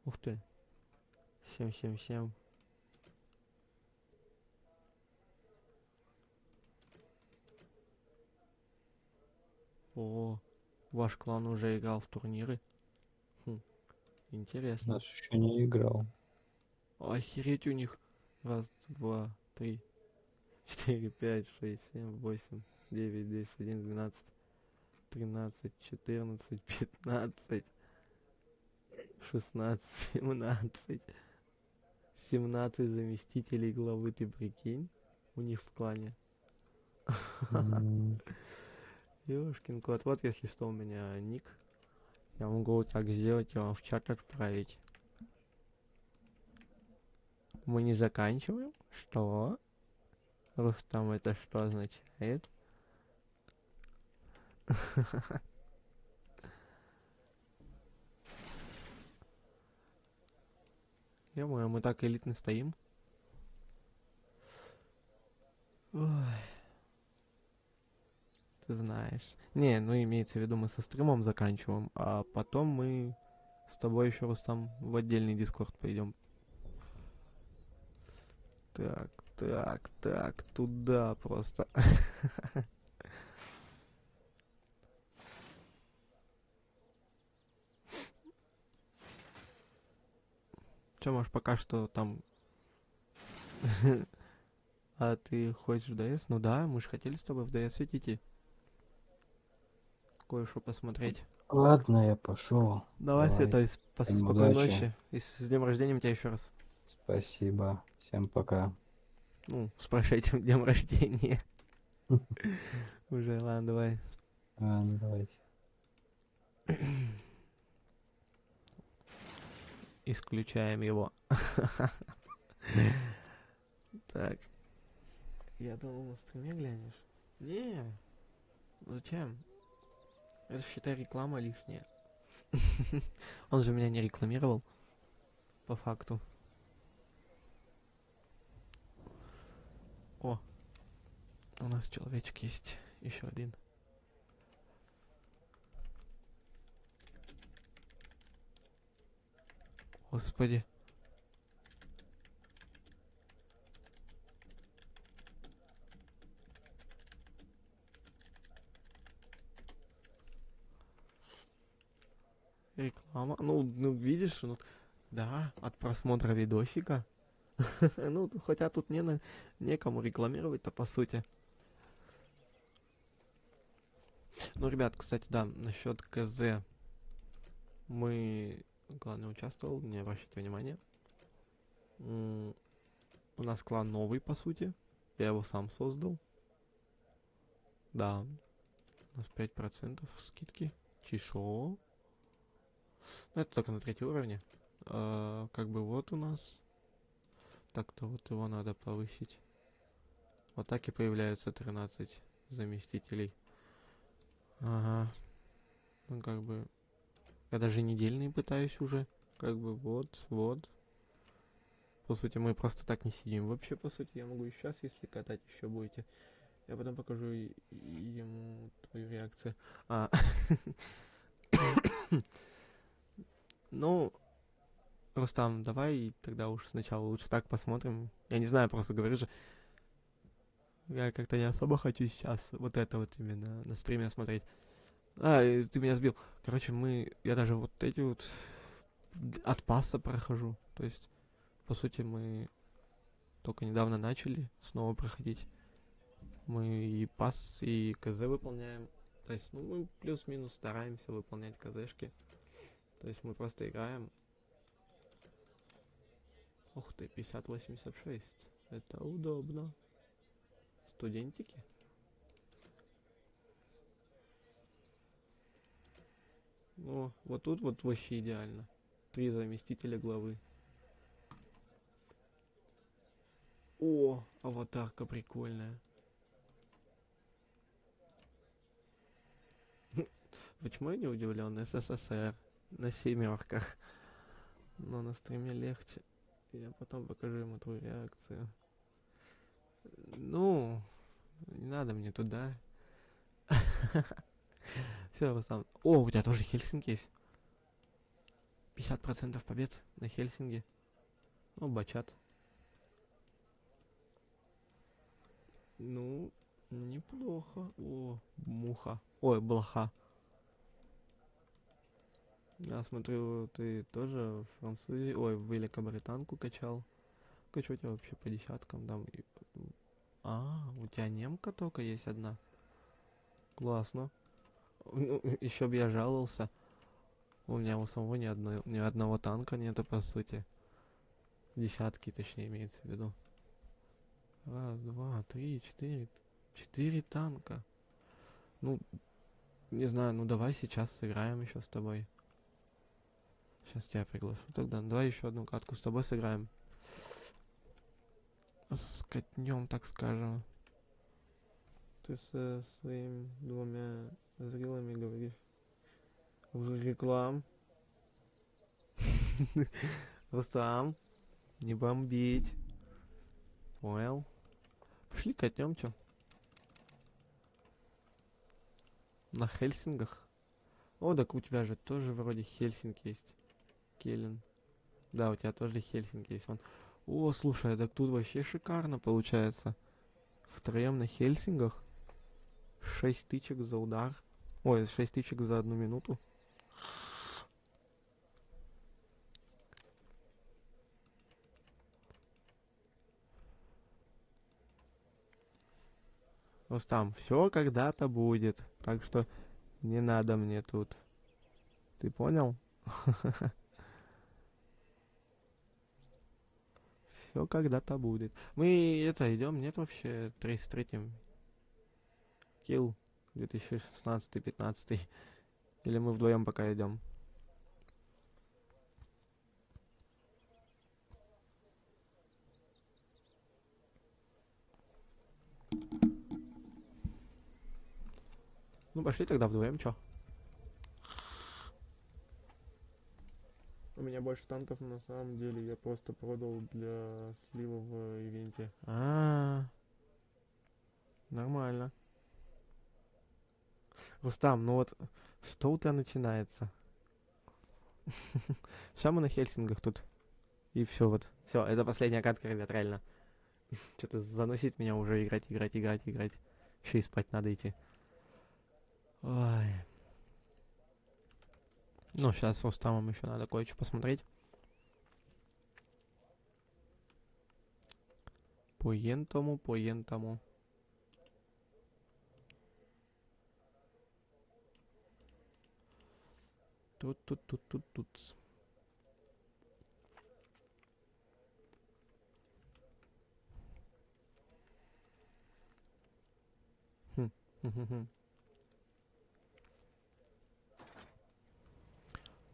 Ух ты. 777. О, ваш клан уже играл в турниры. Хм, интересно. Нас еще не играл. Охереть у них. Раз, два, три, 4, 5, 6, 7, 8, 9, 10, 11, 12, 13, 14, 15, 16, 17. 17 заместителей главы, ты прикинь? У них в клане. Ёшкин кот. Вот если что, у меня ник. Я могу вот так сделать и вам в чат отправить. Мы не заканчиваем? Что? Рустам, это что означает? Ё-моё, мы так элитно стоим. Ой, ты знаешь. Не, ну имеется в виду, мы со стримом заканчиваем, а потом мы с тобой еще раз там в отдельный дискорд пойдем. Так, так, так, туда просто. Че, может, пока что там... А ты хочешь в DS? Ну да, мы же хотели с тобой в DS идти. Кое-что посмотреть. Ладно, я пошел. Давай, Давай. Света, Всем спокойной удачи. ночи. И с днем рождения тебя еще раз. Спасибо. Всем пока. Ну, с прошедшим днем рождения. Уже, ладно, давай. Ладно, давайте. Исключаем его. Так. Я думал, на стриме глянешь. Не, зачем? Это, считай, реклама лишняя. Он же меня не рекламировал. По факту. О, у нас человечек есть. Еще один. Господи. Реклама. Ну, видишь, ну, да, от просмотра видосика. Ну, хотя тут некому рекламировать-то, по сути. Ну, ребят, кстати, да, насчет КЗ. Мы, главное, участвовал, не обращайте внимания. У нас клан новый, по сути. Я его сам создал. Да. У нас 5% скидки. Чешо. Ну, это только на 3 уровне. Как бы вот у нас. Так-то вот его надо повысить. Вот так и появляются 13 заместителей. Ага. Ну, как бы... Я даже недельные пытаюсь уже. Как бы вот. По сути, мы просто так не сидим. Вообще, по сути, я могу и сейчас, если катать еще будете. Я потом покажу ему твою реакцию. Ну, Рустам, давай тогда уж сначала лучше так посмотрим. Я не знаю, просто говорю же. Я как-то не особо хочу сейчас вот это вот именно на стриме смотреть. Ты меня сбил. Короче, я даже вот эти вот от пасса прохожу. То есть, по сути, мы только недавно начали снова проходить. Мы и пас, и КЗ выполняем. То есть, ну, мы плюс-минус стараемся выполнять КЗшки. То есть, мы просто играем. Ух ты, 50-86. Это удобно. Студентики? Ну, вот тут вот вообще идеально. 3 заместителя главы. О, аватарка прикольная. Почему я не удивлен? СССР на 7-ках. Но на стриме легче. Я потом покажу ему твою реакцию. Ну, не надо мне туда. Все, Рустам. О, у тебя тоже Хельсинки есть. 50% побед на Хельсинги. Ну, бачат. Ну, неплохо. О, муха. Ой, блоха. Я смотрю, ты тоже в Французии, ой, в Великобританку качал. Что у тебя вообще по десяткам там? У тебя немка только есть одна? Классно. Ну, еще бы я жаловался. У меня у самого ни одного танка нету, по сути. Десятки, точнее, имеется в виду. Раз, два, три, четыре. 4 танка. Ну, не знаю, ну давай сейчас сыграем еще с тобой. Сейчас тебя приглашу тогда. Давай еще одну катку с тобой сыграем. Скатнем, так скажем. Ты со своими 2 зрелыми говоришь. Уже реклам. Рустам, Не бомбить. Понял. Пошли катнем, чё? На Хельсингах? О, так у тебя же тоже вроде Хельсинг есть. Келлен. Да, у тебя тоже Хельсинги есть. Вон. О, слушай, так тут вообще шикарно получается. Втроем на Хельсингах. 6 тычек за удар. Ой, 6 тычек за 1 минуту. Рустам, все когда-то будет. Так что не надо мне тут. Ты понял? Все когда-то будет. Мы это идем, нет вообще 33-м. Килл 2016-15. Или мы вдвоем пока идем? Ну пошли тогда вдвоем, чё? У меня больше танков на самом деле, я просто продал для слива в ивенте. Нормально. Рустам, ну вот, что у тебя начинается? Сейчас мы на Хельсингах тут. И все вот. Все, это последняя катка, ребят, реально. Что-то заносит меня уже играть. Еще и спать надо идти. Ой. Ну, сейчас с Рустамом еще надо кое-что посмотреть. По-ентому. Тут.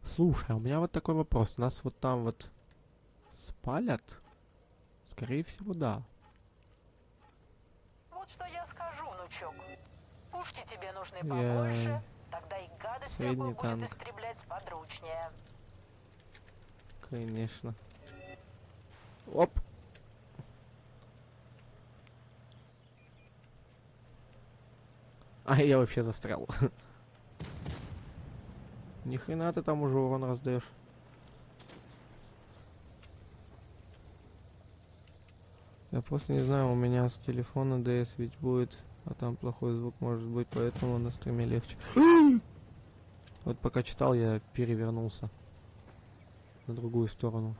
Слушай, у меня вот такой вопрос. Нас вот там вот спалят? Скорее всего, да. Вот что я скажу, внучок. Пушки тебе нужны Яй. побольше, тогда и гадость Средний всякую будет танк. истреблять сподручнее. Конечно. Оп! А я вообще застрял. Ни хрена ты там уже урон раздаешь. Я просто не знаю, у меня с телефона DS ведь будет, а там плохой звук может быть, поэтому на стриме легче. Вот пока читал, я перевернулся на другую сторону.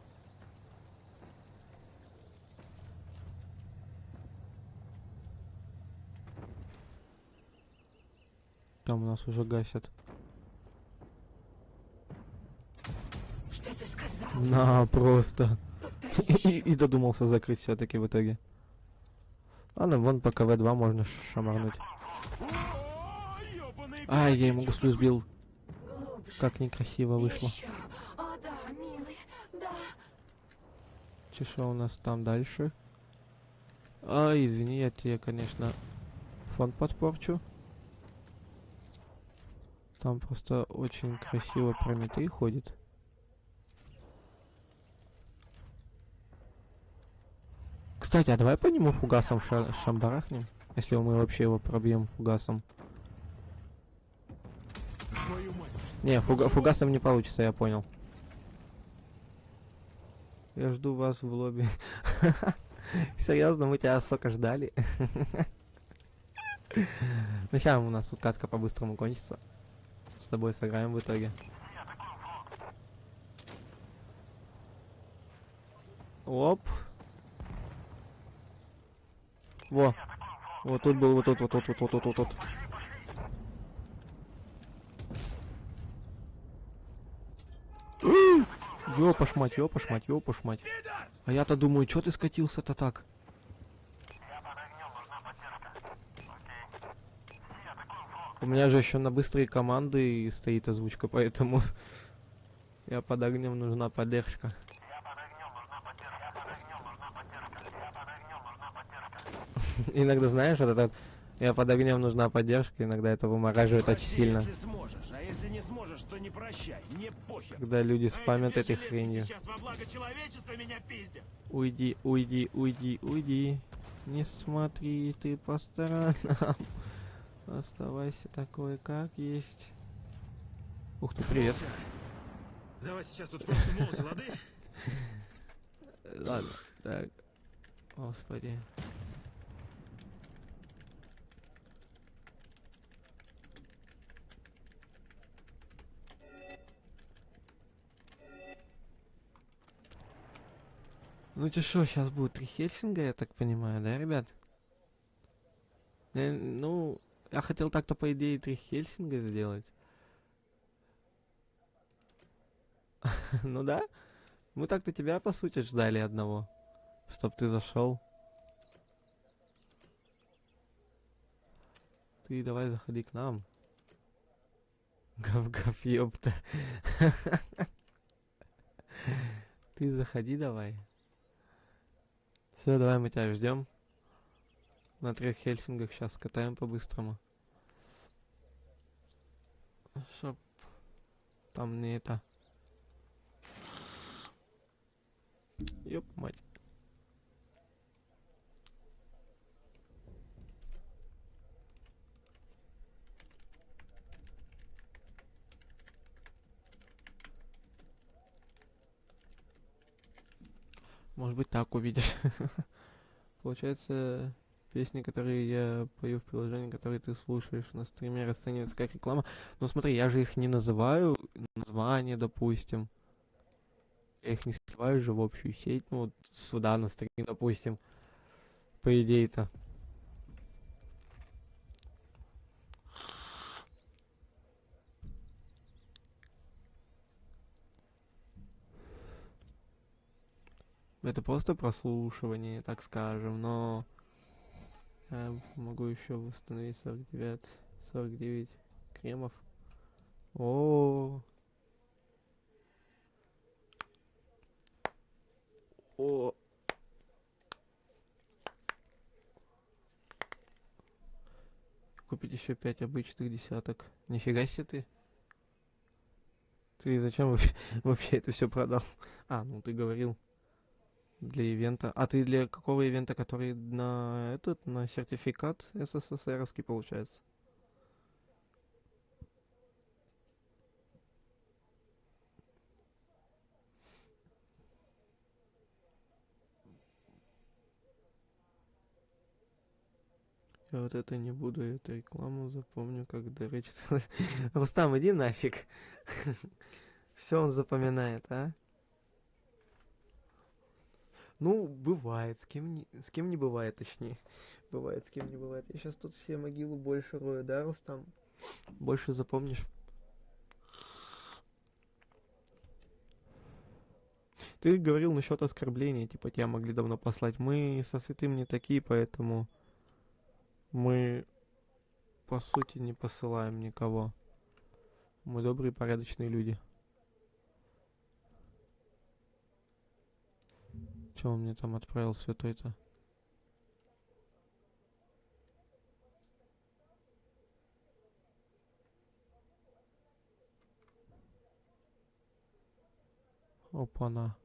Там у нас уже гасят. Что ты сказал? На, просто. Повтори. И додумался закрыть все-таки в итоге. Ладно, вон по КВ-2 можно шамарнуть. Ай, я ему густую сбил. Глубже. Как некрасиво вышло. Еще. О, да, милый, да. Что у нас там дальше? Ай, извини, я тебе, конечно, фон подпорчу. Там просто очень красиво Прометей ходит. Кстати, а давай по нему фугасом шамбарахнем, если мы вообще его пробьем фугасом. Твою мать. Не, фугасом не получится, я понял. Я жду вас в лобби. Серьезно, мы тебя столько ждали. Ну сейчас у нас тут катка по-быстрому кончится. С тобой сыграем в итоге. Оп. Во. Вот тут был, вот тут. Ёпаш мать. А я-то думаю, чё ты скатился-то так? У меня же еще на быстрые команды стоит озвучка, поэтому я под огнем, нужна поддержка. Иногда, знаешь, вот этот я под огнем, нужна поддержка, иногда это вымораживает очень сильно. Если сможешь, а если Если не сможешь, то не прощай, мне похер. Когда люди А спамят эти две этой железки хренью. сейчас во благо человечества меня пиздят. Уйди, уйди, уйди, уйди. Не смотри ты по сторонам. Оставайся такой, как есть. Ух ты, привет. Молча. Давай сейчас вот просто молча, лады? Ладно, так. Господи. Ну ты что, сейчас будет 3 Хельсинга, я так понимаю, да, ребят? Ну, я хотел так-то, по идее, 3 Хельсинга сделать. Ну да? Мы так-то тебя, по сути, ждали одного. Чтоб ты зашел. Ты давай заходи к нам. Гав-гав, ёпта. Ты заходи давай. Все, давай мы тебя ждем. На 3 Хельсингах сейчас катаем по-быстрому. Чтоб там не это. Ёп, мать. Может быть, так увидишь. Получается, песни, которые я пою в приложении, которые ты слушаешь на стриме, расцениваются как реклама. Но смотри, я же их не называю, название, допустим. Я их не сливаю же в общую сеть, ну вот сюда на стрим, допустим. По идее-то. Это просто прослушивание, так скажем, но я могу еще восстановить 49 кремов. О, купить еще 5 обычных десяток. Нифига себе ты. Ты зачем вообще это все продал? А, ну ты говорил. Для ивента. А ты для какого ивента, который на этот, на сертификат СССРский получается? Я вот это не буду, эту рекламу запомню, как дырочит. Рустам, иди нафиг. Все он запоминает, а? Ну, бывает, с кем не бывает, точнее. Бывает, с кем не бывает. Я сейчас тут все могилу больше рою, да, Рустам? Больше запомнишь. Ты говорил насчет оскорбления, типа тебя могли давно послать. Мы со святым не такие, поэтому мы, по сути, не посылаем никого. Мы добрые, порядочные люди. Че он мне там отправил, святой-то? Опа-на.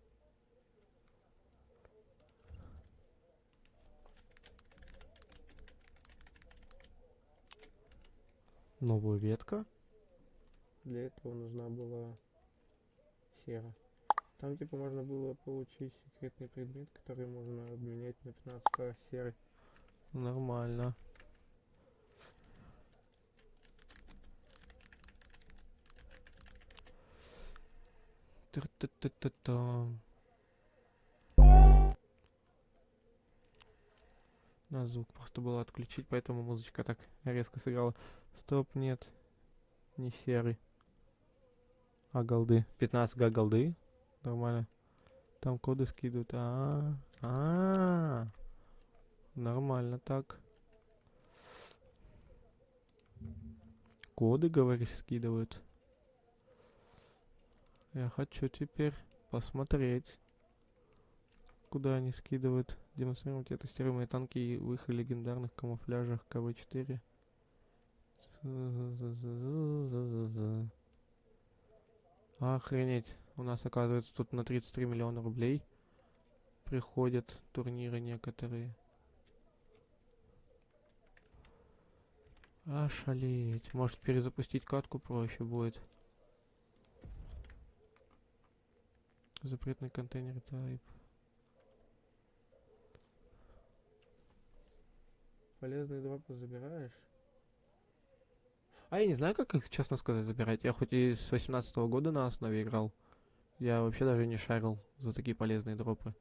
Новая ветка. Для этого нужна была сера. Там типа можно было получить секретный предмет, который можно обменять на 15 серы. Нормально. Тра-та-та-та-та. Надо звук просто было отключить, поэтому музычка так резко сыграла. Стоп, нет. Не серый. А голды. 15 голды. Нормально. Там коды скидывают. Нормально так. Коды, говоришь, скидывают. Я хочу теперь посмотреть, куда они скидывают. Демонстрируйте тестируемые танки в их легендарных камуфляжах КВ-4. Охренеть. У нас, оказывается, тут на 33 миллиона рублей приходят турниры некоторые. Ошалеть. Может, перезапустить катку проще будет. Запретный контейнер type. Полезные дропы забираешь? А я не знаю, как их, честно сказать, забирать. Я хоть и с 18 года на основе играл. Я вообще даже не шарил за такие полезные дропы.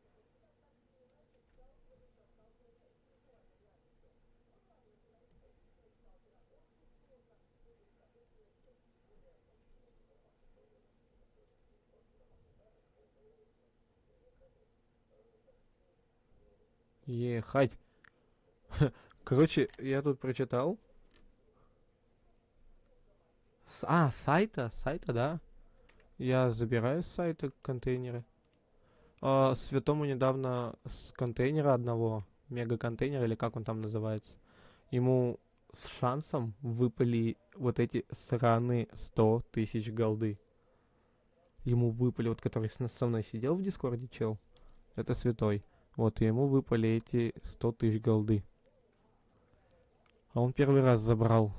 Ехать. Короче, я тут прочитал. Сайта? Сайта, да. Я забираю с сайта контейнеры. Святому недавно с контейнера одного, мега-контейнера, или как он там называется, ему с шансом выпали вот эти сраные 100 тысяч голды. Ему выпали, вот который со мной сидел в Дискорде, чел, это святой. Вот, и ему выпали эти 100 тысяч голды. А он первый раз забрал.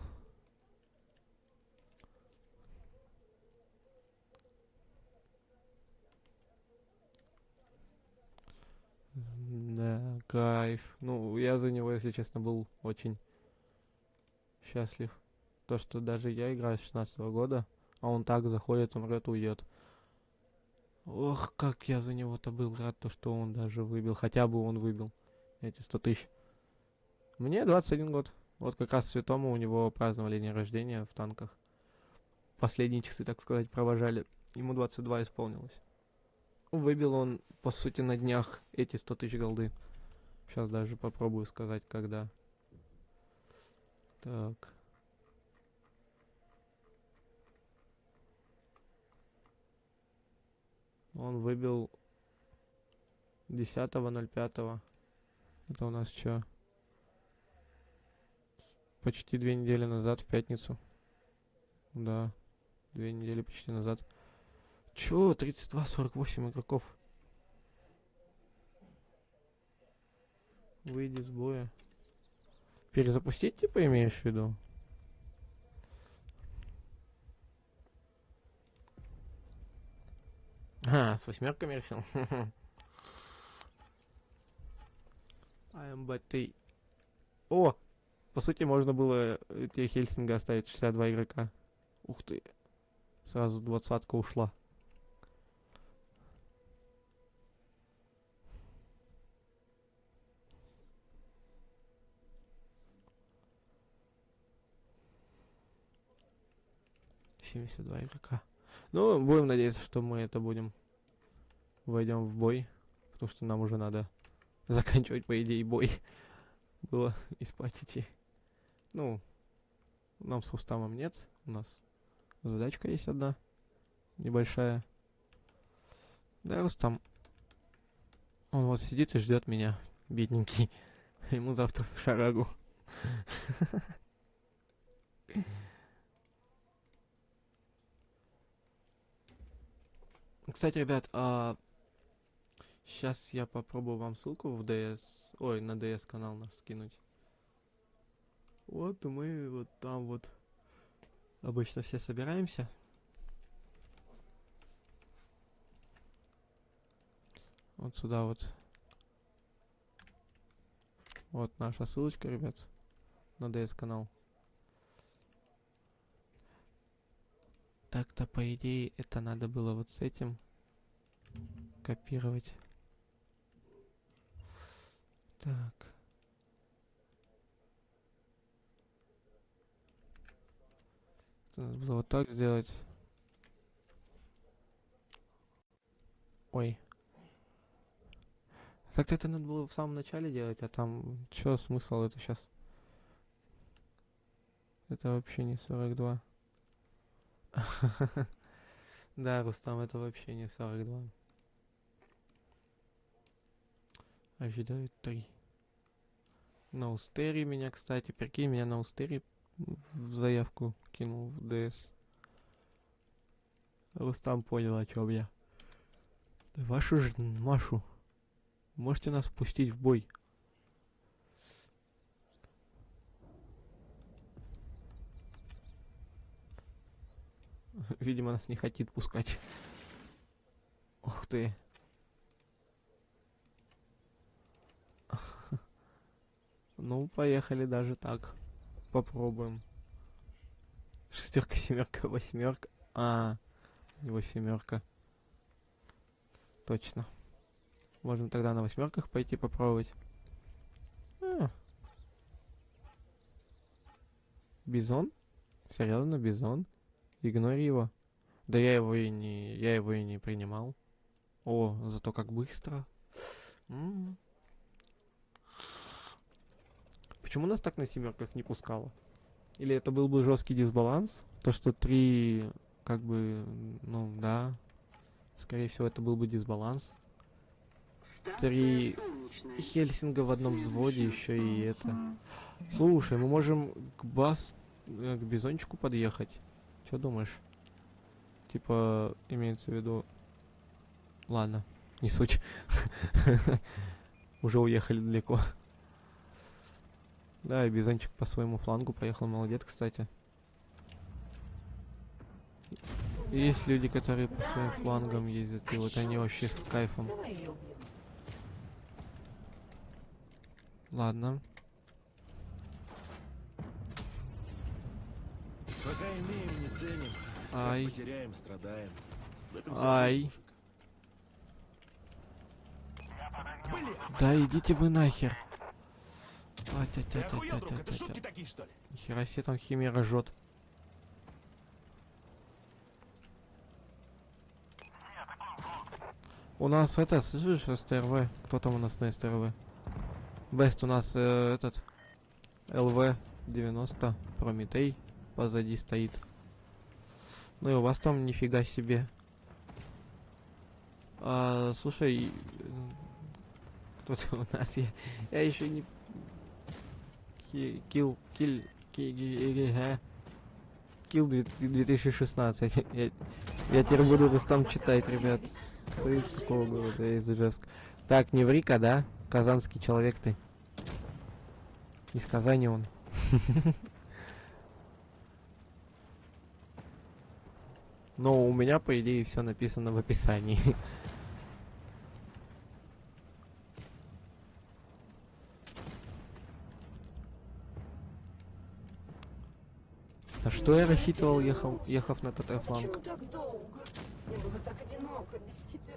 Да, кайф. Ну, я за него, если честно, был очень счастлив. То, что даже я играю с 16 года, а он так заходит, умрет, уйдет. Ох, как я за него-то был рад, то, что он даже выбил. Хотя бы он выбил эти 100 тысяч. Мне 21 год. Вот как раз Святому у него праздновали день рождения в танках. Последние часы, так сказать, провожали. Ему 22 исполнилось. Выбил он, по сути, на днях эти 100 тысяч голды. Сейчас даже попробую сказать, когда. Так. Он выбил 10.05. Это у нас что? Почти 2 недели назад, в пятницу. Да, 2 недели почти назад. Чё, 32-48 игроков. Выйди с боя. Перезапустить, типа, имеешь в виду? С восьмерками решил. АМБТ. О! По сути, можно было тебе Хельсинга оставить 62 игрока. Ух ты. Сразу 20-ка ушла. Семьдесят два игрока. Ну, будем надеяться, что мы это будем. Войдем в бой. Потому что нам уже надо заканчивать, по идее, бой. Было и спать идти. Ну, нам с Рустамом нет. У нас задачка есть одна. Небольшая. Да, Рустам. Он вот сидит и ждет меня. Бедненький. Ему завтра в шарагу. Кстати, ребят, сейчас я попробую вам ссылку в DS, ой, на DS канал наш скинуть. Вот мы вот там вот обычно все собираемся. Вот сюда вот. Вот наша ссылочка, ребят, на DS канал. Так-то, по идее, это надо было вот с этим копировать. Так. Это надо было вот так сделать. Ой. Так-то это надо было в самом начале делать, а там... Чё смысл это сейчас? Это вообще не 42. Да, Рустам, это вообще не 42. Ожидают 3. На Устери меня, кстати. Прикинь, меня на Устери в заявку кинул в ДС. Рустам понял, о чем я. Вашу ж Машу. Можете нас впустить в бой. Видимо, нас не хотит пускать. Ух ты. Ну, поехали даже так. Попробуем. Шестерка, семерка, восьмерка. А, не восьмерка. Точно. Можем тогда на восьмерках пойти попробовать. А. Бизон? Серьезно, бизон? Игнори его. Да я его и не принимал. О, зато как быстро. Почему нас так на семерках не пускало? Или это был бы жесткий дисбаланс? То, что 3, как бы, ну да. Скорее всего, это был бы дисбаланс. 3 Хельсинга в одном взводе, еще и это. Слушай, мы можем к бизончику подъехать. Что думаешь? Типа, имеется в виду... Ладно, не суть. Уже уехали далеко. Да, и бизончик по своему флангу поехал. Молодец, кстати. Есть люди, которые по своим флангам ездят, и вот они вообще с кайфом. Давай ее убьем. Ладно. Пока имеем, не ценим. Ай. Как потеряем, страдаем. В этом Ай. Блин, Да идите вы нахер. ты охуел, друг? Это шутки такие, что ли? Нихера себе там химера жжет. У нас это, слышишь, СТРВ? Кто там у нас на СТРВ? Бест у нас этот ЛВ-90 Прометей позади стоит. Ну и у вас там нифига себе. Слушай, кто-то у нас, я еще не... Килл 2016. Я теперь буду Рустам читать, ребят. Ты из какого города? Я из Ижевска. Так, не ври-ка, да? Казанский человек ты. Из Казани он. Но у меня, по идее, все написано в описании. А что я рассчитывал, ехав на ТТ фланг? Почему так долго? Мне было так одиноко без тебя.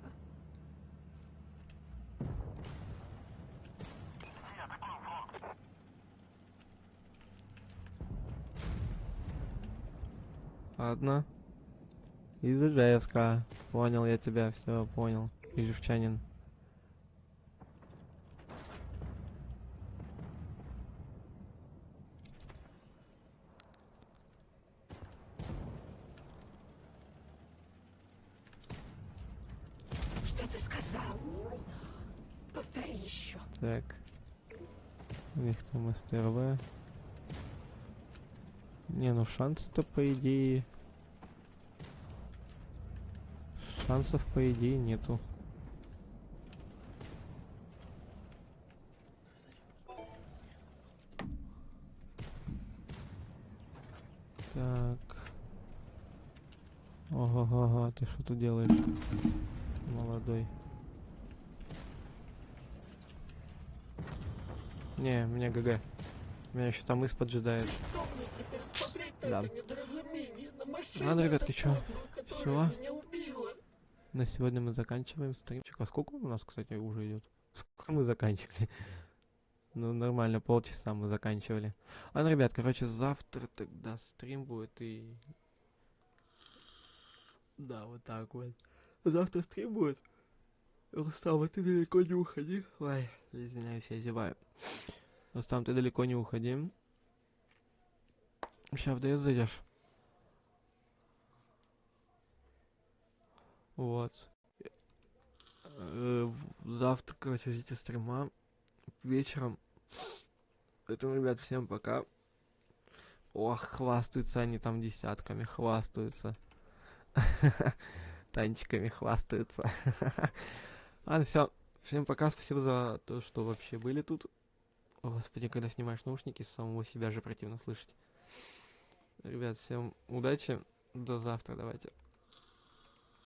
Ладно. Из Ижевска. Понял я тебя, все, понял. Ижевчанин. Что ты сказал, милый? Повтори еще. Так. У них там СТРВ. Не, ну шансы-то по идее... Шансов по идее нету. Так. Ого-го-го, ты что тут делаешь? Молодой. Не, меня ГГ. Меня еще там исп поджидает. Что мне теперь смотреть на Да. это недоразумение? На машине Ладно, ребятки, чё? которая Всё? меня убила. На сегодня мы заканчиваем стримчик. А сколько он у нас, кстати, уже идет? Сколько мы заканчивали? Ну, нормально, полчаса мы заканчивали. Ладно, ребят, короче, завтра тогда стрим будет и... Да, вот так вот. Завтра стрим будет. Рустам, ты далеко не уходи. Ой, извиняюсь, я зеваю. Рустам, ты далеко не уходи. Сейчас в ДС зайдешь. Вот. Завтра, короче, ждите стрима. Вечером. Поэтому, ребят, всем пока. Ох, хвастаются они там десятками, хвастаются. Танчиками хвастаются. Ладно, все. Всем пока, спасибо за то, что вообще были тут. О, Господи, когда снимаешь наушники, самого себя же противно слышать. Ребят, всем удачи. До завтра, давайте.